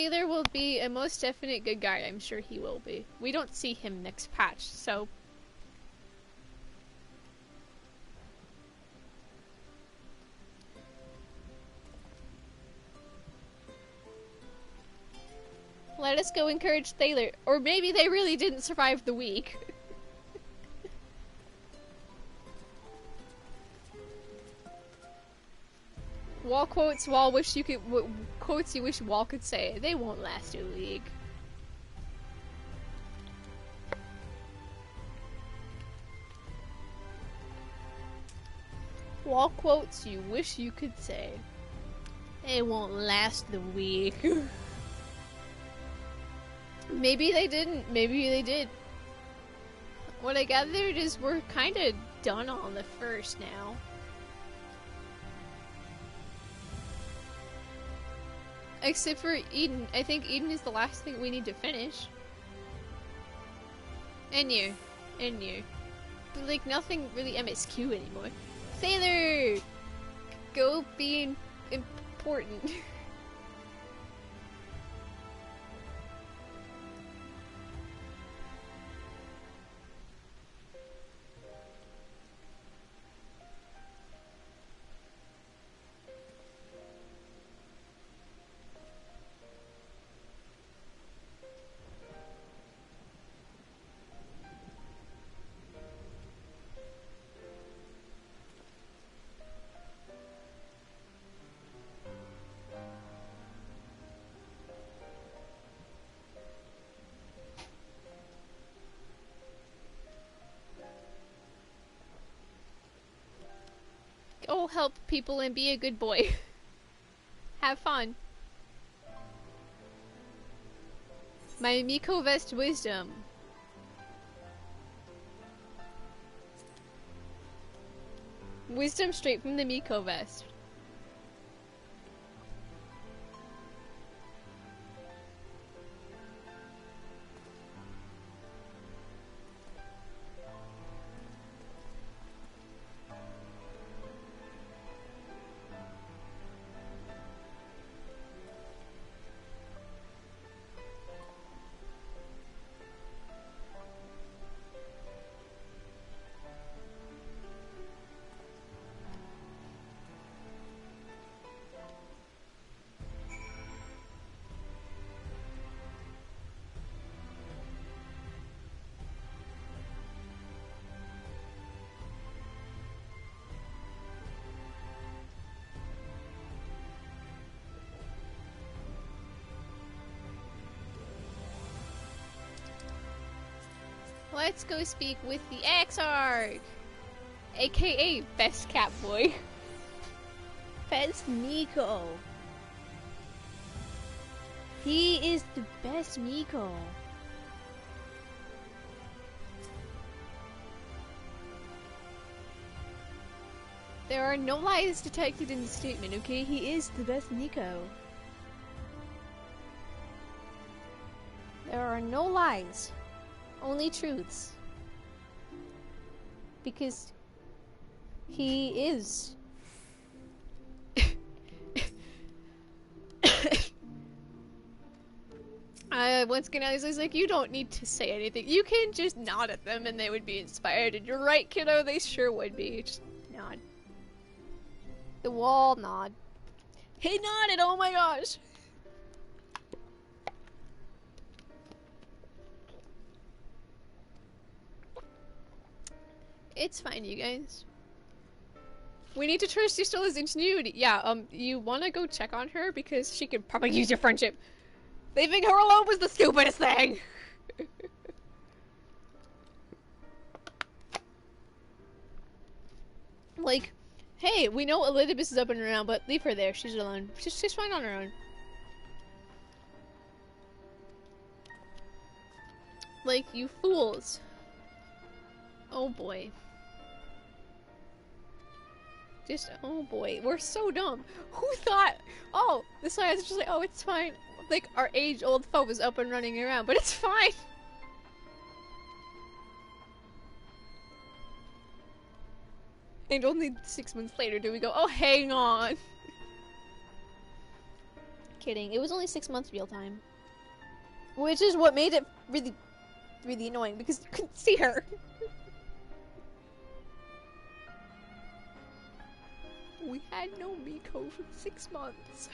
Aether will be a most definite good guy. I'm sure he will be. We don't see him next patch, so... Let us go encourage Thaler. Or maybe they really didn't survive the week. Wall quotes Wall wish you could quotes you wish Wall could say. They won't last a week. Wall quotes you wish you could say. They won't last the week. Maybe they didn't. Maybe they did. What I gathered is we're kind of done on the first now. Except for Eden. I think Eden is the last thing we need to finish. And you. And you. But like nothing really MSQ anymore. Sailor! Go be important. Go help people and be a good boy. Have fun. My Miko Vest wisdom. Wisdom straight from the Miko Vest. Let's go speak with the Exarch, aka Best Cat Boy. Best Miko. He is the best Miko. There are no lies detected in the statement, okay? He is the best Miko. There are no lies. Only truths. Because he is. Once again, I was like, you don't need to say anything. You can just nod at them and they would be inspired. And you're right, kiddo, they sure would be. Just nod. The wall nod. He nodded, oh my gosh! It's fine, you guys. We need to trust you still his ingenuity. Yeah, you wanna go check on her? Because she could probably use your friendship. Leaving her alone was the stupidest thing! Like, hey, we know Elizabeth is up and around, but leave her there. She's alone. She's fine on her own. Like, you fools. Oh boy. Just, oh boy, we're so dumb. Who thought, oh, the science is just like, oh, it's fine. Like, our age-old foe is up and running around, but it's fine. And only 6 months later do we go, oh, hang on. Kidding, it was only 6 months real time. Which is what made it really, really annoying, because you couldn't see her. We had no Miko for 6 months.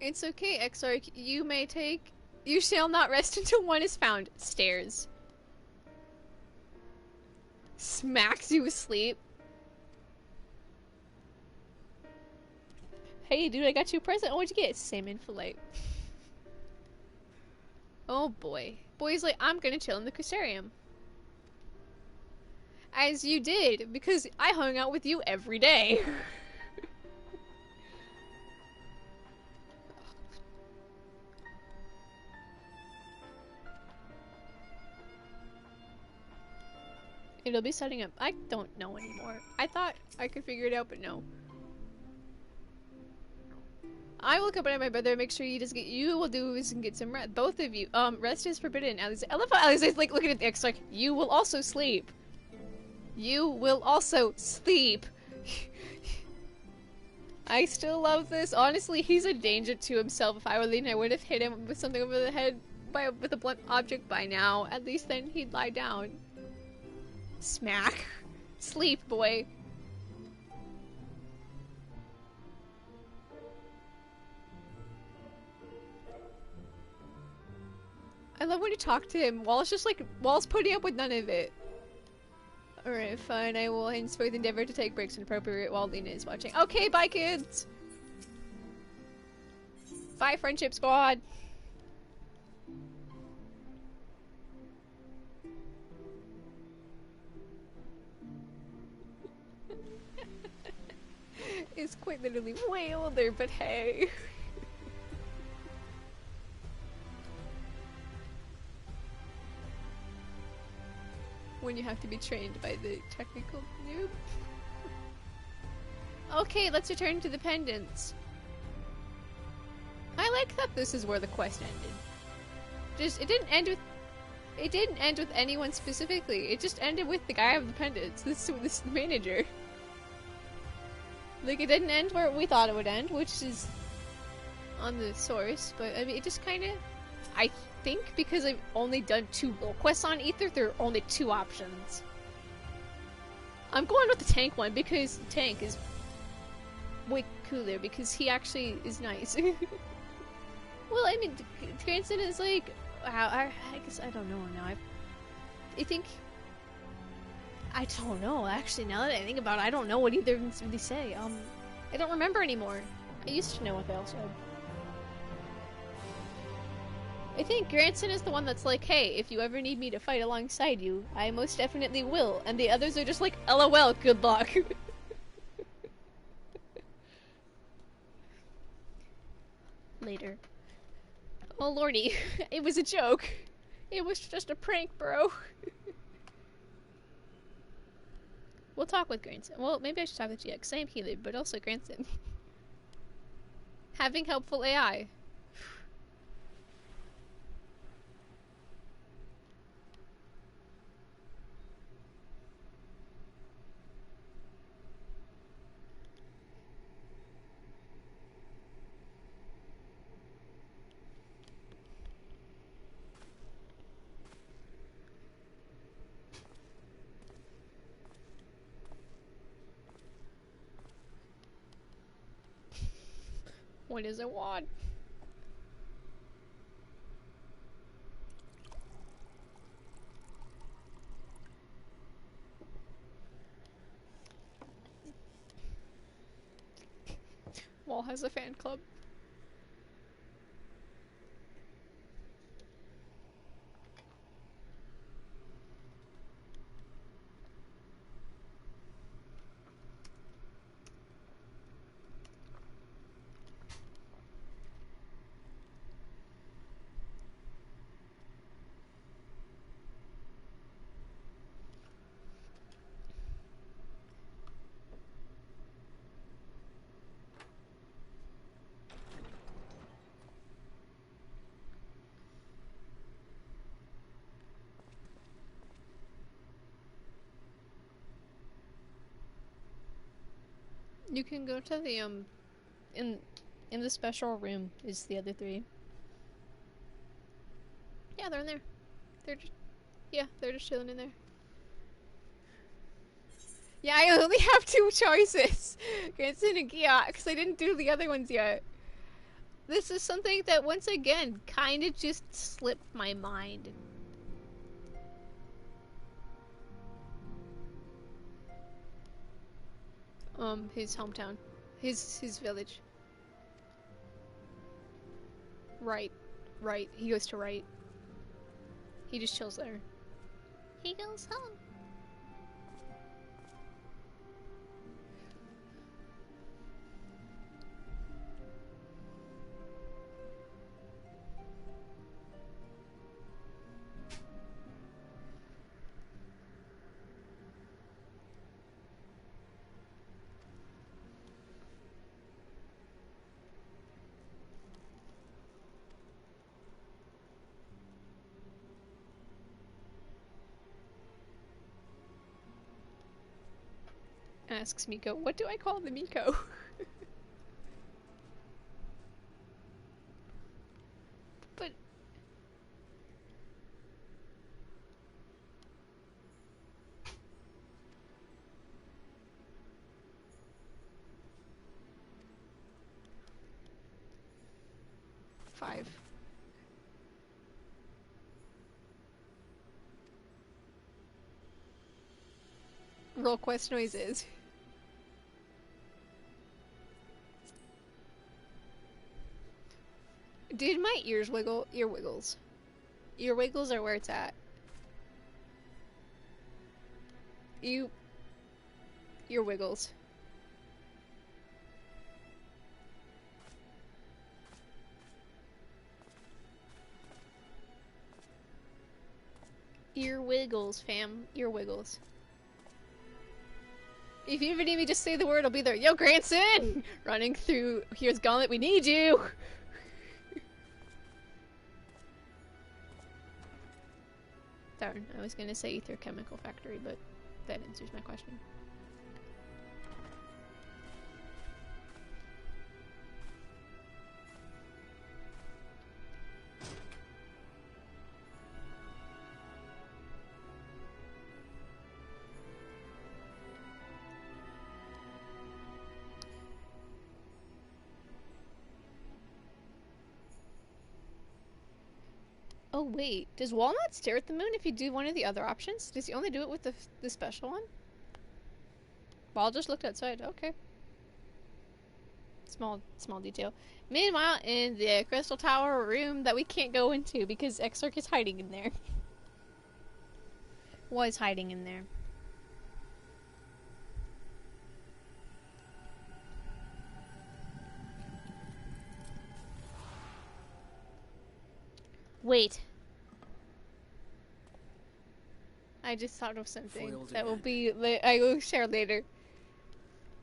It's okay, Exarch. You shall not rest until one is found. Stairs. Smacks you asleep. Hey, dude, I got you a present. Oh, what'd you get? Salmon fillet. Oh, boy. Boy's like, I'm gonna chill in the Crystarium. As you did, because I hung out with you every day. It'll be setting up. I don't know anymore. I thought I could figure it out, but no. I will accompany my brother. Make sure you will do is get some rest. Both of you. Rest is forbidden. I love how Alice is like looking at the X like, you will also sleep. You will also sleep. I still love this. Honestly, he's a danger to himself. If I were Lean, I would have hit him with something over the head with a blunt object by now. At least then he'd lie down. Smack. Sleep, boy. I love when you talk to him. Wall's putting up with none of it. Alright, fine. I will henceforth endeavor to take breaks when appropriate while Lena is watching. Okay, bye, kids! Bye, Friendship Squad! It's quite literally way older, but hey. When you have to be trained by the technical noob. Okay, let's return to the pendants. I like that this is where the quest ended. It didn't end with anyone specifically. It just ended with the guy of the pendants, this manager. Like, it didn't end where we thought it would end, which is on the source, but I mean, it just kind of, I think because I've only done 2 role quests on Aether, there are only 2 options. I'm going with the tank one because tank is way cooler because he actually is nice. Well, I mean, Cranston is like, I guess I don't know now. I think, I don't know actually. Now that I think about it, I don't know what either of them really say. I don't remember anymore. I used to know what they all said. I think Granson is the one that's like, hey, if you ever need me to fight alongside you, I most definitely will. And the others are just like, LOL, good luck. Later. Oh lordy, it was a joke. It was just a prank, bro. We'll talk with Granson. Well, maybe I should talk with GX, because I am healer, but also Granson. Having helpful AI. What does it want? Wall has a fan club. You can go to the in the special room is the other 3. Yeah, they're in there. They're just chilling in there. Yeah, I only have 2 choices. Granson and Gia, because I didn't do the other ones yet. This is something that, once again, kind of just slipped my mind. His hometown. His village. Right. Right. He goes to right. He just chills there. He goes home. Asks Miko, what do I call the Miko? But... Five. Roll quest noises. Did my ears wiggle? Ear wiggles. Ear wiggles are where it's at. Ear wiggles. Ear wiggles, fam. Ear wiggles. If you ever need me, just say the word, I'll be there. Yo, Granson! Running through, here's Gauntlet, we need you! Darn, I was gonna say Aether Chemical Factory, but that answers my question. Oh wait, does Walnut stare at the moon if you do one of the other options? Does he only do it with the special one? Wall just looked outside, okay. Small detail. Meanwhile, in the Crystal Tower room that we can't go into because Exarch is hiding in there. Was hiding in there. Wait. I just thought of something that will be I will share later.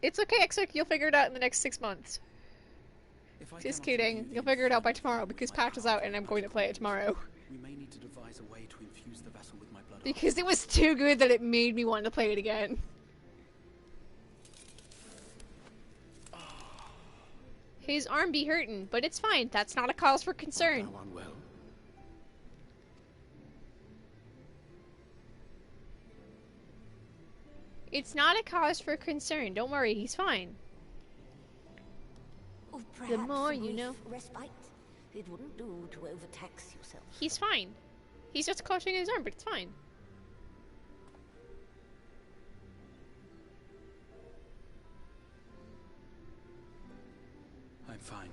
It's okay, Exarch, you'll figure it out in the next 6 months. Just kidding. You'll figure it out by tomorrow because patch is out and I'm going to play it tomorrow. We may need to devise a way to infuse the vessel with my blood. Because it was too good that it made me want to play it again. His arm be hurting, but it's fine. That's not a cause for concern. It's not a cause for concern. Don't worry, he's fine. Oh, the more you know. Respite. It wouldn't do to overtax yourself. He's fine. He's just crushing his arm, but it's fine. I'm fine.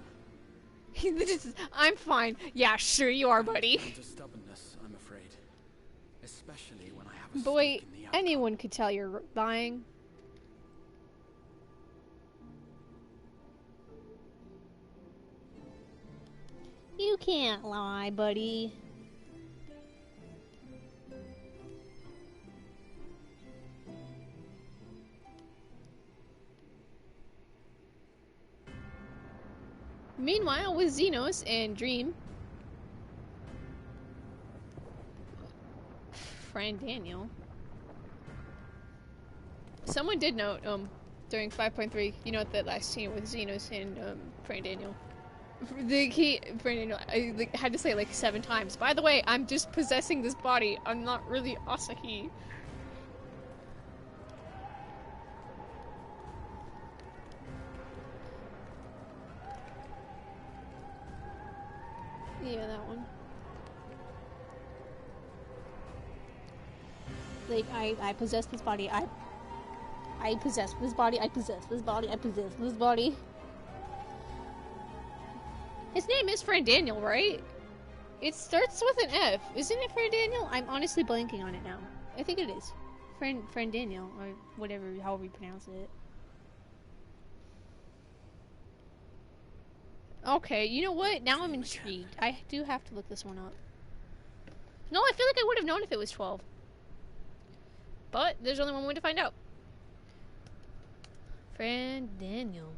I'm fine. Yeah, sure you are, buddy. Into stubbornness, I'm afraid. Especially when I have a Boy, stake in the outcome. anyone could tell you're lying. You can't lie, buddy. Meanwhile, with Xenos and Dream, Fran Daniel. Someone did note, during 5.3, you know, at that last scene with Xenos and Fran Daniel. Fran Daniel, I had to say it like 7 times. By the way, I'm just possessing this body. I'm not really Asahi. Yeah, that one. Like, I possess this body, I possess this body, I possess this body, I possess this body. His name is Friend Daniel, right? It starts with an F. Isn't it Friend Daniel? I'm honestly blanking on it now. I think it is. Friend Daniel, or whatever, however you pronounce it. Okay, you know what? Now I'm intrigued. I do have to look this one up. No, I feel like I would have known if it was 12. But there's only one way to find out. Friend Daniel.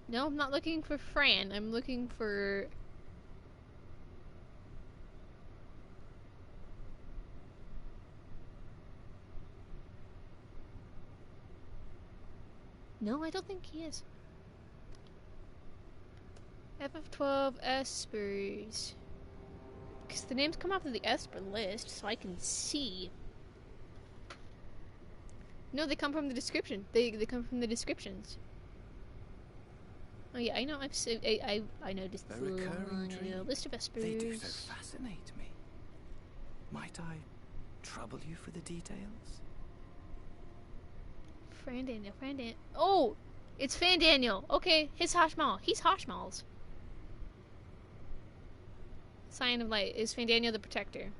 No, I'm not looking for Fran. I'm looking for... No, I don't think he is. FF12 Espers. Because the names come off of the Esper list, so I can see. No, they come from the description. They come from the descriptions. Oh yeah, I know. I noticed A the recurring dream. list of Espers. They do so fascinate me. Might I trouble you for the details? Fran Daniel. Oh! It's Fan Daniel. Okay, his Hashmal. He's Hashmal's. Sign of Light. Is Fan Daniel the Protector?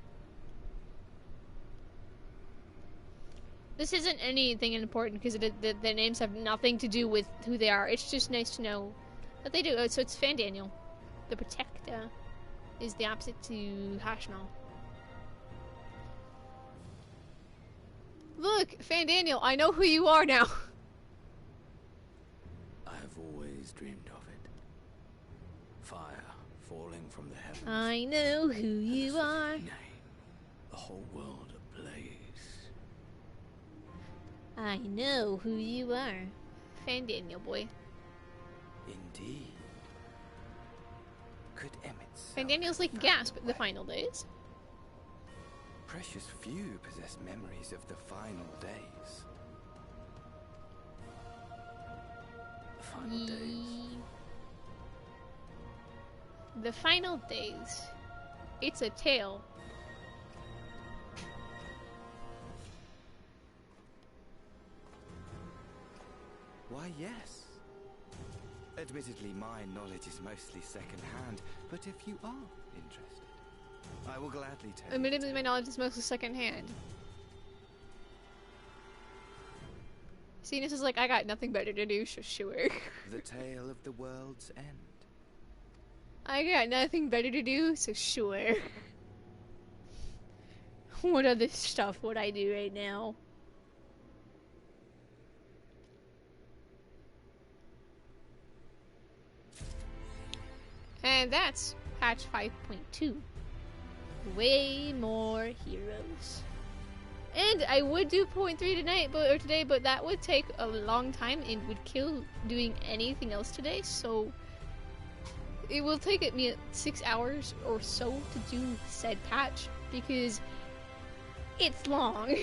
This isn't anything important because the names have nothing to do with who they are. It's just nice to know that they do. Oh, so it's Fan Daniel. The Protector is the opposite to Hashmal. Look, Fan Daniel, I know who you are now. I've always dreamed of it. Fire falling from the heavens. I know who you are. Nay, the whole world ablaze. I know who you are. Fan Daniel, boy. Indeed. Could Emmett's Fan Daniel's like Gasp the final days. precious few possess memories of the final days. The final days. The final days. It's a tale. Why, yes. Admittedly, my knowledge is mostly second-hand, but if you are interested, I will gladly tell you. Admittedly, my knowledge is mostly second-hand. See, this is like, I got nothing better to do, so sure. The tale of the world's end. I got nothing better to do, so sure. What other stuff would I do right now? And that's patch 5.2. Way more heroes. And I would do 0.3 tonight, today, but that would take a long time and would kill doing anything else today, so it will take me 6 hours or so to do said patch, because it's long.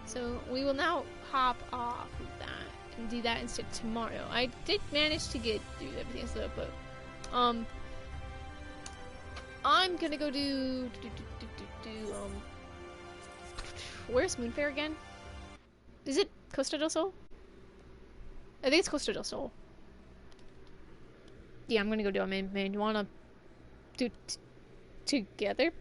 So we will now hop off of that and do that instead tomorrow. I did manage to get through everything stuff, but I'm gonna go do where's Moonfair again? Is it Costa del Sol? I think it's Costa del Sol. Yeah, I'm gonna go do it. Man, you wanna do together?